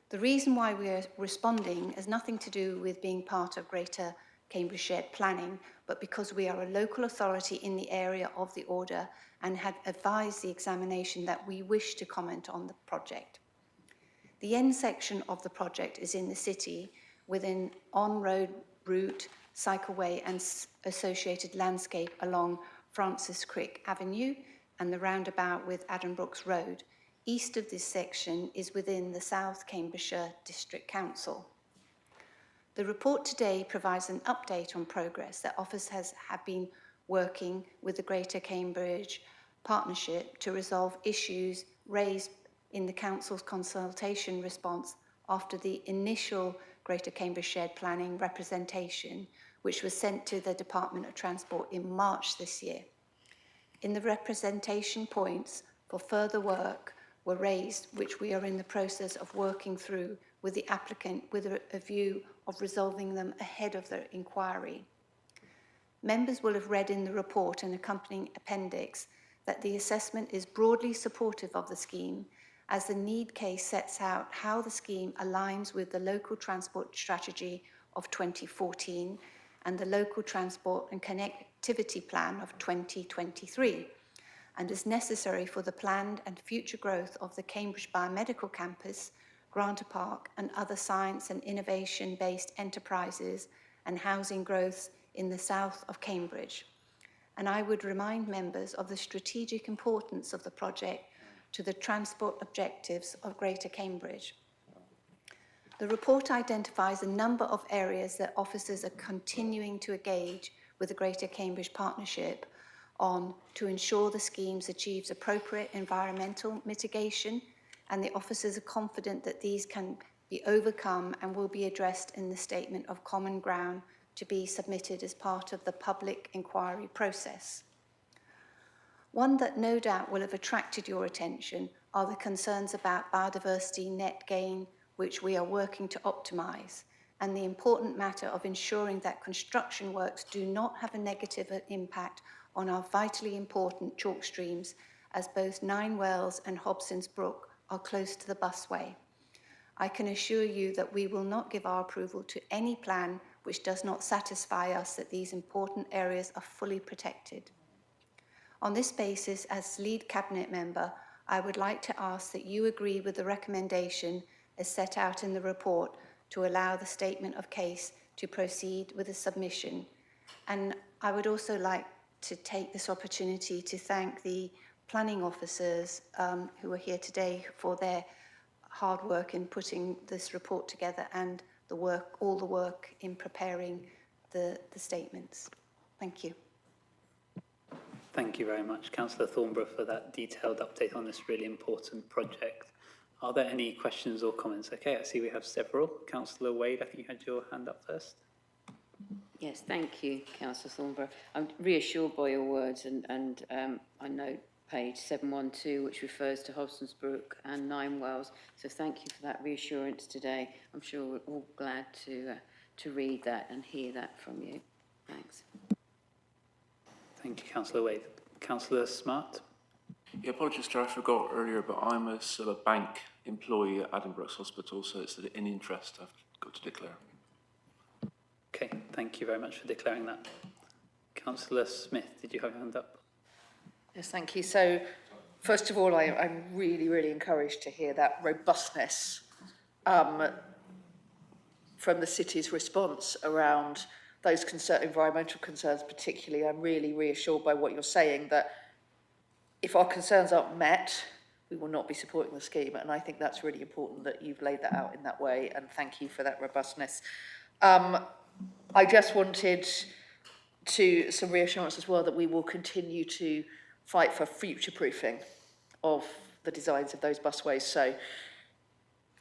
The reason why we are responding has nothing to do with being part of Greater Cambridge Shared Planning, but because we are a local authority in the area of the order and had advised the examination that we wish to comment on the project. The end section of the project is in the city with an on-road route, cycleway and associated landscape along Francis Crick Avenue and the roundabout with Addenbrooks Road. East of this section is within the South Cambridgeshire District Council. The report today provides an update on progress that officers have been working with the Greater Cambridge Partnership to resolve issues raised in the Council's consultation response after the initial Greater Cambridge Shared Planning representation, which was sent to the Department of Transport in March this year. In the representation, points for further work were raised, which we are in the process of working through with the applicant with a view of resolving them ahead of the inquiry. Members will have read in the report and accompanying appendix that the assessment is broadly supportive of the scheme, as the need case sets out how the scheme aligns with the local transport strategy of 2014 and the local transport and connectivity plan of 2023, and is necessary for the planned and future growth of the Cambridge Biomedical Campus, Granta Park, and other science and innovation-based enterprises and housing growths in the south of Cambridge. And I would remind members of the strategic importance of the project to the transport objectives of Greater Cambridge. The report identifies a number of areas that officers are continuing to engage with the Greater Cambridge Partnership on to ensure the schemes achieves appropriate environmental mitigation, and the officers are confident that these can be overcome and will be addressed in the Statement of Common Ground to be submitted as part of the public inquiry process. One that no doubt will have attracted your attention are the concerns about biodiversity net gain, which we are working to optimise, and the important matter of ensuring that construction works do not have a negative impact on our vitally important chalk streams, as both Nine Wells and Hobson's Brook are close to the busway. I can assure you that we will not give our approval to any plan which does not satisfy us that these important areas are fully protected. On this basis, as lead cabinet member, I would like to ask that you agree with the recommendation as set out in the report to allow the statement of case to proceed with the submission. And I would also like to take this opportunity to thank the planning officers who are here today for their hard work in putting this report together and the work, all the work in preparing the statements. Thank you. Thank you very much, Councillor Thornborough, for that detailed update on this really important project. Are there any questions or comments? Okay, I see we have several. Councillor Wade, I think you had your hand up first. Yes, thank you, Councillor Thornborough. I'm reassured by your words, and I note page 712, which refers to Hobson's Brook and Nine Wells. So thank you for that reassurance today. I'm sure we're all glad to read that and hear that from you. Thanks. Thank you, Councillor Wade. Councillor Smart. Yeah, apologies, Chair, I forgot earlier, but I'm a sort of bank employee at Addenbrooke's Hospital, so it's an interest I've got to declare. Okay, thank you very much for declaring that. Councillor Smith, did you have your hand up? Yes, thank you. So, first of all, I'm really, really encouraged to hear that robustness from the city's response around those environmental concerns particularly. I'm really reassured by what you're saying, that if our concerns aren't met, we will not be supporting the scheme. And I think that's really important that you've laid that out in that way, and thank you for that robustness. I just wanted some reassurance as well that we will continue to fight for future-proofing of the designs of those busways. So,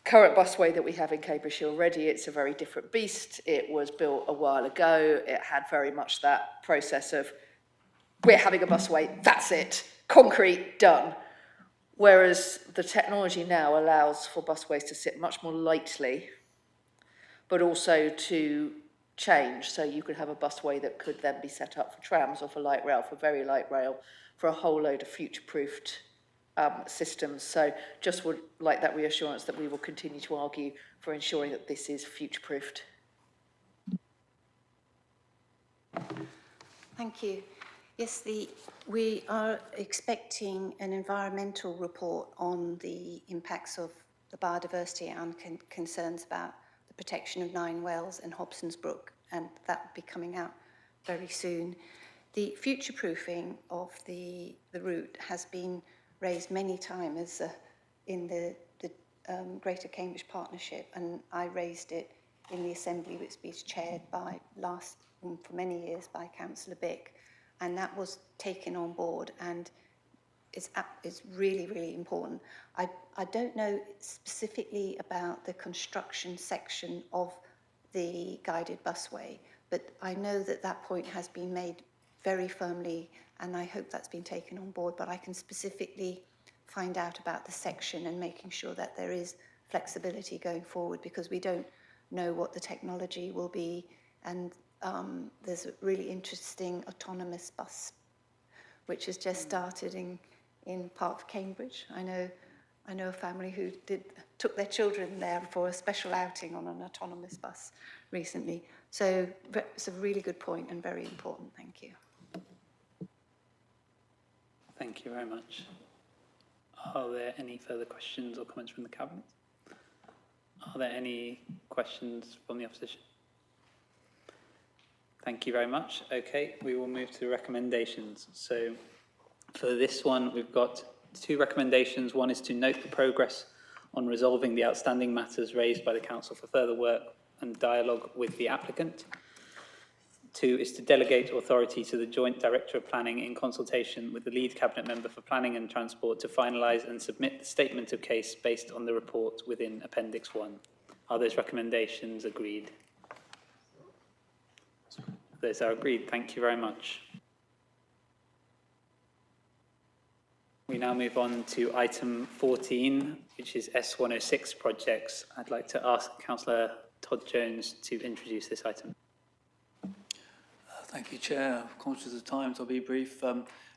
current busway that we have in Cambridgeshire already, it's a very different beast. It was built a while ago. It had very much that process of, we're having a busway, that's it, concrete, done. Whereas the technology now allows for busways to sit much more lightly, but also to change. So you could have a busway that could then be set up for trams or for light rail, for very light rail, for a whole load of future-proofed systems. So just would like that reassurance that we will continue to argue for ensuring that this is future-proofed. Thank you. Yes, we are expecting an environmental report on the impacts of the biodiversity and concerns about the protection of Nine Wells and Hobson's Brook, and that will be coming out very soon. The future-proofing of the route has been raised many times in the Greater Cambridge Partnership, and I raised it in the Assembly, which was chaired by for many years by Councillor Bick, and that was taken on board, and it's really, really important. I don't know specifically about the construction section of the guided busway, but I know that that point has been made very firmly, and I hope that's been taken on board, but I can specifically find out about the section and making sure that there is flexibility going forward, because we don't know what the technology will be, and there's a really interesting autonomous bus, which has just started in part of Cambridge. I know a family who took their children there for a special outing on an autonomous bus recently. So it's a really good point and very important. Thank you. Thank you very much. Are there any further questions or comments from the Cabinet? Are there any questions from the opposition? Thank you very much. Okay, we will move to recommendations. So for this one, we've got 2 recommendations. One is to note the progress on resolving the outstanding matters raised by the Council for further work and dialogue with the applicant. 2 is to delegate authority to the Joint Director of Planning in consultation with the lead Cabinet Member for Planning and Transport to finalise and submit the statement of case based on the report within Appendix 1. Are those recommendations agreed? Those are agreed. Thank you very much. We now move on to item 14, which is S106 projects. I'd like to ask Councillor Todd Jones to introduce this item. Thank you, Chair. I'm conscious of time, so I'll be brief.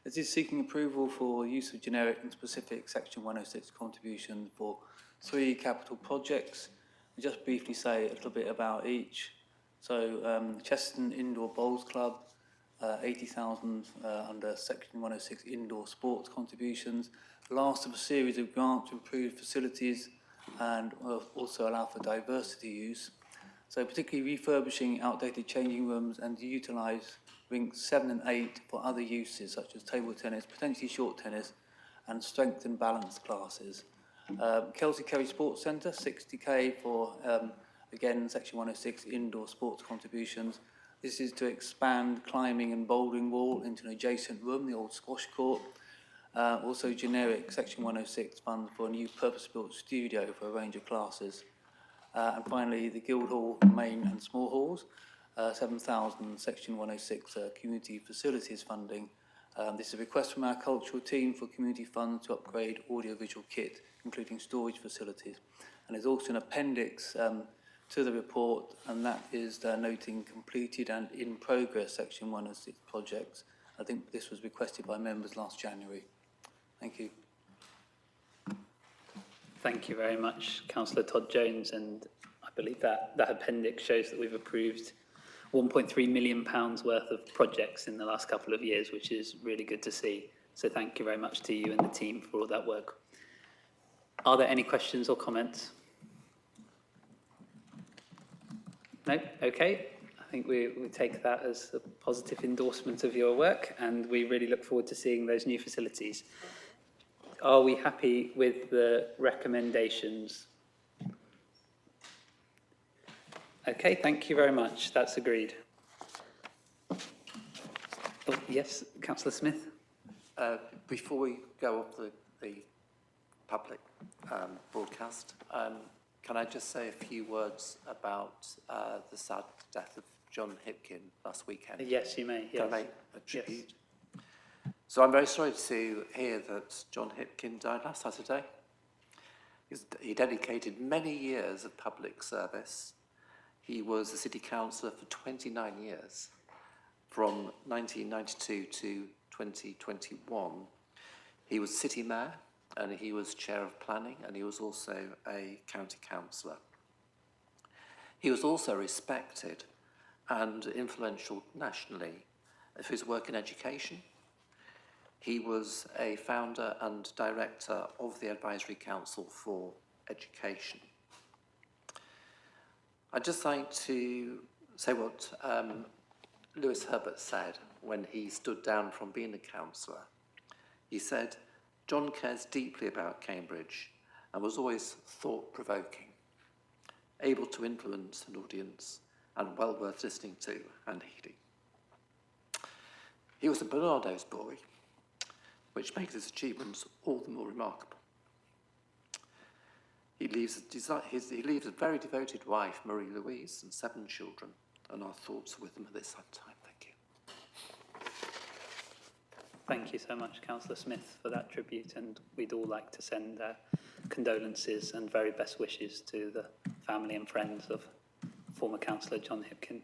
This is seeking approval for use of generic and specific Section 106 contribution for 3 capital projects. I'll just briefly say a little bit about each. So, Chesterton Indoor Bowls Club, 80,000 under Section 106 indoor sports contributions. Last of a series of grants to improve facilities and also allow for diversity use. So particularly refurbishing outdated changing rooms and utilise rinks 7 and 8 for other uses such as table tennis, potentially short tennis and strength and balance classes. Kelsey Kerry Sports Centre, 60k for, again, Section 106 indoor sports contributions. This is to expand climbing and bouldering wall into an adjacent room, the old squash court. Also generic Section 106 funds for a new purpose-built studio for a range of classes. And finally, the Guildhall main and small halls, 7,000 Section 106 community facilities funding. This is a request from our cultural team for community funds to upgrade audiovisual kit, including storage facilities. And there's also an appendix to the report, and that is noting completed and in progress Section 106 projects. I think this was requested by members last January. Thank you. Thank you very much, Councillor Todd Jones, and I believe that appendix shows that we've approved £1.3 million worth of projects in the last couple of years, which is really good to see. So thank you very much to you and the team for all that work. Are there any questions or comments? No? Okay. I think we take that as a positive endorsement of your work, and we really look forward to seeing those new facilities. Are we happy with the recommendations? Okay, thank you very much. That's agreed. Oh, yes, Councillor Smith. Before we go off the public broadcast, can I just say a few words about the sad death of John Hipkin last weekend? Yes, you may. Yes. Can I make a tribute? Yes. So I'm very sorry to hear that John Hipkin died last Saturday. He dedicated many years of public service. He was a city councillor for 29 years, from 1992 to 2021. He was city mayor, and he was chair of planning, and he was also a county councillor. He was also respected and influential nationally for his work in education. He was a founder and director of the Advisory Council for Education. I'd just like to say what Lewis Herbert said when he stood down from being a councillor. He said, "John cares deeply about Cambridge and was always thought-provoking, able to influence an audience and well worth listening to and heeding." He was a Barnardo's boy, which makes his achievements all the more remarkable. He leaves a very devoted wife, Marie Louise, and 7 children, and our thoughts are with them at this time. Thank you. Thank you so much, Councillor Smith, for that tribute, and we'd all like to send condolences and very best wishes to the family and friends of former Councillor John Hipkin.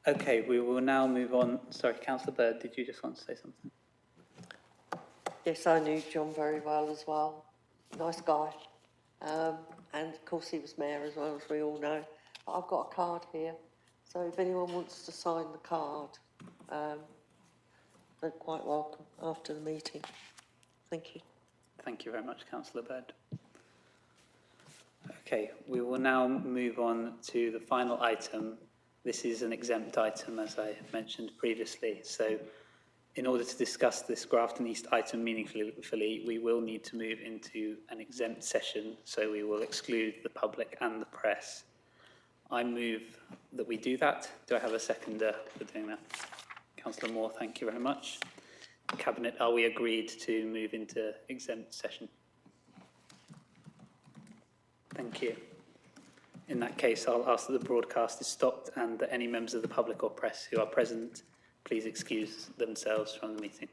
Okay, we will now move on. Sorry, Councillor Bird, did you just want to say something? Yes, I knew John very well as well. Nice guy. And of course he was mayor as well, as we all know. But I've got a card here, so if anyone wants to sign the card, they're quite welcome after the meeting. Thank you. Thank you very much, Councillor Bird. Okay, we will now move on to the final item. This is an exempt item, as I mentioned previously. So in order to discuss this Grafton East item meaningfully, we will need to move into an exempt session. So we will exclude the public and the press. I move that we do that. Do I have a seconder for doing that? Councillor Moore, thank you very much. Cabinet, are we agreed to move into exempt session? Thank you. In that case, I'll ask that the broadcast is stopped and that any members of the public or press who are present, please excuse themselves from the meeting.